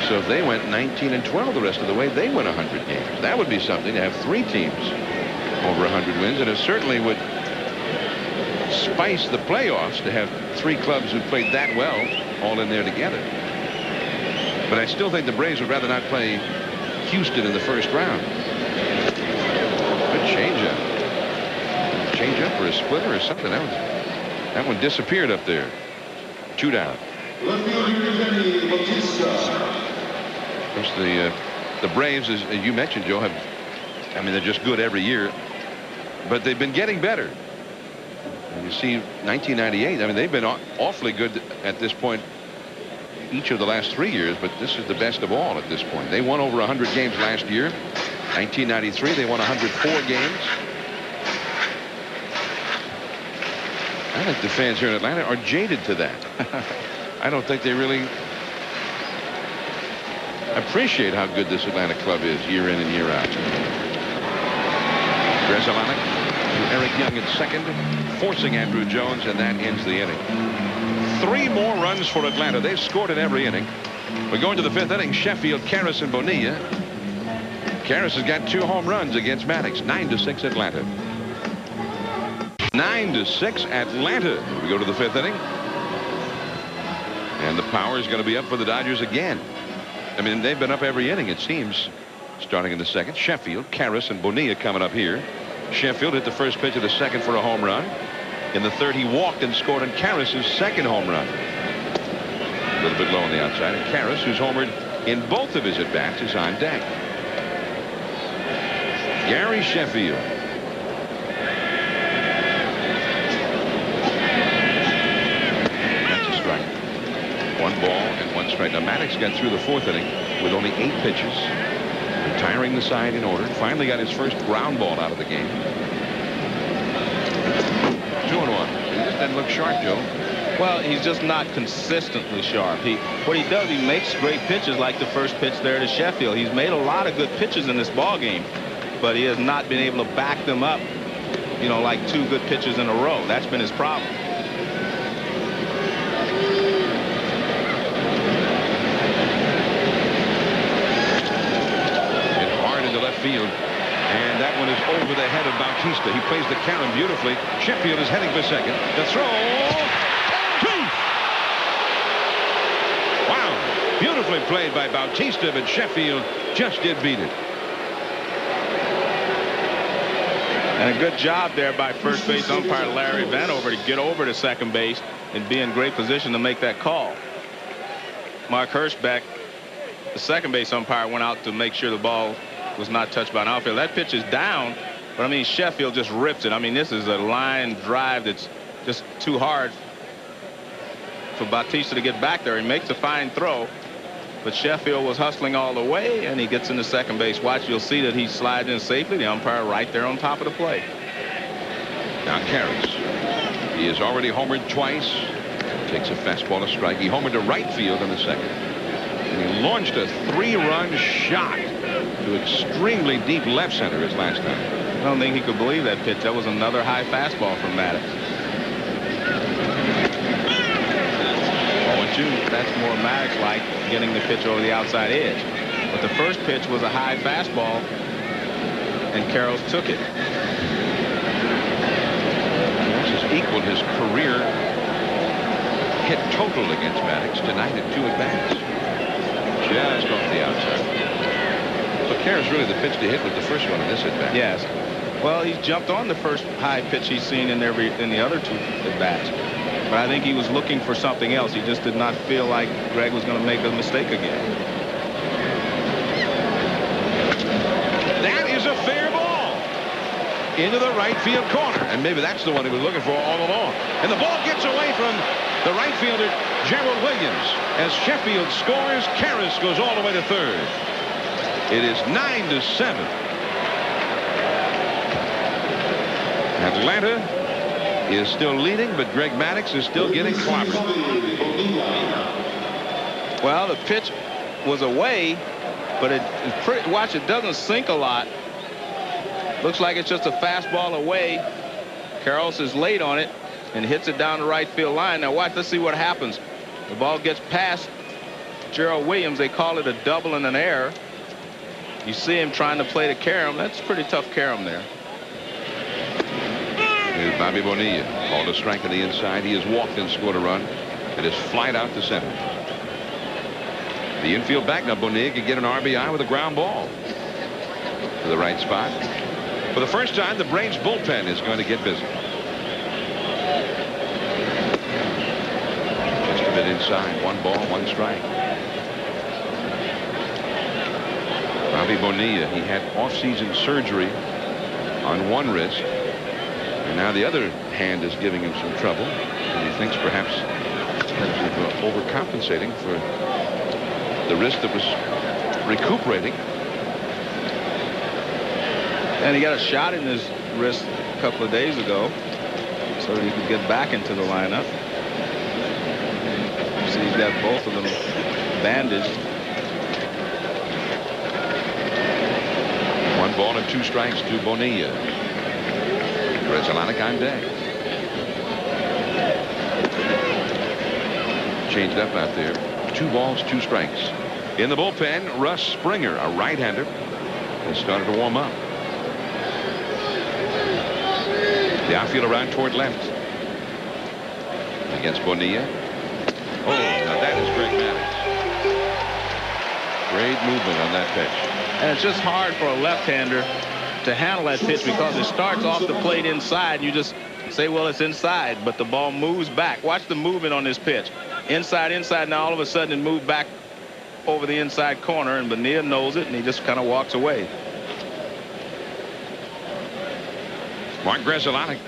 So if they went 19 and 12 the rest of the way, they win 100 games. That would be something to have 3 teams over 100 wins, and it certainly would spice the playoffs to have 3 clubs who played that well all in there together. But I still think the Braves would rather not play Houston in the first round. Good changeup. Changeup or a splitter or something. That one disappeared up there. 2 down. Of course, the Braves, as you mentioned, Joe, I mean, they're just good every year, but they've been getting better. And you see 1998, I mean, they've been awfully good at this point each of the last 3 years, but this is the best of all at this point. They won over 100 games last year. 1993, they won 104 games. I think the fans here in Atlanta are jaded to that. I don't think they really appreciate how good this Atlanta club is year in and year out. Grzelcyk to Eric Young at second, forcing Andrew Jones, and that ends the inning. 3 more runs for Atlanta. They've scored in every inning. We're going to the 5th inning. Sheffield, Karras, and Bonilla. Karras has got 2 home runs against Maddux. 9-6 Atlanta. 9-6 Atlanta. We go to the 5th inning. And the power is going to be up for the Dodgers again. I mean, they've been up every inning, it seems, starting in the 2nd. Sheffield, Karras, and Bonilla coming up here. Sheffield hit the first pitch of the 2nd for a home run. In the 3rd, he walked and scored on Karras' 2nd home run. A little bit low on the outside. And Karras, who's homered in both of his at-bats, is on deck. Gary Sheffield. That's a strike. 1 ball and 1 strike. Now, Maddux got through the 4th inning with only 8 pitches, retiring the side in order. Finally got his first ground ball out of the game. 2-1. He just doesn't look sharp, Joe. Well, he's just not consistently sharp. What he does, he makes great pitches like the first pitch there to Sheffield. He's made a lot of good pitches in this ball game, but he has not been able to back them up, you know, like 2 good pitches in a row. That's been his problem. Hit hard into left field, and that one is over the head of Bautista. He plays the carom beautifully. Sheffield is heading for second. The throw. Two. Wow. Beautifully played by Bautista, but Sheffield just did beat it. And a good job there by first base umpire Larry Vanover to get over to second base and be in great position to make that call. Mark Hirschbeck, the second base umpire, went out to make sure the ball was not touched by an outfielder. That pitch is down, but I mean, Sheffield just rips it. I mean, this is a line drive that's just too hard for Bautista to get back there. He makes a fine throw, but Sheffield was hustling all the way, and he gets into second base. Watch, you'll see that he slides in safely. The umpire right there on top of the plate. Now Karras. He has already homered twice. Takes a fastball to strike. He homered to right field in the second. And he launched a 3-run shot to extremely deep left center his last time. I don't think he could believe that pitch. That was another high fastball from Maddux. 0-2. That's more Maddux-like, getting the pitch over the outside edge. But the first pitch was a high fastball, and Karras took it. This has equaled his career hit total against Maddux tonight at 2 at-bats. Just off the outside. So Karras really the pitch to hit with the first one in this at-bat. Yes. Well, he's jumped on the first high pitch he's seen in the other 2 at-bats. But I think he was looking for something else. He just did not feel like Greg was going to make a mistake again. That is a fair ball into the right field corner. And maybe that's the one he was looking for all along. And the ball gets away from the right fielder, Gerald Williams. As Sheffield scores, Karras goes all the way to third. It is 9-7. Atlanta is still leading, but Greg Maddux is still getting clobbered. Well, the pitch was away, but watch, it doesn't sink a lot. Looks like it's just a fastball away. Karras is late on it and hits it down the right field line. Now watch, let's see what happens. The ball gets past Gerald Williams. They call it a double and an error. You see him trying to play the carom. That's a pretty tough carom there. Here's Bobby Bonilla. Called a strike to the inside. He has walked and scored a run. It is flied out to center. The infield back. Now Bonilla can get an RBI with a ground ball to the right spot. For the first time, the Braves bullpen is going to get busy. Just a bit inside. 1 ball, 1 strike. Bobby Bonilla, he had off-season surgery on one wrist. And now the other hand is giving him some trouble. And he thinks perhaps overcompensating for the wrist that was recuperating. And he got a shot in his wrist a couple of days ago so that he could get back into the lineup. See, he's got both of them bandaged. 1 ball and 2 strikes to Bonilla. Grzelcyk on deck. Changed up out there. 2 balls, 2 strikes. In the bullpen, Russ Springer, a right-hander, has started to warm up. The outfield around toward left. Against Bonilla. Oh, now that is Greg Maddux. Great movement on that pitch. And it's just hard for a left-hander to handle that pitch because it starts off the plate inside. You just say, well, it's inside, but the ball moves back. Watch the movement on this pitch. Inside, inside. Now all of a sudden it moved back over the inside corner, and Bonilla knows it, and he just kind of walks away. Mark Grzelcyk,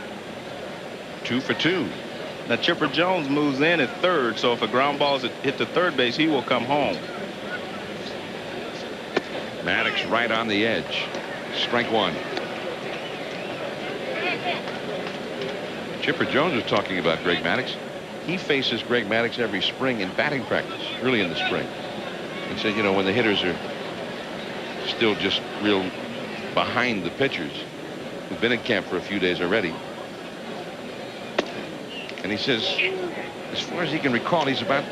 2 for 2. Now Chipper Jones moves in at third, so if a ground ball is hit to third base, he will come home. Maddux right on the edge. Strike 1. Chipper Jones was talking about Greg Maddux. He faces Greg Maddux every spring in batting practice, early in the spring. He said, you know, when the hitters are still just real behind the pitchers who've been in camp for a few days already. And he says, as far as he can recall, he's about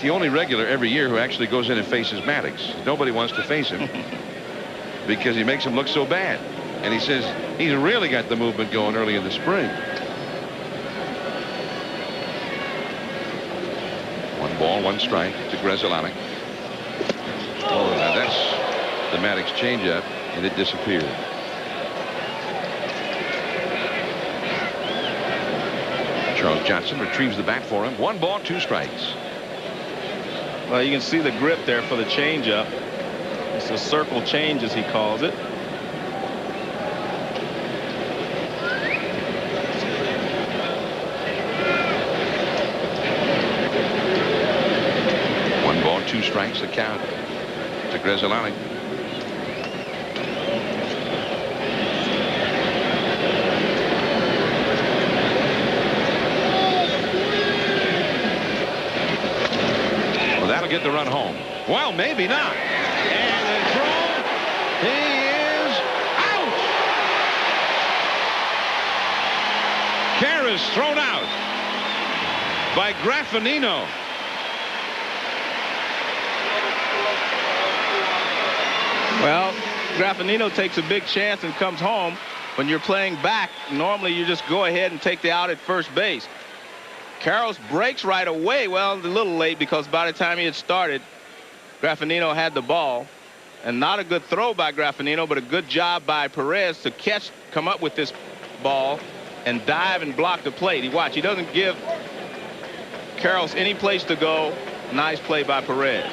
the only regular every year who actually goes in and faces Maddux. Nobody wants to face him because he makes him look so bad. And he says he's really got the movement going early in the spring. 1 ball, 1 strike to Grzelcyk. Oh, now that's the Maddux changeup, and it disappeared. Charles Johnson retrieves the bat for him. 1 ball, 2 strikes. Well, you can see the grip there for the changeup. It's a circle change, as he calls it. One ball, 2 strikes, the count to Grzelcyk. That'll get the run home. Well, maybe not. And the throw, he is out. Perez thrown out by Graffinino. Well, Graffinino takes a big chance and comes home. When you're playing back, normally you just go ahead and take the out at first base. Karros breaks right away. Well, a little late because by the time he had started, Graffinino had the ball. And not a good throw by Graffinino, but a good job by Perez to come up with this ball and dive and block the plate. Watch, he doesn't give Karros any place to go. Nice play by Perez.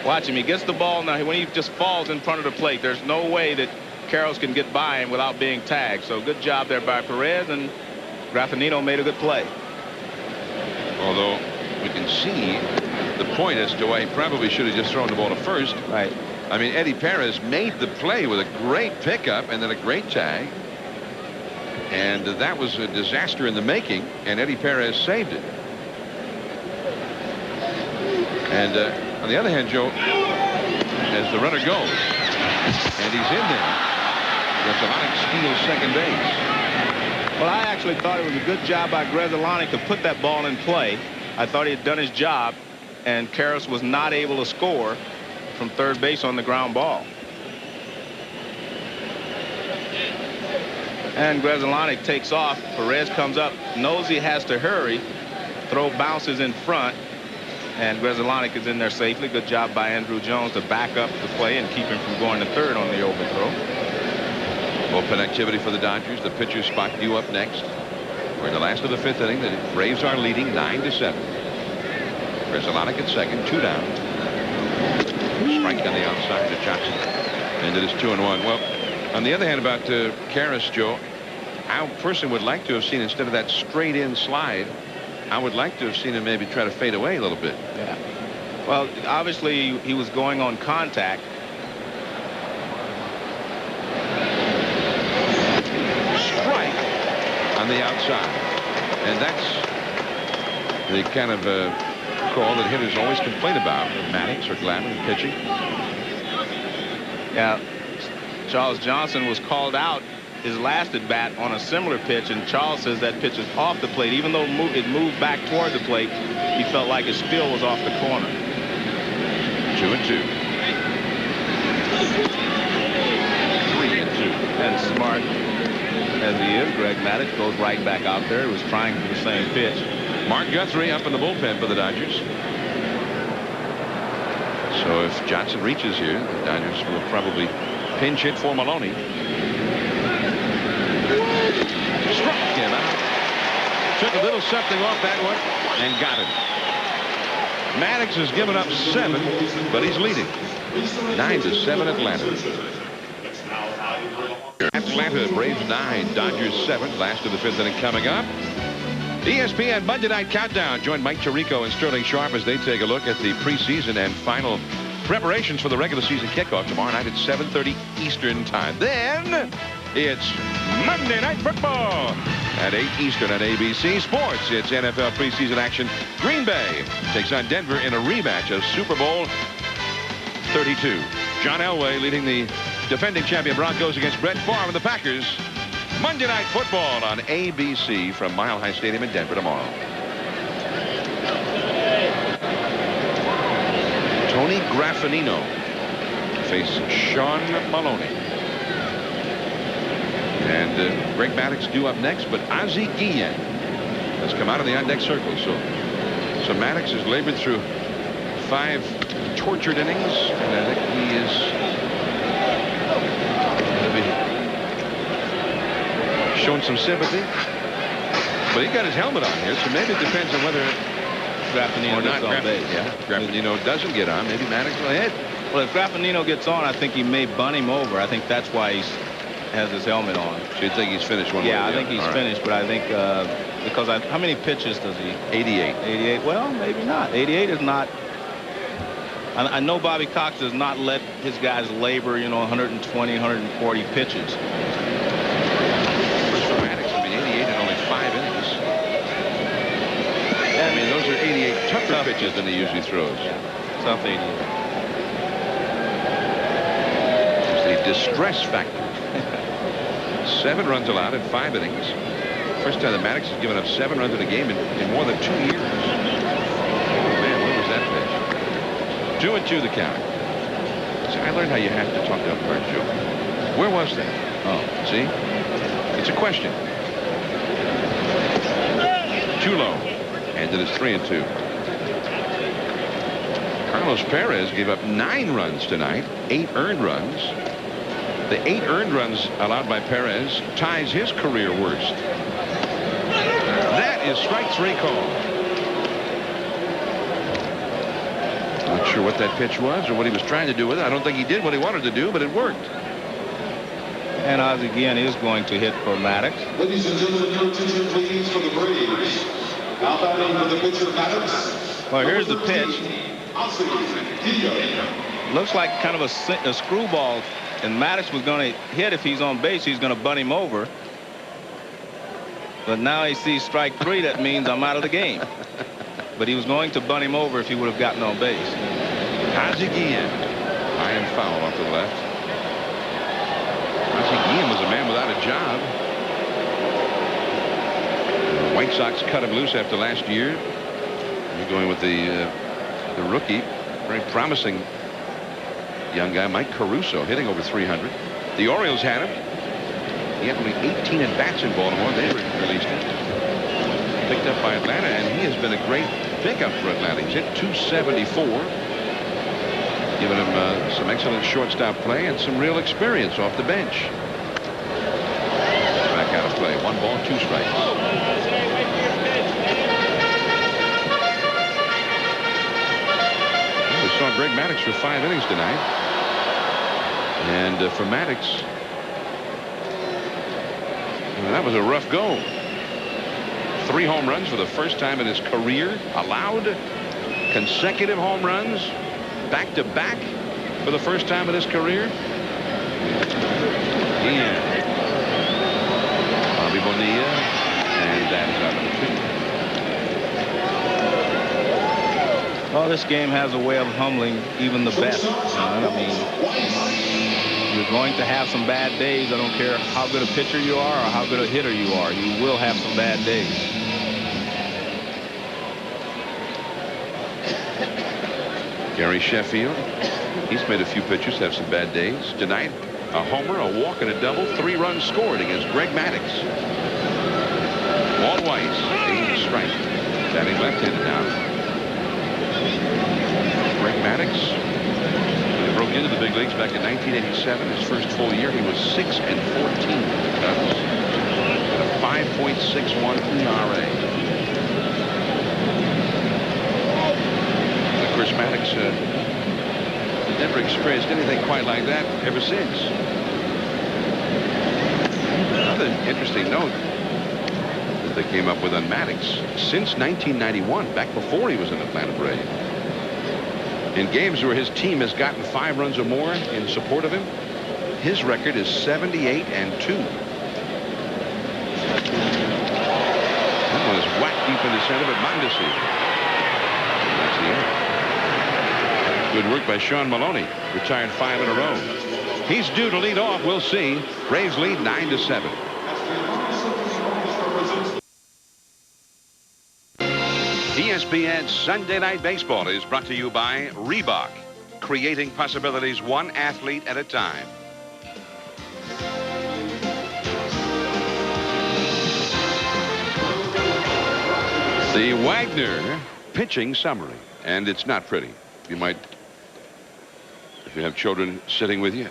Watch him. He gets the ball now. When he just falls in front of the plate, there's no way that Karros can get by him without being tagged. So good job there by Perez, and Graffinino made a good play. Although we can see the point as to why he probably should have just thrown the ball to first. Right. I mean, Eddie Perez made the play with a great pickup and then a great tag. And that was a disaster in the making, and Eddie Perez saved it. And on the other hand, Joe, as the runner goes, and he's in there, Grzelcyk steals second base. Well, I actually thought it was a good job by Grzelcyk to put that ball in play. I thought he had done his job, and Karros was not able to score from third base on the ground ball. And Grzelcyk takes off. Perez comes up, knows he has to hurry. Throw bounces in front, and Grzelcyk is in there safely. Good job by Andrew Jones to back up the play and keep him from going to third on the overthrow. Bullpen activity for the Dodgers. The pitchers spot you up next. We're in the last of the 5th inning. The Braves are leading 9-7. Grzelcyk at second, 2 down. Strike on the outside to Johnson. And it is 2-1. Well, on the other hand, about Karros, Joe, I personally would like to have seen, instead of that straight in slide, I would like to have seen him maybe try to fade away a little bit. Yeah. Well, obviously he was going on contact. On the outside, and that's the kind of call that hitters always complain about, Maddux or Glavine pitching. Yeah, Charles Johnson was called out his last at bat on a similar pitch, and Charles says that pitch is off the plate. Even though it moved back toward the plate, he felt like it still was off the corner. 2-2. 3-2. And smart as he is, Greg Maddux goes right back out there. He was trying for the same pitch. Mark Guthrie up in the bullpen for the Dodgers. So if Johnson reaches here, the Dodgers will probably pinch hit for Maloney. Struck him out. Took a little something off that one and got it. Maddux has given up 7, but he's leading 9-7 Atlanta. Atlanta Braves 9, Dodgers 7. Last of the 5th inning coming up. ESPN Monday Night Countdown. Join Mike Tirico and Sterling Sharp as they take a look at the preseason and final preparations for the regular season kickoff tomorrow night at 7:30 Eastern Time. Then it's Monday Night Football at 8 Eastern on ABC Sports. It's NFL preseason action. Green Bay takes on Denver in a rematch of Super Bowl 32. John Elway leading the defending champion Broncos against Brett Favre and the Packers. Monday Night Football on ABC from Mile High Stadium in Denver tomorrow. Tony Graffinino face Sean Maloney. And Greg Maddux due up next, but Ozzie Guillen has come out of the on-deck circle. So Maddux has labored through 5 tortured innings, and I think he is going to be shown some sympathy. But he got his helmet on here, so maybe it depends on whether Graffinino gets on base. Yeah, Graffinino doesn't get on. Maybe Maddux will hit. Well, if Graffinino gets on, I think he may bunt him over. I think that's why he has his helmet on. So you think he's finished one way? Yeah, I think he's finished, but I think because how many pitches does he? 88. 88. Well, maybe not. 88 is not. I know Bobby Cox does not let his guys labor, 120, 140 pitches. First for Maddux, 88 in only 5 innings. I mean, those are 88 tougher pitches than he usually throws. Yeah, tough 88. It's the distress factor. 7 runs allowed in 5 innings. First time that Maddux has given up 7 runs in a game in more than 2 years. Oh man, what was that pitch? 2-2 the count. See, I learned how you have to talk to umpires, Joe. Where was that? Oh, see? It's a question. Too low. And it is 3-2. Carlos Perez gave up 9 runs tonight, 8 earned runs. The 8 earned runs allowed by Perez ties his career worst. That is strike 3 call. Not sure what that pitch was or what he was trying to do with it. I don't think he did what he wanted to do, but it worked. And Ozzie Guillen is going to hit for Maddux. Ladies and gentlemen, your attention please for the Braves. Now batting for the pitcher, Maddux. Well, here's the pitch. Looks like kind of a screwball, and Maddux was going to hit. If he's on base, he's going to bunt him over. But now he sees strike 3. That means I'm out of the game. But he was going to bunt him over if he would have gotten on base. Ozzie Guillen. High and foul off to the left. Ozzie Guillen was a man without a job. The White Sox cut him loose after last year. You're going with the rookie, very promising young guy, Mike Caruso, hitting over 300. The Orioles had him. He had only 18 at-bats in Baltimore. They released him. Picked up by Atlanta, and he has been a great pickup for Atlanta. He's hit .274. Giving him some excellent shortstop play and some real experience off the bench. Back out of play. 1 ball, 2 strikes. We saw Greg Maddux for 5 innings tonight. And for Maddux, that was a rough go. 3 home runs for the first time in his career. Allowed consecutive home runs back-to-back for the first time in his career. Yeah. Bobby Bonilla, and that is out of the 2. Well, this game has a way of humbling even the best. I mean, you're going to have some bad days. I don't care how good a pitcher you are or how good a hitter you are. You will have some bad days. Gary Sheffield, he's made a few pitchers have some bad days. Tonight, a homer, a walk, and a double. 3 runs scored against Greg Maddux. Walt Weiss, 8 strike. Batting left-handed now. Greg Maddux, when he broke into the big leagues back in 1987, his first full year, he was 6-14 with the Cubs. At a 5.61 ERA. Chris Maddux had never experienced anything quite like that ever since. Another interesting note that they came up with on Maddux, since 1991, back before he was an Atlanta Brave, in games where his team has gotten 5 runs or more in support of him, his record is 78-2. That one is whacked deep into center, but Mondesi. That's the end. Good work by Sean Maloney. Retired 5 in a row. He's due to lead off. We'll see. Braves lead 9-7. ESPN Sunday Night Baseball is brought to you by Reebok. creating possibilities one athlete at a time. The Wagner pitching summary, and it's not pretty. You might, if you have children sitting with you,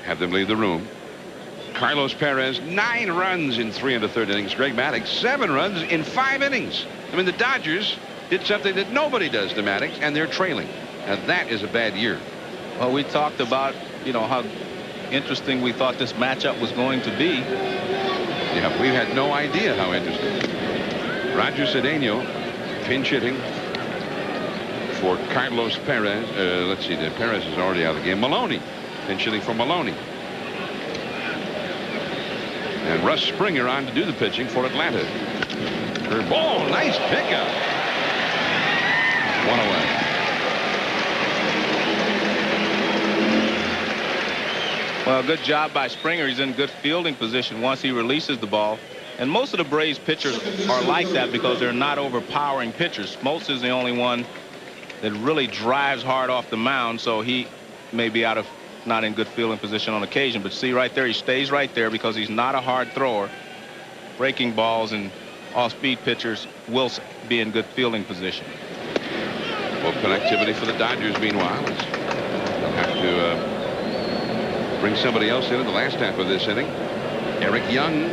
have them leave the room. Carlos Perez, 9 runs in 3 1/3 innings. Greg Maddux, 7 runs in 5 innings. I mean, the Dodgers did something that nobody does to Maddux, and they're trailing. And that is a bad year. Well, we talked about, you know, how interesting we thought this matchup was going to be. Yeah, we had no idea how interesting. Roger Cedeno pinch hitting for Carlos Perez. Let's see, Perez is already out of the game. Maloney pinch hitting for Maloney. And Russ Springer on to do the pitching for Atlanta. Ball, nice pickup. 1 away. Well, good job by Springer. He's in good fielding position once he releases the ball. And most of the Braves pitchers are like that because they're not overpowering pitchers. Smoltz is the only one that really drives hard off the mound, so he may be not in good fielding position on occasion. But see right there, he stays right there because he's not a hard thrower. Breaking balls and off-speed pitchers will be in good fielding position. Well, connectivity for the Dodgers, meanwhile. They'll have to bring somebody else in the last half of this inning. Eric Young,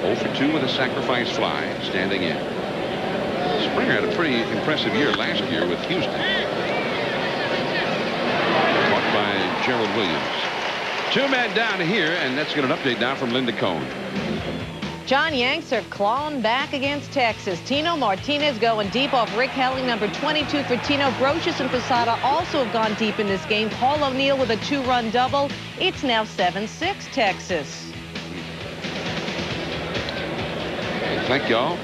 0 for 2 with a sacrifice fly, standing in. Springer had a pretty impressive year last year with Houston. Caught by Gerald Williams. 2 men down here, and let's get an update now from Linda Cohn. John, Yanks are clawing back against Texas. Tino Martinez going deep off Rick Helling, number 22 for Tino. Brocious and Posada also have gone deep in this game. Paul O'Neill with a 2-run double. It's now 7-6 Texas. Thank y'all.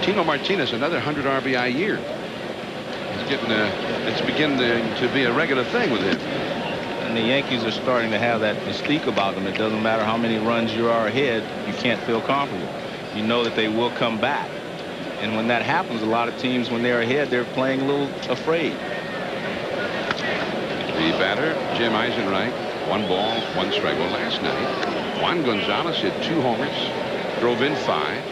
Tino Martinez, another 100 RBI year. He's getting it's beginning to be a regular thing with him. And the Yankees are starting to have that mystique about them. It doesn't matter how many runs you are ahead, you can't feel comfortable. You know that they will come back. And when that happens, a lot of teams, when they're ahead, they're playing a little afraid. The batter, Jim Eisenreich, 1 ball, 1 strike. Well, last night, Juan Gonzalez hit 2 homers, drove in 5.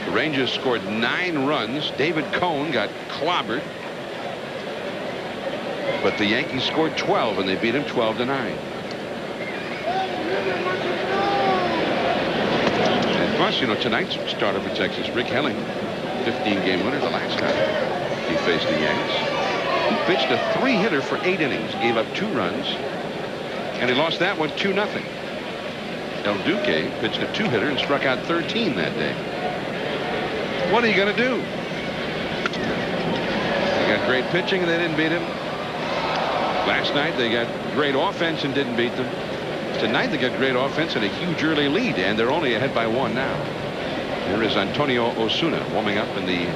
The Rangers scored 9 runs. David Cohn got clobbered. But the Yankees scored 12, and they beat him 12-9. And plus, you know, tonight's starter for Texas, Rick Helling, 15-game winner the last time he faced the Yanks. He pitched a 3-hitter for 8 innings, gave up 2 runs, and he lost that one 2-0. El Duque pitched a 2-hitter and struck out 13 that day. What are you going to do? They got great pitching and they didn't beat him. Last night they got great offense and didn't beat them. Tonight they got great offense and a huge early lead, and they're only ahead by 1 now. Here is Antonio Osuna warming up in the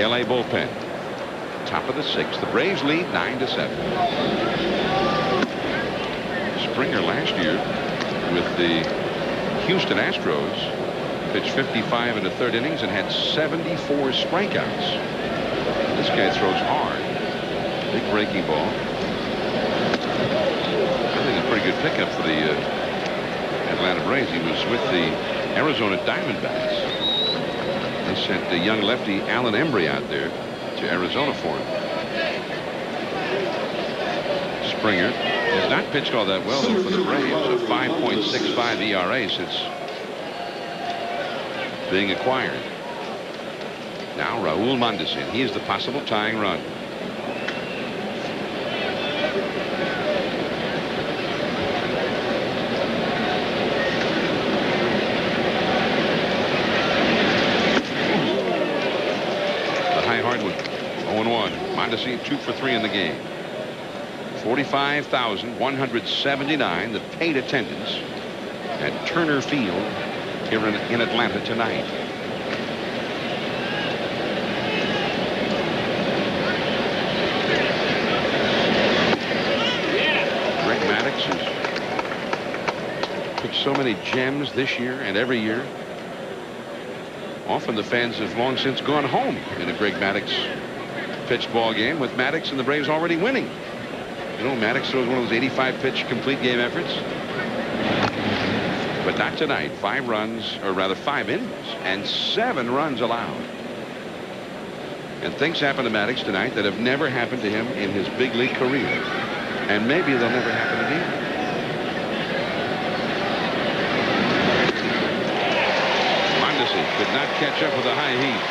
LA bullpen. Top of the 6th. The Braves lead 9-7. Springer last year with the Houston Astros pitched 55 1/3 innings and had 74 strikeouts. This guy throws hard. Big breaking ball. I think a pretty good pickup for the Atlanta Braves. He was with the Arizona Diamondbacks. They sent the young lefty Alan Embry out there to Arizona for him. Springer has not pitched all that well though for the Braves. A 5.65 ERA since being acquired. Now Raul Mondesi. He is the possible tying run. The high hard one. 0-1. Mondesi 2 for 3 in the game. 45,179 the paid attendance at Turner Field here in Atlanta tonight. Greg Maddux has pitched so many gems this year and every year. Often the fans have long since gone home in a Greg Maddux pitched ball game with Maddux and the Braves already winning. You know, Maddux throws one of those 85-pitch complete game efforts. But not tonight. 5 runs, or rather 5 innings, and 7 runs allowed. And things happen to Maddux tonight that have never happened to him in his big league career. And maybe they'll never happen again. Could not catch up with the high heat.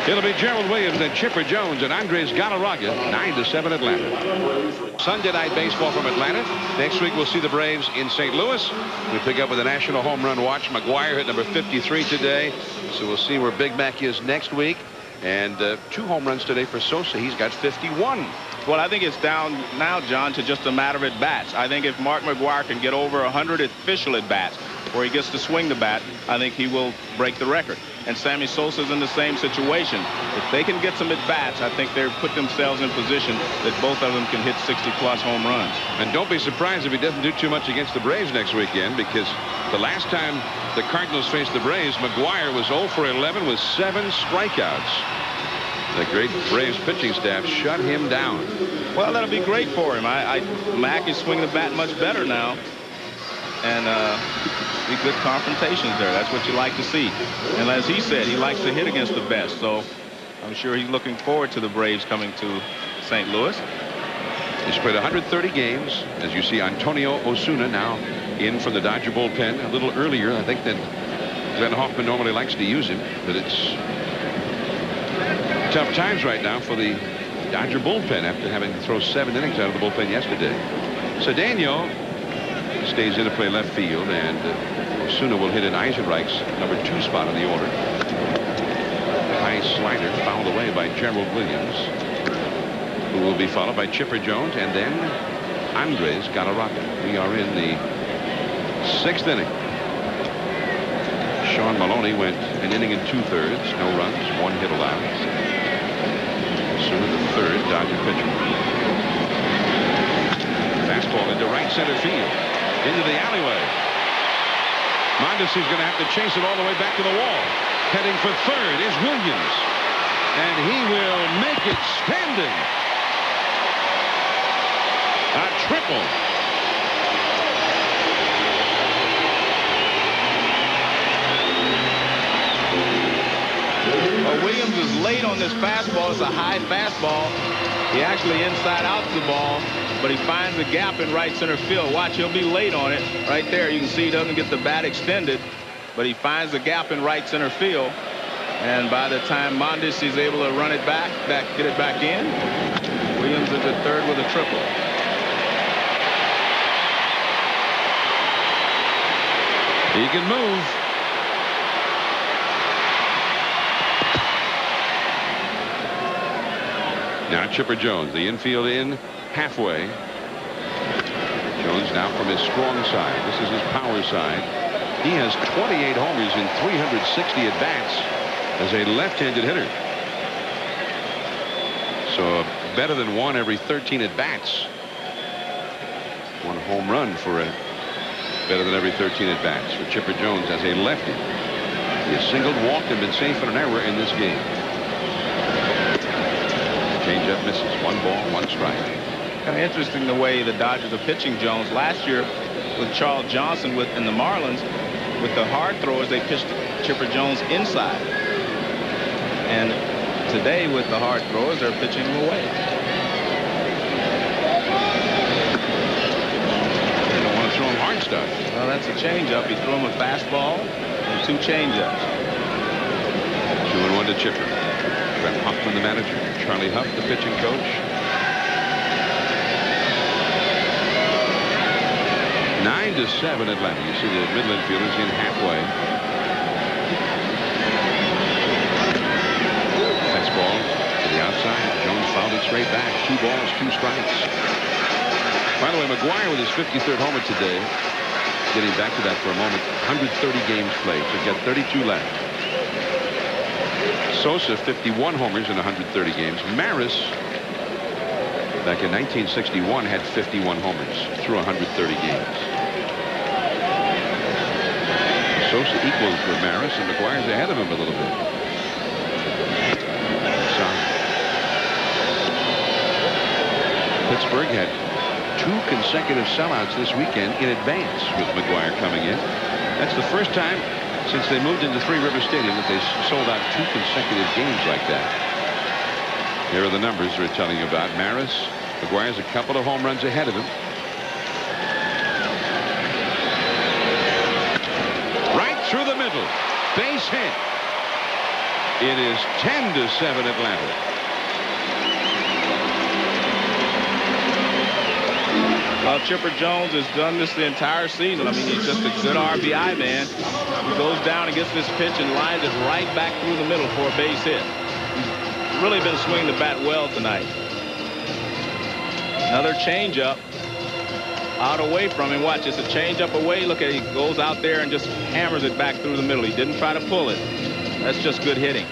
It'll be Gerald Williams and Chipper Jones and Andres Galarraga. 9-7 Atlanta. Sunday night baseball from Atlanta. Next week we'll see the Braves in St. Louis. We pick up with a National Home Run Watch. McGuire hit number 53 today. So we'll see where Big Mac is next week. And 2 home runs today for Sosa. He's got 51. Well, I think it's down now, John, to just a matter of at-bats. I think if Mark McGuire can get over 100 official at-bats, where he gets to swing the bat, I think he will break the record. And Sammy Sosa's in the same situation. If they can get some at-bats, I think they've put themselves in position that both of them can hit 60-plus home runs. And don't be surprised if he doesn't do too much against the Braves next weekend, because the last time the Cardinals faced the Braves, McGuire was 0 for 11 with 7 strikeouts. The great Braves pitching staff shut him down. Well, that'll be great for him. Mac is swinging the bat much better now. And be good confrontations there. That's what you like to see. And as he said, he likes to hit against the best. So I'm sure he's looking forward to the Braves coming to St. Louis. He's played 130 games. As you see, Antonio Osuna now in from the Dodger bullpen a little earlier, I think, than Glenn Hoffman normally likes to use him. But it's tough times right now for the Dodger bullpen after having to throw 7 innings out of the bullpen yesterday. Cedeno stays in to play left field, and Osuna will hit in Eisenreich's number 2 spot in the order. High slider fouled away by Gerald Williams, who will be followed by Chipper Jones and then Andres Galarraga. We are in the 6th inning. Sean Maloney went an inning and 2/3, no runs, 1 hit allowed. Osuna, the 3rd Dodger pitcher. Fastball into right center field. Into the alleyway. Maddux is going to have to chase it all the way back to the wall. Heading for 3rd is Williams. And he will make it standing. A triple. Well, Williams is late on this fastball. It's a high fastball. He actually inside out the ball, but he finds a gap in right center field. Watch, he'll be late on it. Right there, you can see he doesn't get the bat extended, but he finds a gap in right center field. And by the time Maddux is able to run it back, get it back in, Williams is at 3rd with a triple. He can move. Now Chipper Jones, the infield in halfway. Jones now from his strong side. This is his power side. He has 28 homers in 360 at-bats as a left-handed hitter. So better than 1 every 13 at-bats. 1 home run for a better than every 13 at-bats for Chipper Jones as a lefty. He has singled, walked, and been safe in an error in this game. Changeup misses. 1 ball, 1 strike. Kind of interesting the way the Dodgers are pitching Jones. Last year with Charles Johnson and the Marlins, with the hard throwers, they pitched Chipper Jones inside. And today with the hard throwers, they're pitching him away. They don't want to throw him hard stuff. Well, that's a changeup. He threw him a fastball and 2 changeups. 2-1 to Chipper. Brent Hoffman, the manager. Charlie Huff, the pitching coach. 9-7 Atlanta. You see the Midland fielders in halfway. Fastball to the outside. Jones fouled it straight back. 2 balls, 2 strikes. By the way, McGuire with his 53rd homer today. Getting back to that for a moment. 130 games played. So he's got 32 left. Sosa, 51 homers in 130 games. Maris, back in 1961, had 51 homers through 130 games. Sosa equals with Maris, and McGuire's ahead of him a little bit. Pittsburgh had 2 consecutive sellouts this weekend in advance with McGuire coming in. That's the first time since they moved into Three River Stadium that they sold out 2 consecutive games like that. Here are the numbers we're telling you about. Maris, McGuire's a couple of home runs ahead of him. Right through the middle. Base hit. It is 10-7 Atlanta. Well, Chipper Jones has done this the entire season. I mean, he's just a good RBI man. He goes down and gets this pitch and lines it right back through the middle for a base hit. He's really been swinging the bat well tonight. Another changeup out away from him. Watch, it's a changeup away. Look at it. He goes out there and just hammers it back through the middle. He didn't try to pull it. That's just good hitting.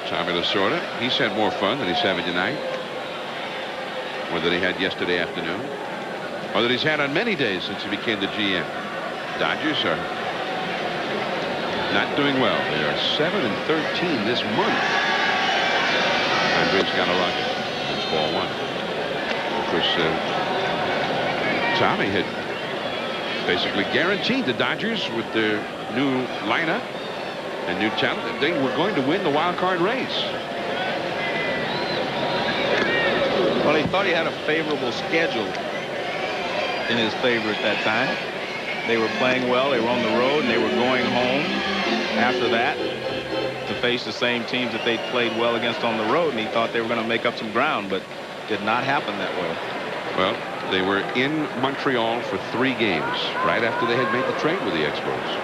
Tommy Lasorda, he's had more fun than he's having tonight. Or that he had yesterday afternoon, or that he's had on many days since he became the GM. Dodgers are not doing well. They are 7-13 this month. Andres Galarraga. That's ball 1. Of course, Tommy had basically guaranteed the Dodgers with their new lineup and new talent that they were going to win the wild card race. Well, he thought he had a favorable schedule in his favor at that time. They were playing well. They were on the road, and they were going home after that to face the same teams that they played well against on the road, and he thought they were going to make up some ground, but did not happen that way. Well, they were in Montreal for 3 games right after they had made the trade with the Expos.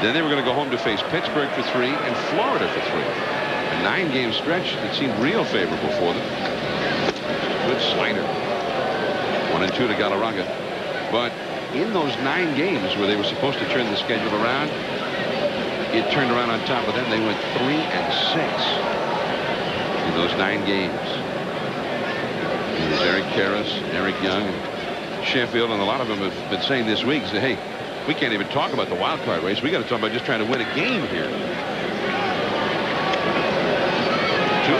Then they were going to go home to face Pittsburgh for 3 and Florida for 3. A 9-game stretch that seemed real favorable for them. Good slider. 1-2 to Galarraga. But in those 9 games where they were supposed to turn the schedule around, it turned around on top of them. They went 3-6 in those 9 games. It was Eric Karras, Eric Young, and Sheffield, and a lot of them have been saying this week, say, hey, we can't even talk about the wild card race. We got to talk about just trying to win a game here.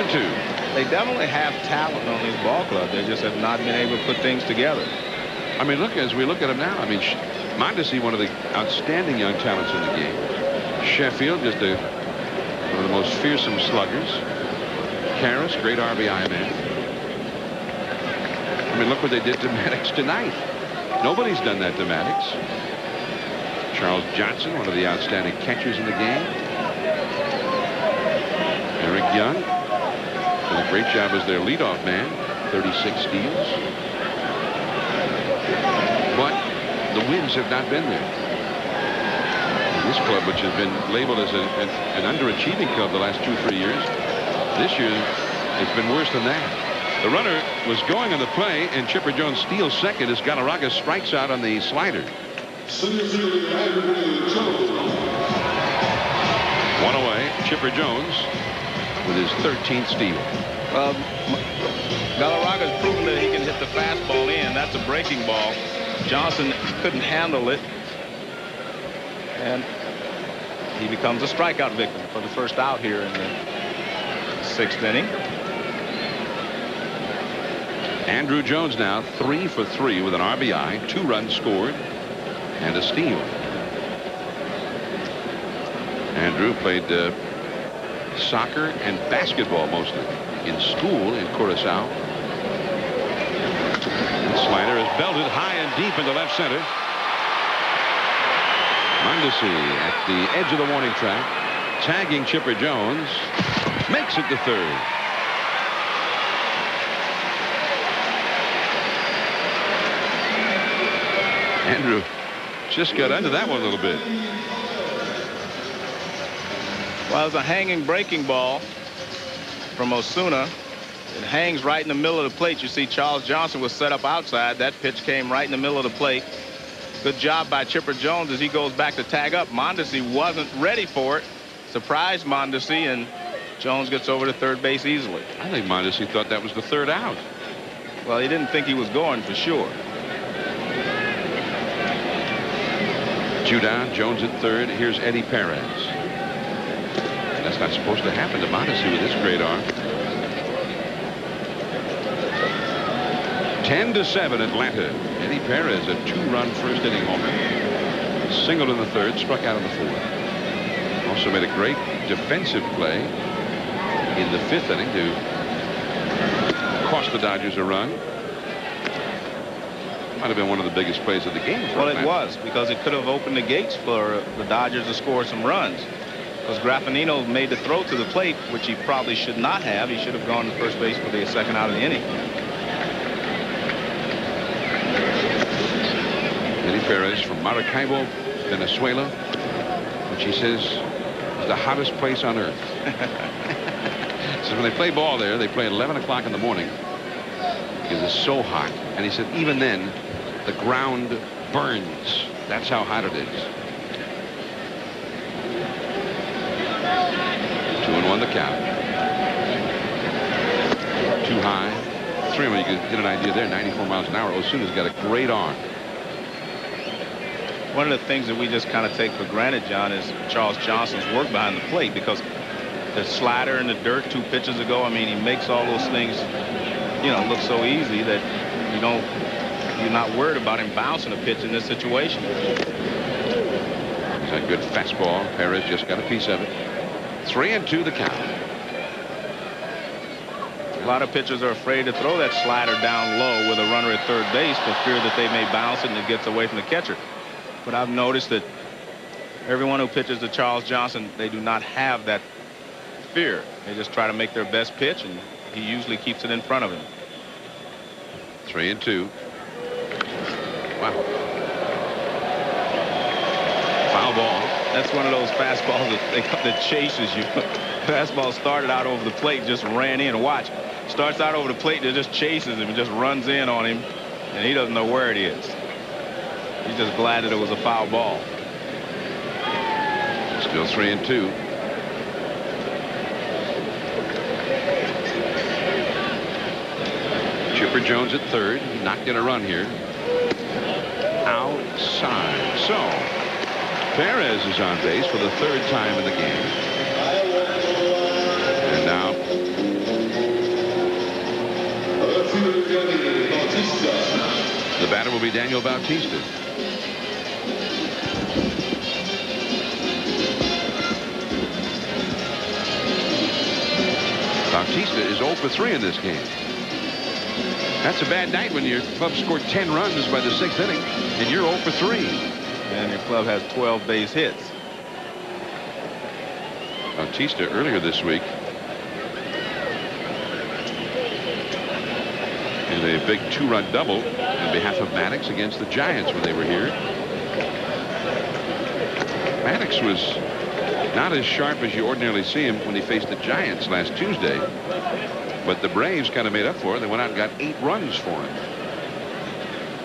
2-2. They definitely have talent on this ball club. They just have not been able to put things together. I mean, look, as we look at them now, I mean, Mondesi, one of the outstanding young talents in the game. Sheffield, just one of the most fearsome sluggers. Karras, great RBI man. I mean, look what they did to Maddux tonight. Nobody's done that to Maddux. Charles Johnson, one of the outstanding catchers in the game. Eric Young did a great job as their leadoff man, 36 steals. But the wins have not been there. And this club, which has been labeled as an underachieving club the last 2-3 years, this year it's been worse than that. The runner was going on the play, and Chipper Jones steals second as Galarraga strikes out on the slider. 1 away, Chipper Jones with his 13th steal. Galarraga's proven that he can hit the fastball in. That's a breaking ball. Johnson couldn't handle it, and he becomes a strikeout victim for the first out here in the 6th inning. Andrew Jones now 3 for 3 with an RBI, 2 runs scored, and a steal. Andrew played soccer and basketball mostly in school in Curacao. The slider is belted high and deep into left center. Mondesi at the edge of the warning track, tagging Chipper Jones, makes it to third. Andrew just got under that one a little bit. Well, it's a hanging breaking ball from Osuna. It hangs right in the middle of the plate. You see Charles Johnson was set up outside. That pitch came right in the middle of the plate. Good job by Chipper Jones as he goes back to tag up. Mondesi wasn't ready for it. Surprised Mondesi, and Jones gets over to third base easily. I think Mondesi thought that was the third out. Well, he didn't think he was going for sure. 2 down, Jones at third. Here's Eddie Perez. That's not supposed to happen to Mondesi with his great arm. 10-7 Atlanta. Eddie Perez, a 2-run first inning homer. Singled in the third, struck out in the fourth. Also made a great defensive play in the fifth inning to cost the Dodgers a run. Might have been one of the biggest plays of the game. Well, it was, because it could have opened the gates for the Dodgers to score some runs. Because Graffinino made the throw to the plate, which he probably should not have. He should have gone to first base for the second out of the inning. Eddie Perez from Maracaibo, Venezuela, which he says is the hottest place on earth. So when they play ball there, they play at 11 o'clock in the morning because it's so hot. And he said even then, the ground burns. That's how hot it is. 2-1 the count. Too high. 3-1. You can get an idea there. 94 miles an hour. Osuna's got a great arm. One of the things that we just kind of take for granted, John, is Charles Johnson's work behind the plate, because the slider in the dirt 2 pitches ago, I mean, he makes all those things, you know, look so easy that you're not worried about him bouncing a pitch in this situation. It's a good fastball. Perez just got a piece of it. 3-2 the count. A lot of pitchers are afraid to throw that slider down low with a runner at third base for fear that they may bounce it and it gets away from the catcher. But I've noticed that everyone who pitches to Charles Johnson, they do not have that fear. They just try to make their best pitch, and he usually keeps it in front of him. 3-2. Wow. Foul ball. That's one of those fastballs that chases you. Fastball started out over the plate, just ran in. Watch. Starts out over the plate, and it just chases him and just runs in on him, and he doesn't know where it is. He's just glad that it was a foul ball. Still 3-2. Chipper Jones at third. He knocked in a run here. Outside. So Perez is on base for the 3rd time in the game. And now the batter will be Daniel Bautista. Bautista is 0 for 3 in this game. That's a bad night when your club scored 10 runs by the 6th inning and you're 0 for 3. And your club has 12 base hits. Bautista earlier this week in a big 2-run double on behalf of Maddux against the Giants when they were here. Maddux was not as sharp as you ordinarily see him when he faced the Giants last Tuesday, but the Braves kind of made up for it. They went out and got 8 runs for him.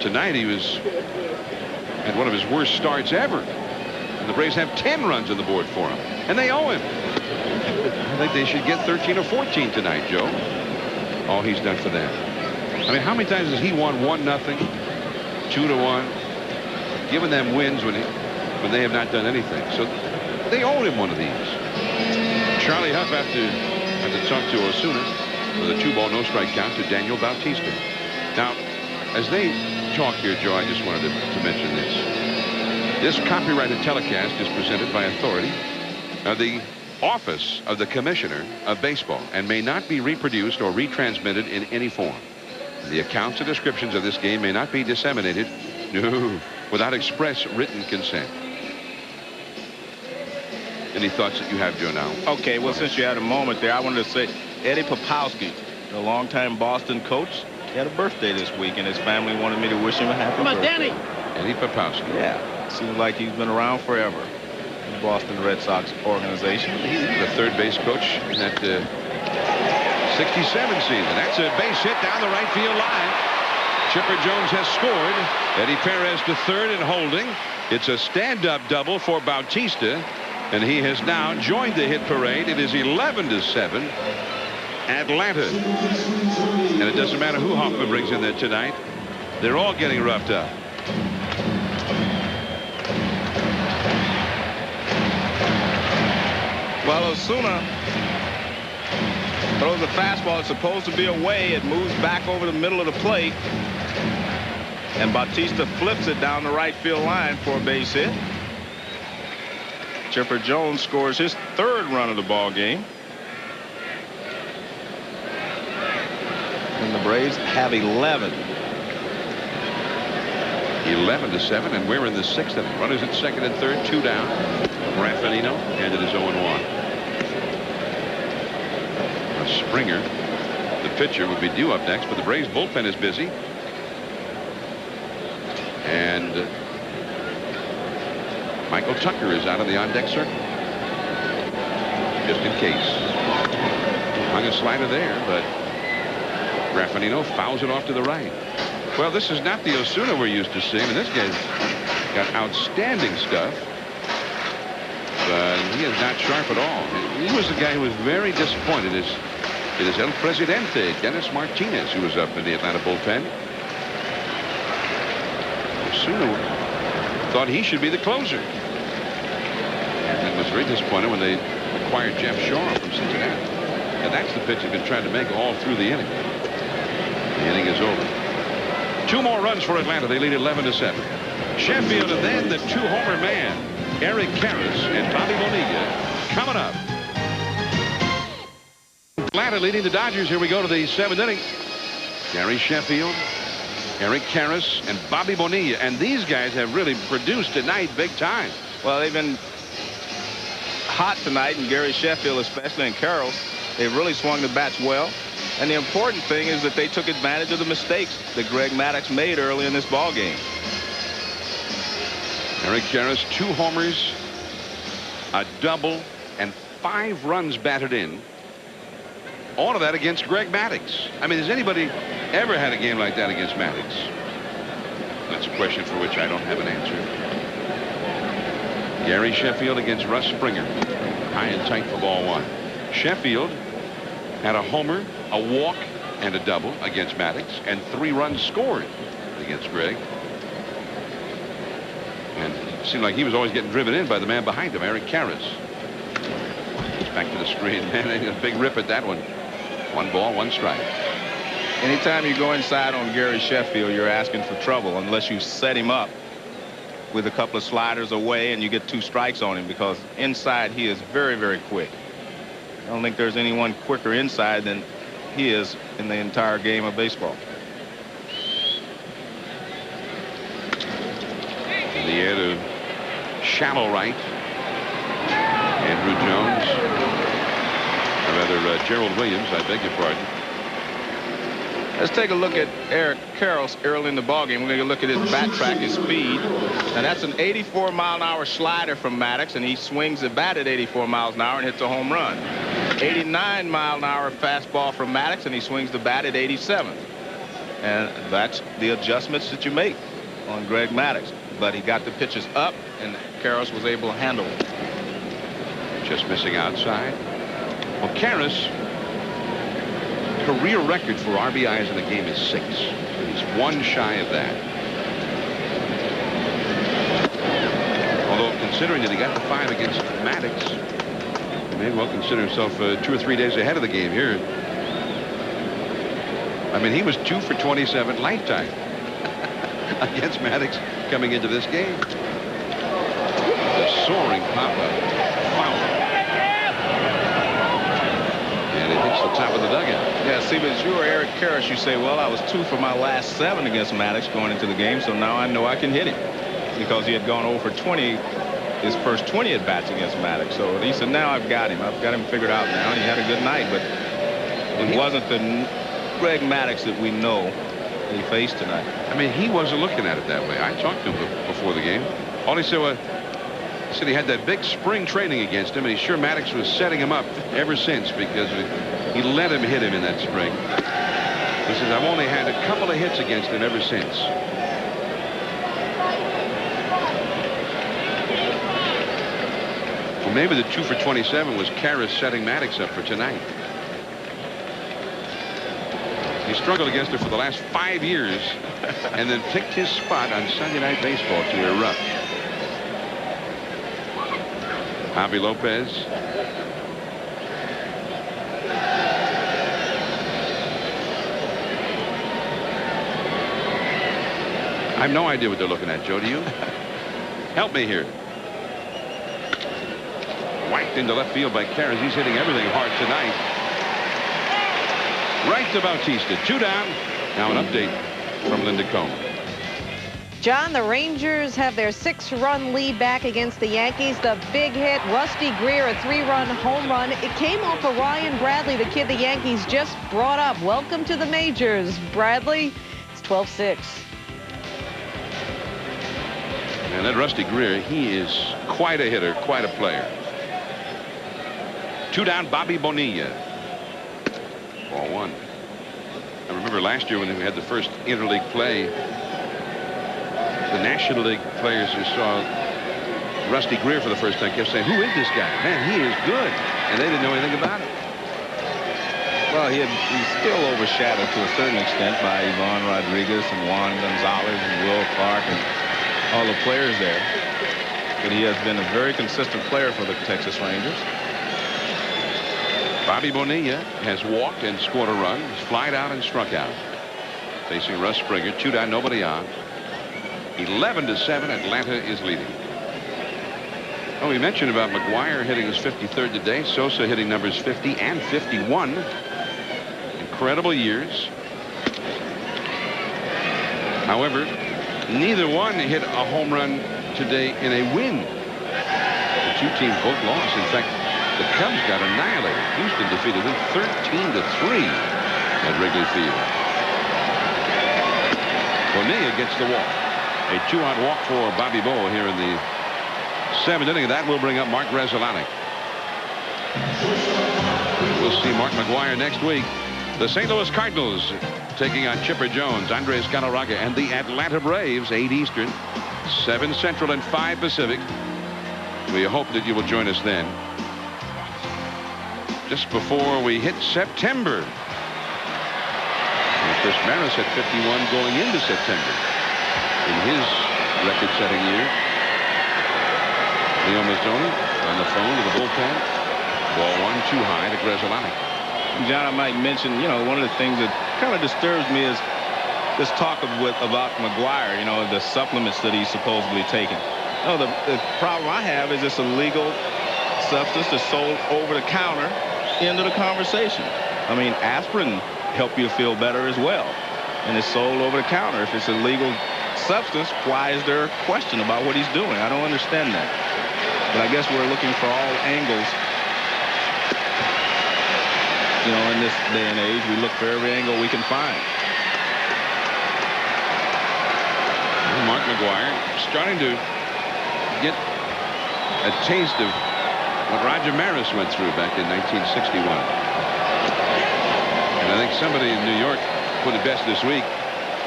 Tonight he had one of his worst starts ever, and the Braves have 10 runs on the board for him, and they owe him. I think they should get 13 or 14 tonight, Joe. All he's done for them. I mean, how many times has he won 1-0, 2-1, giving them wins when they have not done anything? So they owe him one of these. Charlie Huff had to talk to Osuna with a 2-ball no-strike count to Daniel Bautista. Now, as they talk here, Joe, I just wanted to mention this. This copyrighted telecast is presented by authority of the Office of the Commissioner of Baseball and may not be reproduced or retransmitted in any form. The accounts and descriptions of this game may not be disseminated without express written consent. Any thoughts that you have, Joe, now? Okay, well, since you had a moment there, I wanted to say Eddie Popowski, the longtime Boston coach, he had a birthday this week, and his family wanted me to wish him a happy birthday. Come on, Danny! Eddie Popowski. Yeah, seems like he's been around forever in the Boston Red Sox organization. He's the 3rd base coach in that 67 season. That's a base hit down the right field line. Chipper Jones has scored. Eddie Perez to 3rd and holding. It's a stand-up double for Bautista, and he has now joined the hit parade. It is 11-7 Atlanta. And it doesn't matter who Hoffman brings in there tonight. They're all getting roughed up. Well, Osuna Throws a fastball. It's supposed to be away. It moves back over the middle of the plate. And Bautista flips it down the right field line for a base hit. Chipper Jones scores his 3rd run of the ball game. And the Braves have 11. 11-7, and we're in the 6th inning. Runners at 2nd and 3rd, 2 down. Raffanino ended his 0-1. Springer, the pitcher, would be due up next, but the Braves bullpen is busy. And Michael Tucker is out of the on-deck circle. Just in case. Hung a slider there, but Raffanino fouls it off to the right. Well, this is not the Osuna we're used to seeing, and this guy's got outstanding stuff. But he is not sharp at all. He was the guy who was very disappointed. It is El Presidente, Dennis Martinez, who was up in the Atlanta bullpen. Osuna thought he should be the closer. And was very disappointed when they acquired Jeff Shaw from Cincinnati. And that's the pitch they've been trying to make all through the inning. The inning is over. 2 more runs for Atlanta. They lead 11-7. Sheffield, and then the 2-homer man, Eric Karras and Bobby Bonilla, coming up. Atlanta leading the Dodgers. Here we go to the 7th inning. Gary Sheffield, Eric Karras, and Bobby Bonilla. And these guys have really produced tonight big time. Well, they've been hot tonight, and Gary Sheffield especially, and Karras, they've really swung the bats well. And the important thing is that they took advantage of the mistakes that Greg Maddux made early in this ball game. Eric Karras, 2 homers, a double, and 5 runs batted in. All of that against Greg Maddux. I mean, has anybody ever had a game like that against Maddux? That's a question for which I don't have an answer. Gary Sheffield against Russ Springer. High and tight for ball 1. Sheffield had a homer, a walk, and a double against Maddux, and 3 runs scored against Greg. And it seemed like he was always getting driven in by the man behind him, Eric Karras. Back to the screen. Man, a big rip at that one. 1 ball, 1 strike. Anytime you go inside on Gary Sheffield, you're asking for trouble unless you set him up with a couple of sliders away and you get 2 strikes on him, because inside he is very, very quick. I don't think there's anyone quicker inside than he is in the entire game of baseball. In the air to shallow right. Andrew Jones. Or rather, Gerald Williams, I beg your pardon. Let's take a look at Eric Karras early in the ballgame. We're going to look at his bat track, his speed. And that's an 84-mile-an-hour slider from Maddux, and he swings the bat at 84 miles an hour and hits a home run. 89-mile-an-hour fastball from Maddux, and he swings the bat at 87. And that's the adjustments that you make on Greg Maddux. But he got the pitches up, and Karras was able to handle it. Just missing outside. Well, Karras, career record for RBIs in the game is 6. He's 1 shy of that. Although, considering that he got the 5 against Maddux, he may well consider himself 2 or 3 days ahead of the game here. I mean, he was 2 for 27 lifetime against Maddux coming into this game. The soaring pop-up. Foul. And it hits the top of the dugout. Yeah, see, but as you were Eric Karras, you say, well, I was 2 for my last 7 against Maddux going into the game, so now I know I can hit him. Because he had gone over 20 his first 20 at-bats against Maddux. So he said, now I've got him. I've got him figured out now. And he had a good night, but it wasn't the Greg Maddux that we know he faced tonight. I mean, he wasn't looking at it that way. I talked to him before the game. All he said he had that big spring training against him, and he's sure Maddux was setting him up ever since, because he let him hit him in that spring. He says, I've only had a couple of hits against him ever since. Well, maybe the 2 for 27 was Karras setting Maddux up for tonight. He struggled against her for the last 5 years and then picked his spot on Sunday Night Baseball to erupt. Javi Lopez. I have no idea what they're looking at, Joe. Do you? Help me here. Whacked into left field by Perez. He's hitting everything hard tonight. Right to Bautista. 2 down. Now an update from Linda Cohn. John, the Rangers have their 6-run lead back against the Yankees. The big hit, Rusty Greer, a 3-run home run. It came off of Ryan Bradley, the kid the Yankees just brought up. Welcome to the majors, Bradley. It's 12-6. And that Rusty Greer, he is quite a hitter, quite a player. 2 down, Bobby Bonilla. Ball 1. I remember last year when we had the first interleague play, the National League players who saw Rusty Greer for the first time kept saying, "Who is this guy? Man, he is good." And they didn't know anything about it. Well, he's still overshadowed to a certain extent by Ivan Rodriguez and Juan Gonzalez and Will Clark and all the players there. But he has been a very consistent player for the Texas Rangers. Bobby Bonilla has walked and scored a run. He's flied out and struck out. Facing Russ Springer, 2 down, nobody on. 11-7, Atlanta is leading. Oh, we mentioned about McGuire hitting his 53rd today. Sosa hitting numbers 50 and 51. Incredible years. However, neither one hit a home run today in a win. The 2 teams both lost. In fact, the Cubs got annihilated. Houston defeated them 13-3 at Wrigley Field. Bonilla gets the walk. A 2-out walk for Bobby Bo here in the 7th inning. That will bring up Mark Resolanek. We'll see Mark McGuire next week. The St. Louis Cardinals taking on Chipper Jones, Andres Galarraga, and the Atlanta Braves, 8 Eastern, 7 Central, and 5 Pacific. We hope that you will join us then. Just before we hit September. And Chris Maris had 51 going into September in his record-setting year. Leo Mazzoni on the phone to the bullpen. Ball 1 too high to Grzelcyk. John, I might mention, one of the things that kind of disturbs me is this talk about McGuire, the supplements that he's supposedly taking. The problem I have is this illegal substance that's sold over the counter. End of the conversation. I mean, aspirin help you feel better as well, and it's sold over the counter. If it's a legal substance, why is there a question about what he's doing? I don't understand that. But I guess we're looking for all angles. In this day and age, we look for every angle we can find. Mark McGuire starting to get a taste of what Roger Maris went through back in 1961. And I think somebody in New York put it best this week.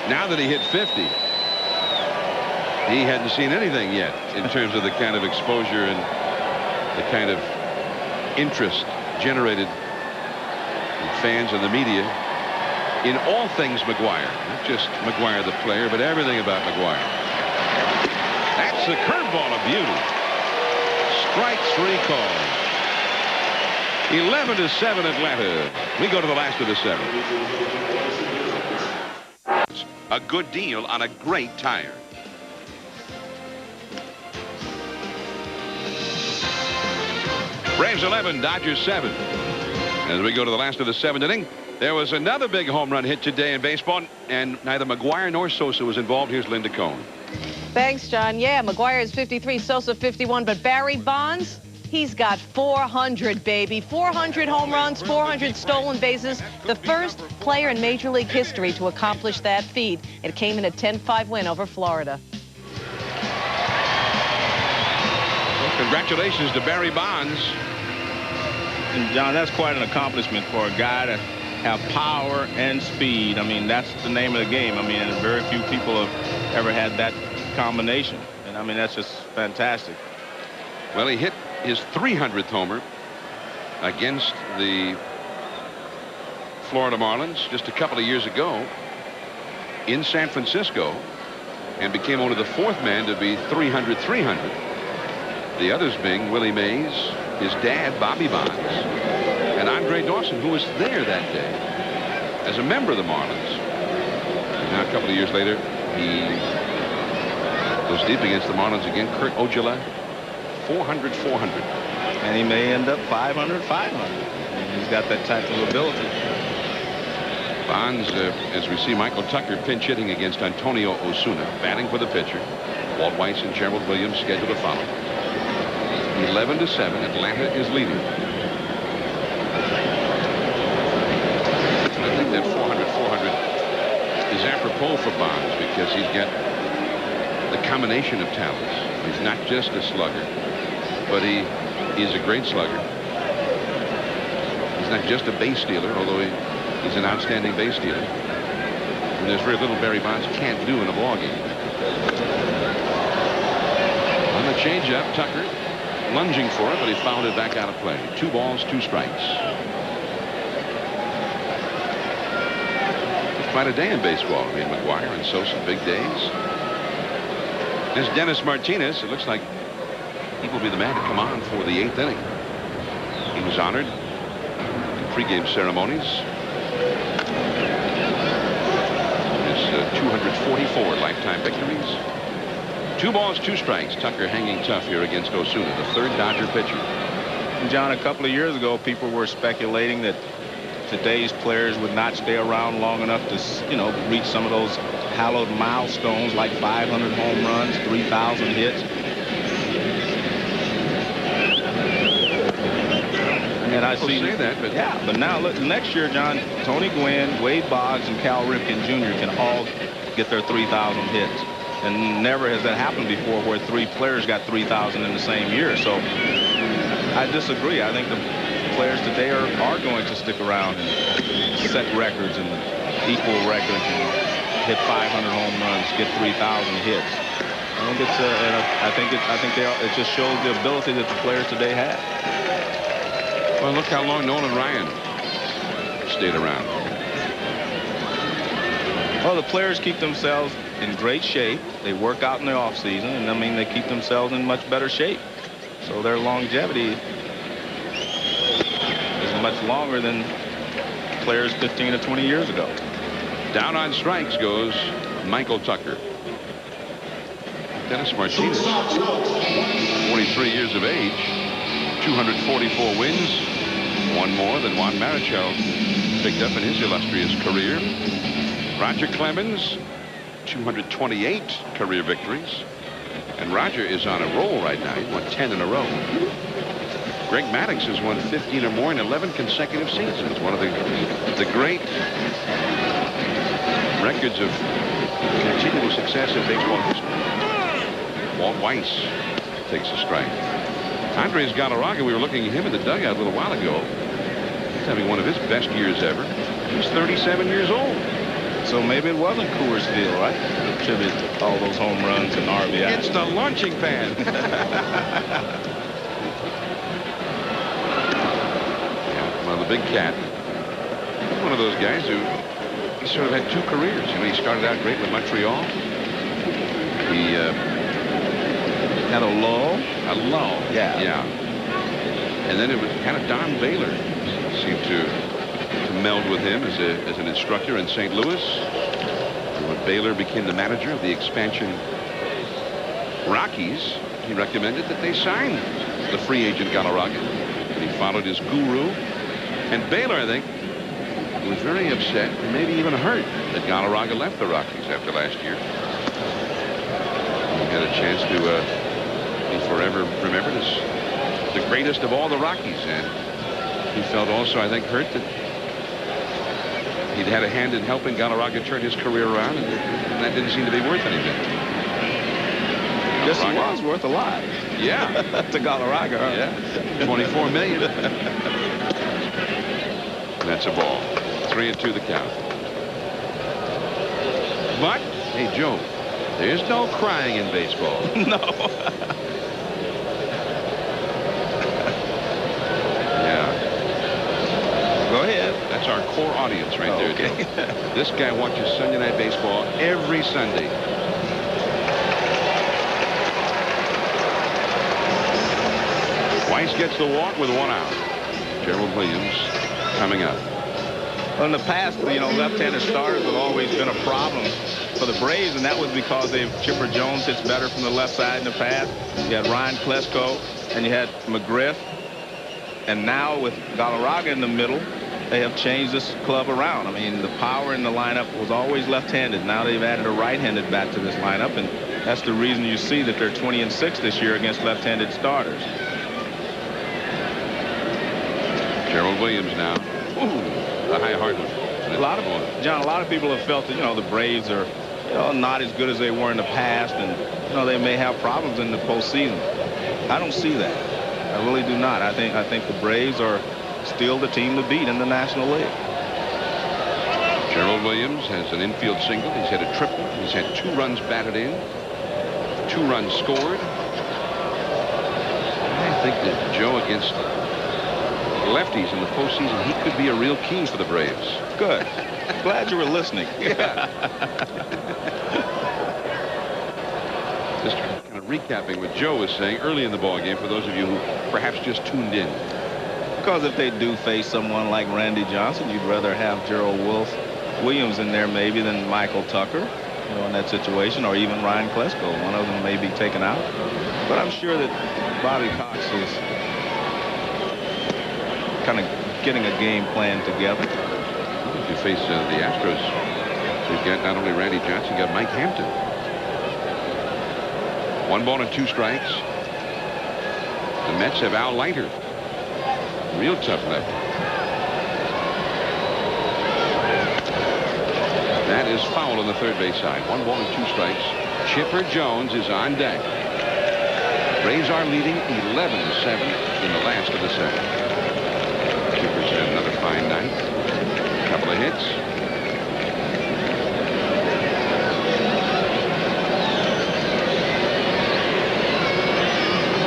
Now that he hit 50, he hadn't seen anything yet in terms of the kind of exposure and the kind of interest generated in fans and the media in all things McGuire. Not just McGuire the player, but everything about McGuire. That's a curveball of beauty. Strike 3 call. 11-7 Atlanta. We go to the last of the 7. A good deal on a great tire. Braves 11, Dodgers 7. As we go to the last of the 7th inning, there was another big home run hit today in baseball, and neither McGuire nor Sosa was involved. Here's Linda Cohn. Thanks, John. Yeah, McGuire is 53, Sosa 51, but Barry Bonds, he's got 400, baby. 400 home runs, 400 stolen bases. The first player in Major League history to accomplish that feat. It came in a 10-5 win over Florida. Well, congratulations to Barry Bonds. And John, that's quite an accomplishment for a guy to have power and speed. I mean, that's the name of the game. I mean, and very few people have ever had that combination. And I mean, that's just fantastic. Well, he hit his 300th homer against the Florida Marlins just a couple of years ago in San Francisco, and became only the 4th man to be 300-300. The others being Willie Mays, his dad, Bobby Bonds, and Andre Dawson, who was there that day as a member of the Marlins. And now a couple of years later, he Goes deep against the Marlins again. Kurt Ojala, 400, 400. And he may end up 500, 500. He's got that type of ability. Bonds, as we see Michael Tucker pinch hitting against Antonio Osuna, batting for the pitcher. Walt Weiss and Gerald Williams scheduled to follow. 11-7, Atlanta is leading. I think that 400, 400 is apropos for Bonds because he's got the combination of talents. He's not just a slugger, but he is a great slugger. He's not just a base stealer, although he's an outstanding base stealer. And there's very little Barry Bonds can't do in a ball game. On the changeup, Tucker lunging for it, but he fouled it back out of play. 2 balls, 2 strikes. It's quite a day in baseball. I mean, McGuire and Sosa, big days. There's Dennis Martinez. It looks like he will be the man to come on for the 8th inning. He was honored in pregame ceremonies. His 244 lifetime victories. 2 balls, 2 strikes. Tucker hanging tough here against Osuna, the 3rd Dodger pitcher. John, a couple of years ago, people were speculating that today's players would not stay around long enough to, reach some of those hallowed milestones like 500 home runs, 3,000 hits. And I see that, but yeah. But now look, next year, John, Tony Gwynn, Wade Boggs, and Cal Ripken Jr. can all get their 3,000 hits. And never has that happened before where 3 players got 3,000 in the same year. So I disagree. I think the players today are going to stick around and set records and equal records and hit 500 home runs, get 3,000 hits. I think it's it just shows the ability that the players today have. Well, look how long Nolan Ryan stayed around. Well, the players keep themselves in great shape. They work out in the off season, and I mean they keep themselves in much better shape. So their longevity is much longer than players 15 or 20 years ago. Down on strikes goes Michael Tucker. Dennis Martinez, 43 years of age, 244 wins, 1 more than Juan Marichal picked up in his illustrious career. Roger Clemens, 228 career victories. And Roger is on a roll right now. He won 10 in a row. Greg Maddux has won 15 or more in 11 consecutive seasons. One of the great records of continual success in baseball history. Walt Weiss takes a strike. Andres Galarraga, we were looking at him in the dugout a little while ago. He's having one of his best years ever. He's 37 years old. So maybe it wasn't Coors Field, right? Attribute all those home runs and RBI. It's the launching pad. Yeah, well, the big cat, he's one of those guys who he sort of had 2 careers. He started out great with Montreal. He had a lull. Yeah. Yeah. And then it was kind of Don Baylor seemed to meld with him as an instructor in St. Louis. And when Baylor became the manager of the expansion Rockies, he recommended that they sign the free agent Galarraga. And he followed his guru. And Baylor, I think, was very upset and maybe even hurt that Galarraga left the Rockies after last year. He had a chance to be forever remembered as the greatest of all the Rockies. And he felt also, I think, hurt that he'd had a hand in helping Galarraga turn his career around, and that didn't seem to be worth anything. Yes, he was worth a lot. Yeah. To Galarraga. Huh? Yeah. $24 million. That's a ball. 3-2 the count. But, hey, Joe, there's no crying in baseball. No. Yeah. Go ahead. That's our core audience right there. Okay. This guy watches Sunday Night Baseball every Sunday. Weiss gets the walk with 1 out. Gerald Williams coming up. Well, in the past, left-handed starters have always been a problem for the Braves, and that was because Chipper Jones hits better from the left side in the past. You had Ryan Klesko, and you had McGriff. And now with Galarraga in the middle, they have changed this club around. I mean, the power in the lineup was always left-handed. Now they've added a right-handed bat to this lineup, and that's the reason you see that they're 20-6 this year against left-handed starters. Gerald Williams now. Ooh, the high hard one. A lot of people have felt that, you know, the Braves are, you know, not as good as they were in the past, and, you know, they may have problems in the postseason. I don't see that. I really do not. I think the Braves are still the team to beat in the National League. Gerald Williams has an infield single. He's had a triple. He's had 2 runs batted in, 2 runs scored. I think that Joe, against lefties in the postseason, he could be a real key for the Braves. Good. Glad you were listening. Yeah. Just kind of recapping what Joe was saying early in the ballgame for those of you who perhaps just tuned in. Because if they do face someone like Randy Johnson, you'd rather have Gerald Williams in there maybe than Michael Tucker, you know, in that situation, or even Ryan Klesko. One of them may be taken out. But I'm sure that Bobby Cox is kind of getting a game plan together. If you face the Astros, you've got not only Randy Johnson, you've got Mike Hampton. 1 ball and 2 strikes. The Mets have Al Leiter. Real tough left. That is foul on the third base side. 1 ball and 2 strikes. Chipper Jones is on deck. Braves are leading 11-7 in the last of the 7th. Chipper's had another fine night. A couple of hits.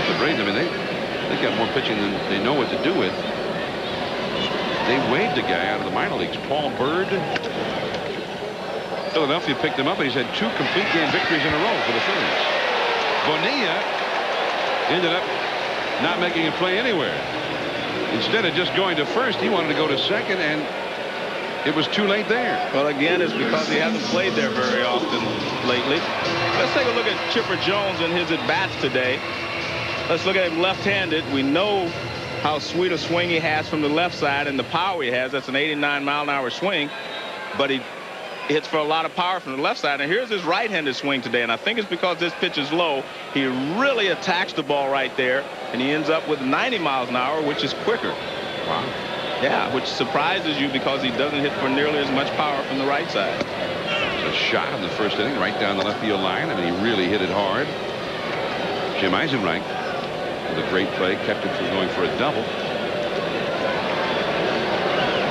The Braves, I mean, they got more pitching than they know what to do with. They waived a guy out of the minor leagues, Paul Bird. Philadelphia picked him up, and he's had 2 complete game victories in a row for the Phillies. Bonilla ended up not making a play anywhere. Instead of just going to first, he wanted to go to second, and it was too late there. Well, again, it's because he hasn't played there very often lately. Let's take a look at Chipper Jones and his at-bats today. Let's look at him left-handed. We know how sweet a swing he has from the left side and the power he has. That's an 89-mile-an-hour swing, but he hits for a lot of power from the left side. And here's his right-handed swing today, and I think it's because this pitch is low. He really attacks the ball right there, and he ends up with 90 miles an hour, which is quicker. Wow. Yeah, which surprises you because he doesn't hit for nearly as much power from the right side. A shot in the first inning right down the left field line. I mean, he really hit it hard. Jim Eisenreich with a great play kept him from going for a double.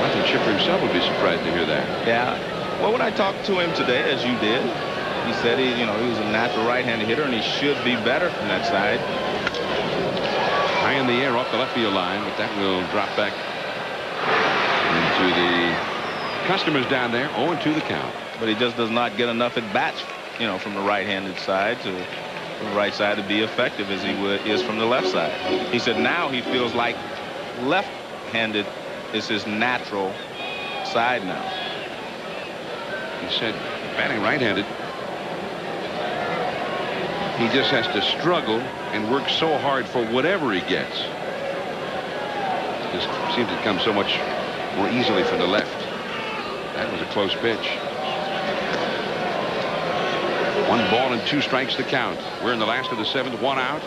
I think Chipper himself would be surprised to hear that. Yeah. Well, when I talked to him today, as you did, he said he was a natural right-handed hitter, and he should be better from that side. High in the air off the left field line, but that will drop back into the customers down there. 0-2 the count. But he just does not get enough at bats, from the right-handed side to the right side to be effective as he is from the left side. He said now he feels like left-handed is his natural side now. He said batting right-handed, he just has to struggle and work so hard for whatever he gets. Just seems to come so much more easily from the left. That was a close pitch. 1 ball and 2 strikes to count. We're in the last of the 7th, 1 out.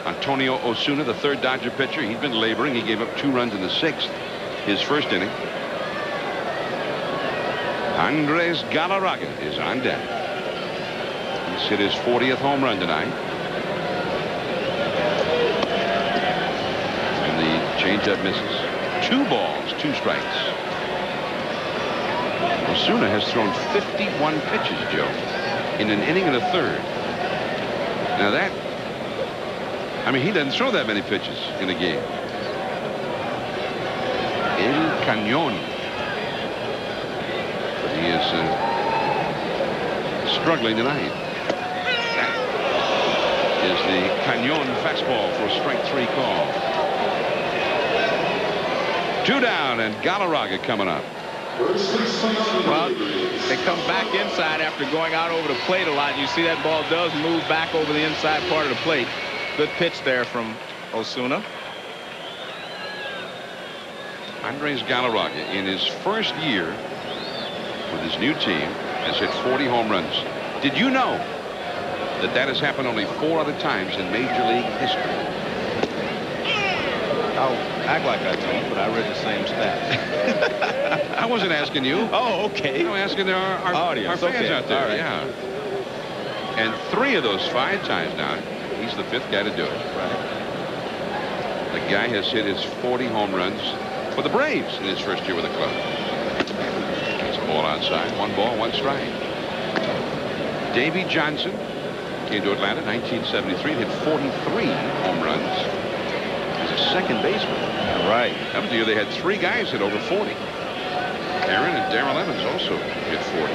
Antonio Osuna, the 3rd Dodger pitcher, he's been laboring. He gave up 2 runs in the 6th, his first inning. Andres Galarraga is on deck. He's hit his 40th home run tonight. And the changeup misses. 2 balls, 2 strikes. Osuna has thrown 51 pitches, Joe, in an inning and a third. Now that, he doesn't throw that many pitches in a game. El Cañón. But he is struggling tonight. That is the Cañón fastball for a strike 3 call. 2 down, and Galarraga coming up. Well, they come back inside after going out over the plate a lot. You see that ball does move back over the inside part of the plate. Good pitch there from Osuna. Andres Galarraga, in his first year with his new team, has hit 40 home runs. Did you know that that has happened only 4 other times in Major League history? I'll act like I don't, but I read the same stat. I wasn't asking you. Oh, okay. I'm asking our audience, fans out there. Right. Yeah. And 3 of those 5 times now, he's the 5th guy to do it. Right. The guy has hit his 40 home runs for the Braves in his first year with the club. That's a ball outside. 1 ball, 1 strike. Davey Johnson came to Atlanta in 1973 and hit 43 home runs. He's a second baseman. Right. That was the year they had 3 guys hit over 40. Aaron and Darrell Evans also hit 40.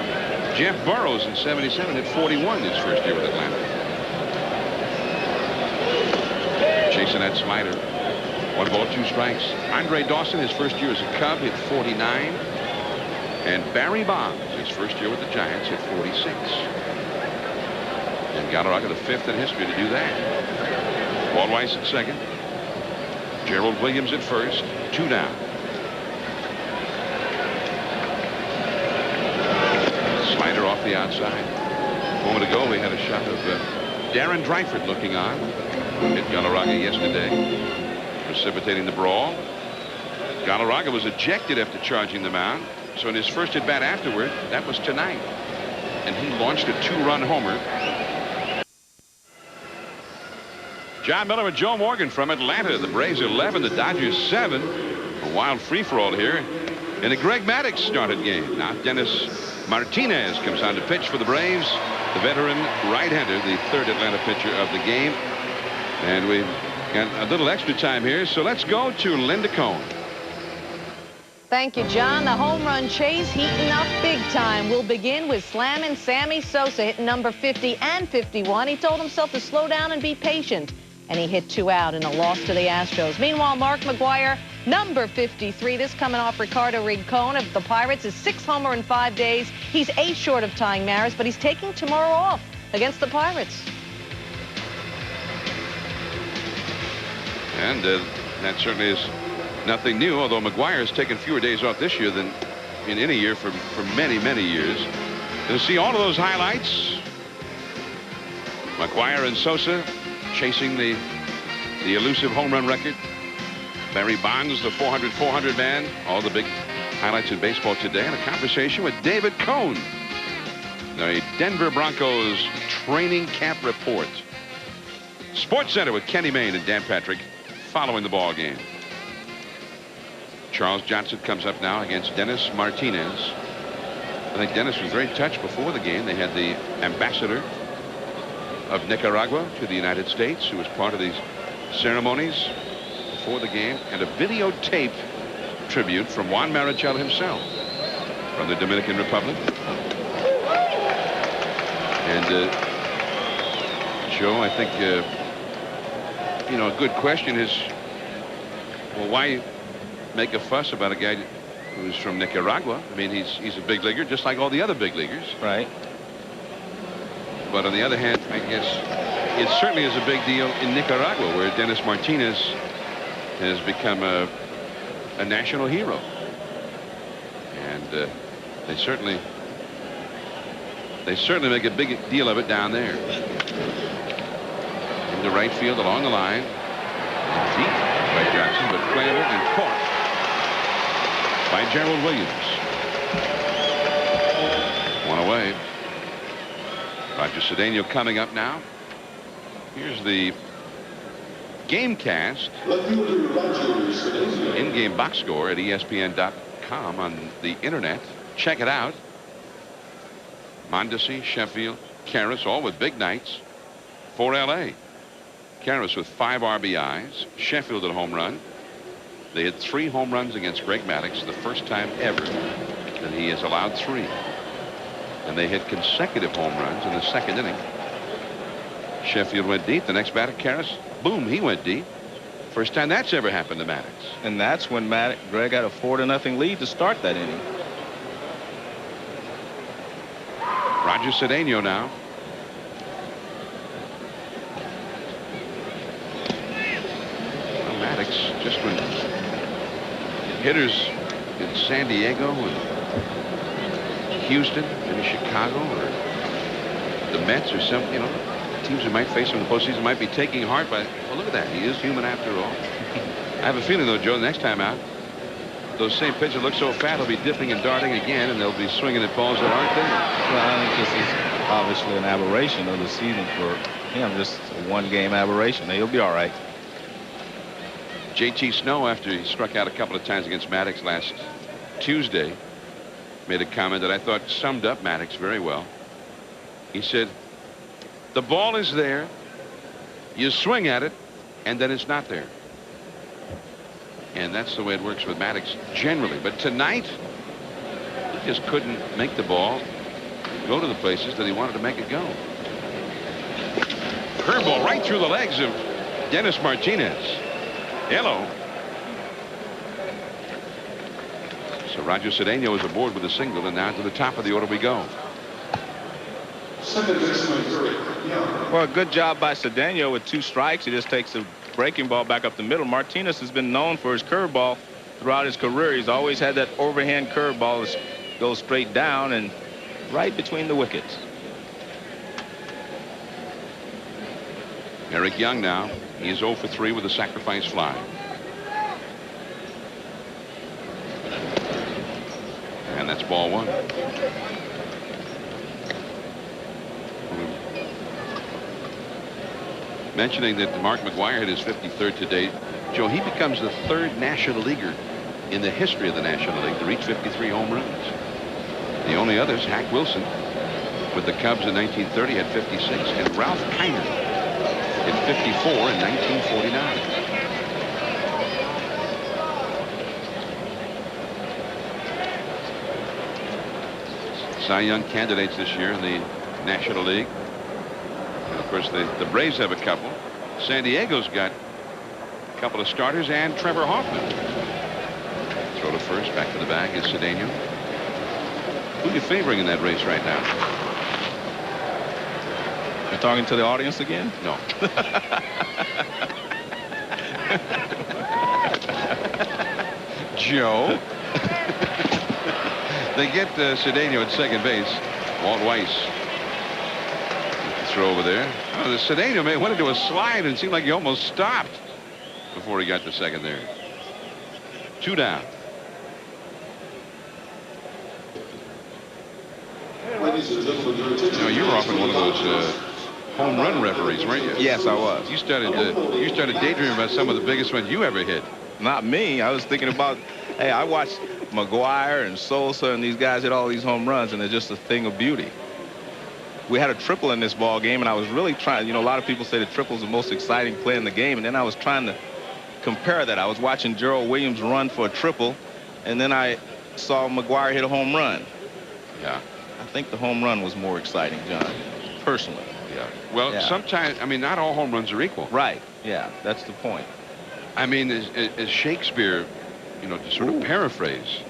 Jeff Burrows in 77 hit 41 his first year with Atlanta. Chasing that slider. 1 ball, 2 strikes. Andre Dawson, his first year as a Cub, hit 49. And Barry Bonds, his first year with the Giants, hit 46. And Galarraga, the 5th in history to do that. Walt Weiss at second. Gerald Williams at first. 2 down. Slider off the outside. A moment ago, we had a shot of Darren Dreifort looking on. Hit Galarraga yesterday, precipitating the brawl. Galarraga was ejected after charging the mound. So in his first at bat afterward, that was tonight. And he launched a 2-run homer. John Miller and Joe Morgan from Atlanta. The Braves 11, the Dodgers 7. A wild free-for-all here in a Greg Maddux started game. Now Dennis Martinez comes on to pitch for the Braves. The veteran right-hander, the 3rd Atlanta pitcher of the game. And we've got a little extra time here, so let's go to Linda Cohn. Thank you, John. The home run chase heating up big time. We'll begin with slamming Sammy Sosa, hitting number 50 and 51. He told himself to slow down and be patient, and he hit 2 out in a loss to the Astros. Meanwhile, Mark McGwire, number 53, this coming off Ricardo Rincon of the Pirates, is 6th homer in 5 days. He's 8 short of tying Maris, but he's taking tomorrow off against the Pirates. And that certainly is nothing new, although McGwire has taken fewer days off this year than in any year for many, many years. To see all of those highlights, McGwire and Sosa chasing the elusive home run record. Barry Bonds, the 400 man. All the big highlights in baseball today, and a conversation with David Cohn, the Denver Broncos training camp report. Sports Center with Kenny Mayne and Dan Patrick following the ball game. Charles Johnson comes up now against Dennis Martinez. I think Dennis was very touched before the game. They had the ambassador of Nicaragua to the United States, who was part of these ceremonies before the game, and a videotaped tribute from Juan Marichal himself from the Dominican Republic. And Joe, I think you know, a good question is, well, why make a fuss about a guy who's from Nicaragua? I mean, he's a big leaguer just like all the other big leaguers. Right. But on the other hand, I guess it certainly is a big deal in Nicaragua, where Dennis Martinez has become a national hero. And they certainly make a big deal of it down there. In the right field along the line. And deep by Johnson, but planted and caught by Gerald Williams. 1 away. Roger Cedeno coming up now. Here's the Gamecast in-game box score at ESPN.com on the internet. Check it out. Mondesi, Sheffield, Karras, all with big nights for L.A. Karras with 5 RBIs. Sheffield at home run. They had 3 home runs against Greg Maddux, the first time ever that he has allowed 3. And they hit consecutive home runs in the 2nd inning. Sheffield went deep. The next batter, Karras, boom, he went deep. First time that's ever happened to Maddux. And that's when Greg had a 4-0 lead to start that inning. Roger Cedeno now. Well, Maddux, just when hitters in San Diego and Houston, maybe Chicago, or the Mets or some, you know, teams that might face him in the postseason might be taking heart, but well, look at that. He is human after all. I have a feeling, though, Joe, the next time out, those same pitchers look so fat, they'll be dipping and darting again, and they'll be swinging at balls that aren't there. Well, I think this is obviously an aberration of the season for him. Just a one-game aberration. He'll be all right. JT Snow, after he struck out a couple of times against Maddux last Tuesday, made a comment that I thought summed up Maddux very well. He said, the ball is there, you swing at it, and then it's not there. And that's the way it works with Maddux generally. But tonight, he just couldn't make the ball go to the places that he wanted to make it go. Curveball right through the legs of Dennis Martinez. Hello. So Roger Cedeno is aboard with a single, and now to the top of the order we go. Second baseman, Young. Well, good job by Cedeno with 2 strikes. He just takes the breaking ball back up the middle. Martinez has been known for his curveball throughout his career. He's always had that overhand curveball that goes straight down and right between the wickets. Eric Young now. He is 0 for 3 with a sacrifice fly. And that's ball 1. Mentioning that Mark McGwire hit his 53rd today, Joe, he becomes the 3rd National Leaguer in the history of the National League to reach 53 home runs. The only others, Hack Wilson with the Cubs in 1930 had 56, and Ralph Kiner hit 54 in 1949. Cy Young candidates this year in the National League. And of course, the Braves have a couple. San Diego's got a couple of starters, and Trevor Hoffman. Throw to first, back to the bag is Cedeno. Who are you favoring in that race right now? You're talking to the audience again? No. Joe. They get Cedeno at second base. Walt Weiss. Throw over there. Oh, the Cedeno man went into a slide, and it seemed like he almost stopped before he got to second there. 2 down. You know, you were often one of those home run referees, weren't you? Yes, I was. You started daydreaming about some of the biggest ones you ever hit. Not me. I was thinking about, hey, I watched McGwire and Sosa and these guys hit all these home runs, and they're just a thing of beauty. We had a triple in this ball game, and I was really trying, you know, a lot of people say the triple is the most exciting play in the game, and then I was trying to compare that. I was watching Gerald Williams run for a triple, and then I saw McGwire hit a home run. Yeah. I think the home run was more exciting, John, personally. Yeah. Well, sometimes, I mean, not all home runs are equal. Right. Yeah, that's the point. I mean, as Shakespeare, you know, to sort of paraphrase,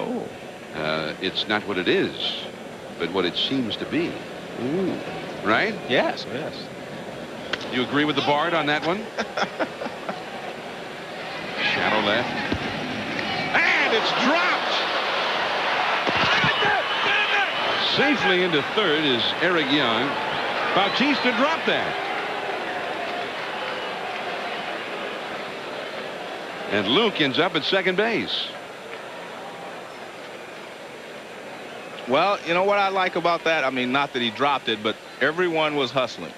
it's not what it is, but what it seems to be. Ooh. Right? Yes, yes. You agree with the Bard on that one? Shallow left. And it's dropped! Safely into third is Eric Young. Bautista dropped that. And Luke ends up at second base. Well, you know what I like about that? I mean, not that he dropped it, but everyone was hustling.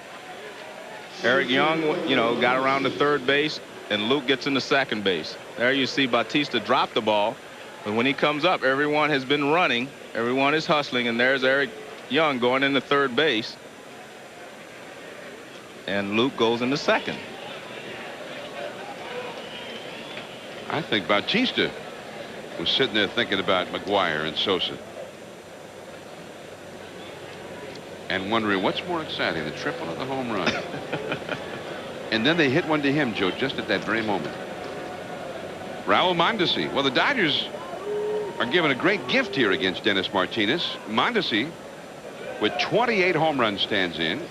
Eric Young, you know, got around to third base, and Luke gets into second base. There you see Bautista drop the ball, but when he comes up, everyone has been running, everyone is hustling, and there's Eric Young going into third base, and Luke goes into second. I think Bautista was sitting there thinking about McGwire and Sosa. And wondering what's more exciting, the triple or the home run. And then they hit one to him, Joe, just at that very moment. Raul Mondesi. Well, the Dodgers are given a great gift here against Dennis Martinez. Mondesi with 28 home runs stands in,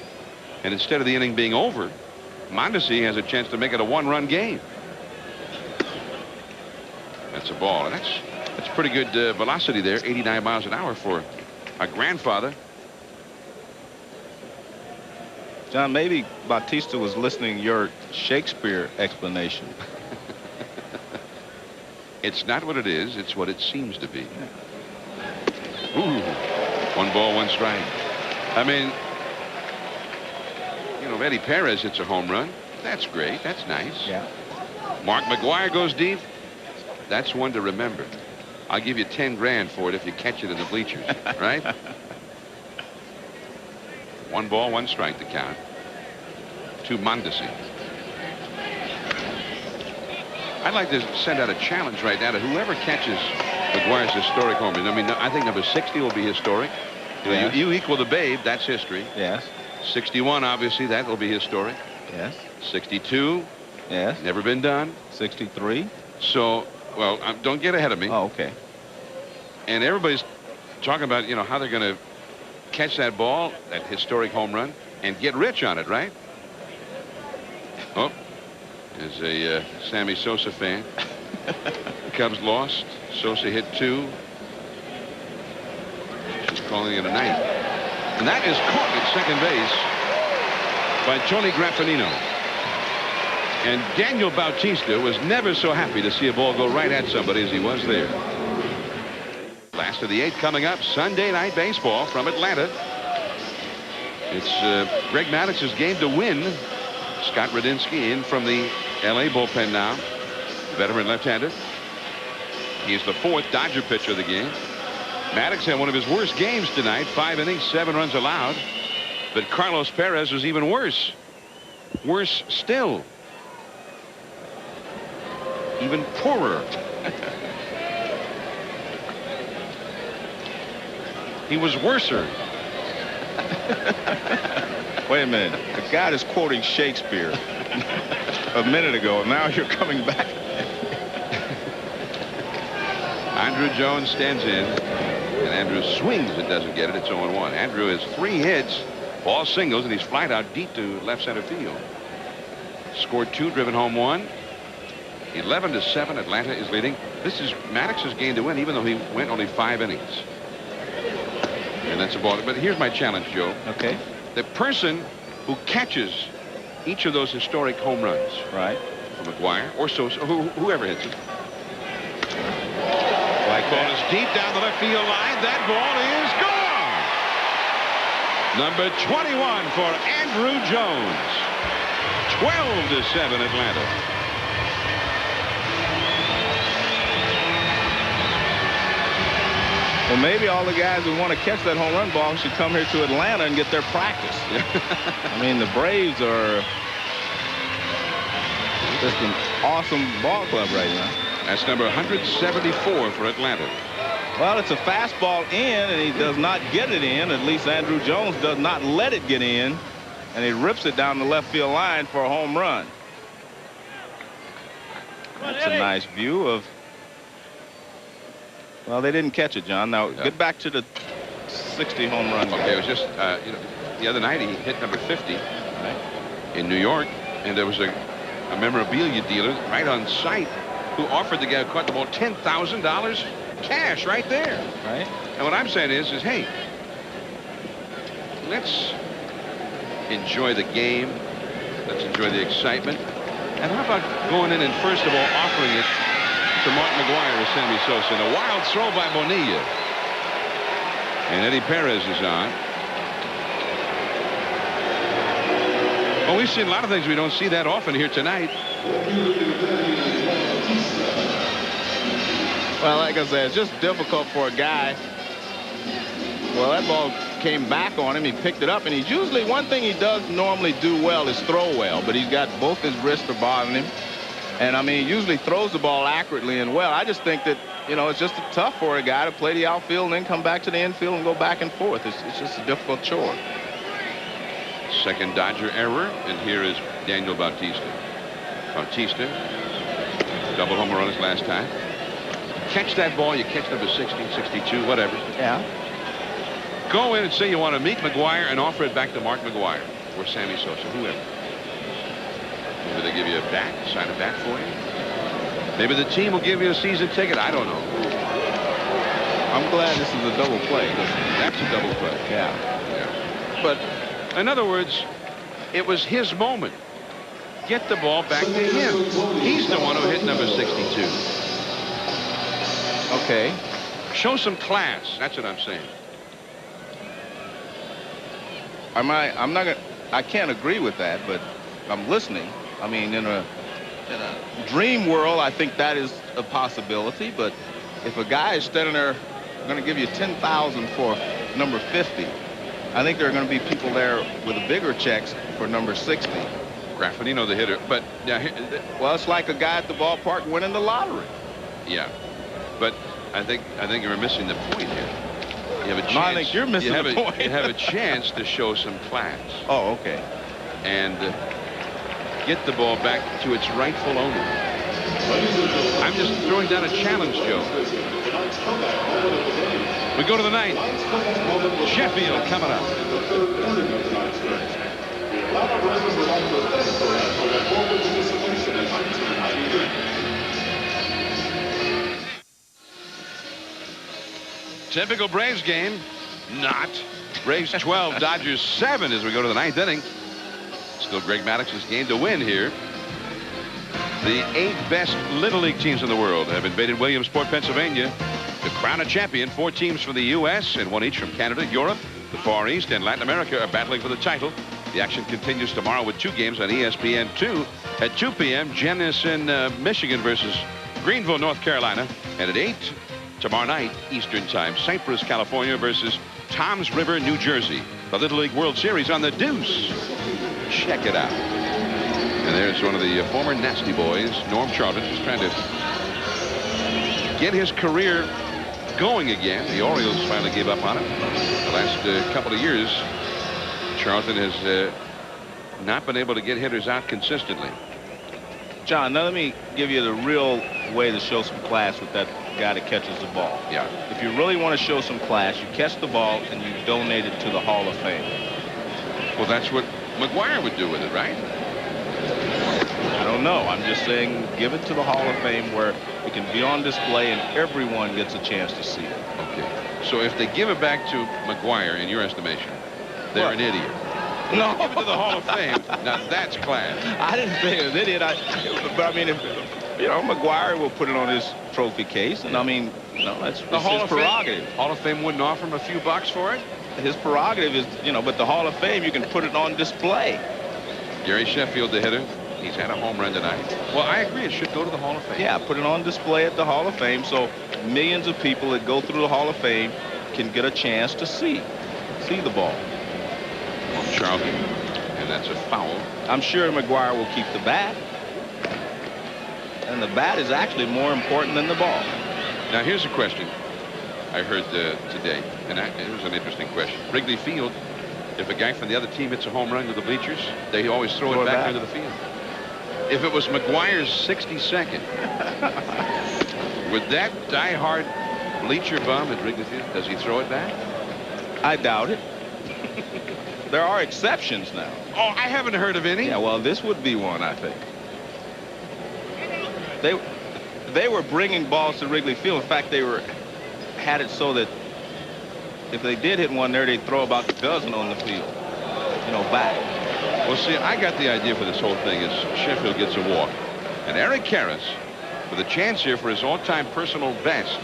and instead of the inning being over, Mondesi has a chance to make it a one-run game. That's a ball, and that's pretty good velocity there, 89 miles an hour for a grandfather. John, maybe Bautista was listening to your Shakespeare explanation. It's not what it is, it's what it seems to be. Ooh, 1 ball, 1 strike. I mean, you know, if Eddie Perez hits a home run, that's great, that's nice. Yeah. Mark McGwire goes deep, that's one to remember. I'll give you 10 grand for it if you catch it in the bleachers, right? 1 ball, 1 strike to count to Mondesi. I'd like to send out a challenge right now to whoever catches McGwire's historic home run. I mean, I think number 60 will be historic. Yes. You equal the Babe, that's history. Yes. 61, obviously, that will be historic. Yes. 62. Yes. Never been done. 63. So, well, don't get ahead of me. Oh, okay. And everybody's talking about, you know, how they're going to catch that ball, that historic home run, and get rich on it, right? Oh, there's a Sammy Sosa fan. The Cubs lost. Sosa hit 2. She's calling it a night. And that is caught at second base by Tony Graffinino. And Daniel Bautista was never so happy to see a ball go right at somebody as he was there. Last of the 8th coming up. Sunday Night Baseball from Atlanta. It's Greg Maddux's game to win. Scott Radinsky in from the L.A. bullpen now. Veteran left-hander. He's the 4th Dodger pitcher of the game. Maddux had one of his worst games tonight. 5 innings, 7 runs allowed. But Carlos Perez was even worse. Worse still. Even poorer. He was worser. Wait a minute. The guy is quoting Shakespeare a minute ago, and now you're coming back. Andrew Jones stands in, and Andrew swings and doesn't get it. It's 0-1. Andrew has 3 hits, all singles, and he's flied out deep to left center field. Scored 2, driven home 1. 11-7. Atlanta is leading. This is Maddux's game to win, even though he went only 5 innings. And that's a ball. But here's my challenge, Joe. Okay. The person who catches each of those historic home runs, right, from McGwire or Sosa, whoever hits it. Like ball is deep down the left field line. That ball is gone. Number 21 for Andrew Jones. 12-7 Atlanta. Well, maybe all the guys who want to catch that home run ball should come here to Atlanta and get their practice. I mean, the Braves are just an awesome ball club right now. That's number 174 for Atlanta. Well, it's a fastball in, and he does not get it in. At least Andrew Jones does not let it get in, and he rips it down the left field line for a home run. That's a nice view of. Well, they didn't catch it, John. Now, get back to the 60 home run. Okay, it was just, you know, the other night he hit number 50 in New York, and there was a memorabilia dealer right on site who offered the guy who caught the ball $10,000 cash right there. Right. And what I'm saying is hey, let's enjoy the game. Let's enjoy the excitement. And how about going in and first of all offering it to Mark McGwire or Sammy Sosa. And a wild throw by Bonilla. And Eddie Perez is on. Well, we've seen a lot of things we don't see that often here tonight. Well, like I said, it's just difficult for a guy. Well, that ball came back on him. He picked it up, and he's usually, one thing he does normally do well is throw well, but he's got both his wrists are bothering him. And, I mean, he usually throws the ball accurately and well. I just think that, you know, it's just tough for a guy to play the outfield and then come back to the infield and go back and forth. It's just a difficult chore. Second Dodger error, and here is Daniel Bautista. Bautista, double home run his last time. Catch that ball, you catch number 60, 62, whatever. Yeah. go in and say you want to meet McGuire and offer it back to Mark McGuire or Sammy Sosa, whoever. Maybe they give you a bat, sign a bat for you. Maybe the team will give you a season ticket. I don't know. I'm glad this is a double play. That's a double play. Yeah. But in other words, it was his moment. Get the ball back to him. He's the one who hit number 62. Okay. Show some class. That's what I'm saying. I can't agree with that, but I'm listening. I mean, in a dream world, I think that is a possibility. But if a guy is standing there, going to give you $10,000 for number 50, I think there are going to be people there with bigger checks for number 60. Graffinino, the hitter, but yeah. Well, it's like a guy at the ballpark winning the lottery. Yeah, but I think you're missing the point here. You have a chance. No, I think you're missing the point. You have a chance to show some class. Oh, okay. And get the ball back to its rightful owner. I'm just throwing down a challenge, Joe. We go to the ninth. Sheffield coming up. Typical Braves game. Not. Braves 12, Dodgers 7 as we go to the ninth inning. Still Greg Maddux's game to win here. The 8 best Little League teams in the world have invaded Williamsport, Pennsylvania to crown a champion. 4 teams from the U.S. and 1 each from Canada, Europe, the Far East, and Latin America are battling for the title. The action continues tomorrow with 2 games on ESPN 2 at 2 p.m. Jenison, Michigan versus Greenville, North Carolina. And at 8 tomorrow night, Eastern Time, Cypress, California versus Toms River, New Jersey. The Little League World Series on the Deuce. Check it out. And there's one of the former Nasty Boys, Norm Charlton, just trying to get his career going again. The Orioles finally gave up on him. The last couple of years, Charlton has not been able to get hitters out consistently. John, now let me give you the real way to show some class with that guy that catches the ball. Yeah. If you really want to show some class, you catch the ball and you donate it to the Hall of Fame. Well, that's what McGuire would do with it, right? I don't know. I'm just saying give it to the Hall of Fame where it can be on display and everyone gets a chance to see it. Okay. So if they give it back to McGuire, in your estimation, they're an idiot. No. Give it to the Hall of Fame. Now that's class. I didn't say it was an idiot. But I mean, if, you know, McGuire will put it on his trophy case, and I mean, you know, that's the Hall his prerogative. Hall of Fame wouldn't offer him a few bucks for it? His prerogative is, you know, but the Hall of Fame, you can put it on display. Gary Sheffield, the hitter. He's had a home run tonight. Well, I agree. It should go to the Hall of Fame. Yeah, put it on display at the Hall of Fame so millions of people that go through the Hall of Fame can get a chance to see the ball. Well, Charlton, and that's a foul. I'm sure McGuire will keep the bat. And the bat is actually more important than the ball. Now, here's a question I heard today, and it was an interesting question. Wrigley Field, if a guy from the other team hits a home run to the bleachers, they always throw it back into the field. If it was McGuire's 62nd, would that diehard bleacher bum at Wrigley Field, does he throw it back? I doubt it. There are exceptions now. Oh, I haven't heard of any. Yeah, well, this would be one, I think. They were bringing balls to Wrigley Field. In fact, they had it so that if they did hit one there, they'd throw about a dozen on the field, you know, back. Well, see, I got the idea for this whole thing is Sheffield gets a walk. And Eric Karras, with a chance here for his all-time personal best,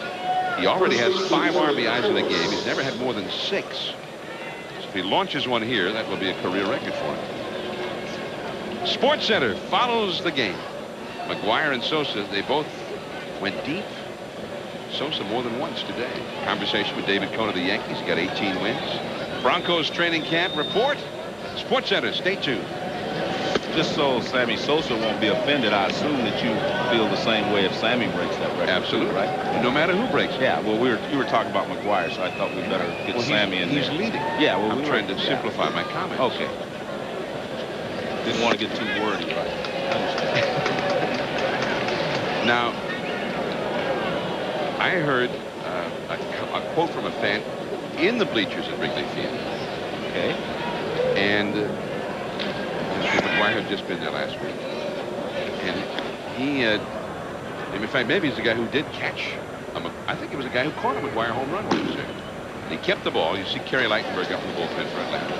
he already has 5 RBIs in a game. He's never had more than 6. So if he launches one here, that will be a career record for him. Sports Center follows the game. McGuire and Sosa, they both went deep. Sosa more than once today. Conversation with David Cohn of the Yankees. He got 18 wins. Broncos training camp report. Sports Center, stay tuned. Just so Sammy Sosa won't be offended, I assume that you feel the same way if Sammy breaks that record. Absolutely. Too, right? No matter who breaks it. Yeah, well, you were talking about McGuire, so I thought we'd better get Sammy in there. He's leading. Yeah, well, I'm trying to simplify my comments. Okay. Didn't want to get too wordy, right? I understand. Now, I heard a quote from a fan. in the bleachers at Wrigley Field. Okay. And McGuire had just been there last week. And he, in fact, maybe he's the guy who did catch. I think it was the guy who caught a McGuire home run when he was there. And he kept the ball. You see Kerry Lightenberg up in the bullpen for Atlanta.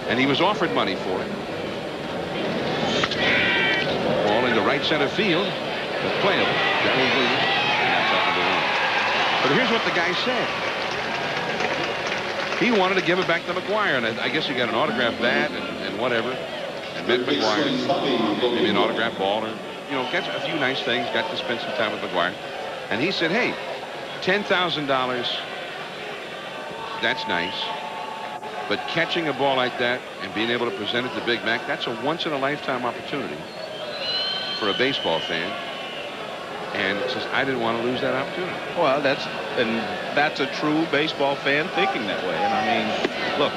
And he was offered money for it. Ball into right center field, but playable. Darryl Williams, and that's out number 1. But here's what the guy said. He wanted to give it back to McGuire, and I guess he got an autographed bat and whatever, and met McGuire, maybe an autographed ball, or, you know, got a few nice things, got to spend some time with McGuire. And he said, hey, $10,000, that's nice. But catching a ball like that and being able to present it to Big Mac, that's a once-in-a-lifetime opportunity for a baseball fan. And it says, I didn't want to lose that opportunity. Well, that's a true baseball fan thinking that way. And I mean, look,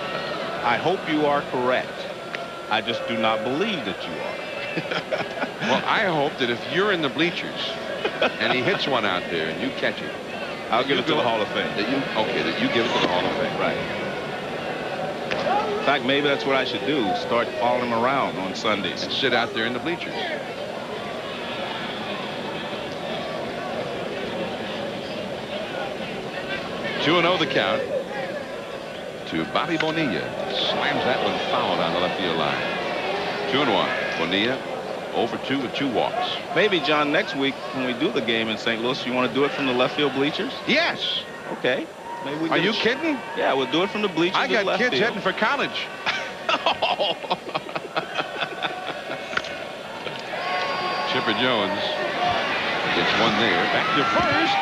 I hope you are correct. I just do not believe that you are. Well, I hope that if you're in the bleachers and he hits one out there and you catch it, I'll give it to the Hall of Fame. That you give it to the Hall of Fame. Right. In fact, maybe that's what I should do. Start following him around on Sundays. And sit out there in the bleachers. Two and 0 the count to Bobby Bonilla. Slams that one foul down the left field line. 2-1. Bonilla 0 for 2 with 2 walks. Maybe, John, next week when we do the game in St. Louis, you want to do it from the left field bleachers? Yes. Okay. Maybe we Are you kidding? Yeah, we'll do it from the bleachers. I got kids field. heading for college. Chipper Jones gets one there. Back to first.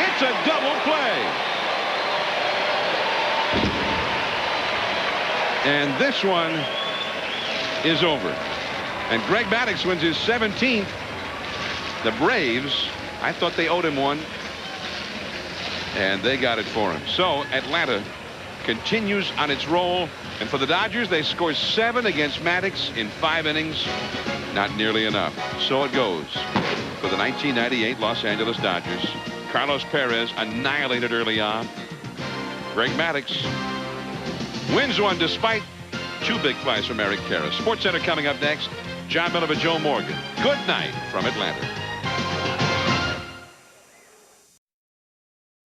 It's a double play. And this one is over. And Greg Maddux wins his 17th. The Braves, I thought they owed him one. And they got it for him. So Atlanta continues on its roll. And for the Dodgers, they score 7 against Maddux in 5 innings. Not nearly enough. So it goes for the 1998 Los Angeles Dodgers. Carlos Perez annihilated early on. Greg Maddux wins one despite 2 big flies from Eric Karras. Sports Center coming up next. John Miller and Joe Morgan. Good night from Atlanta.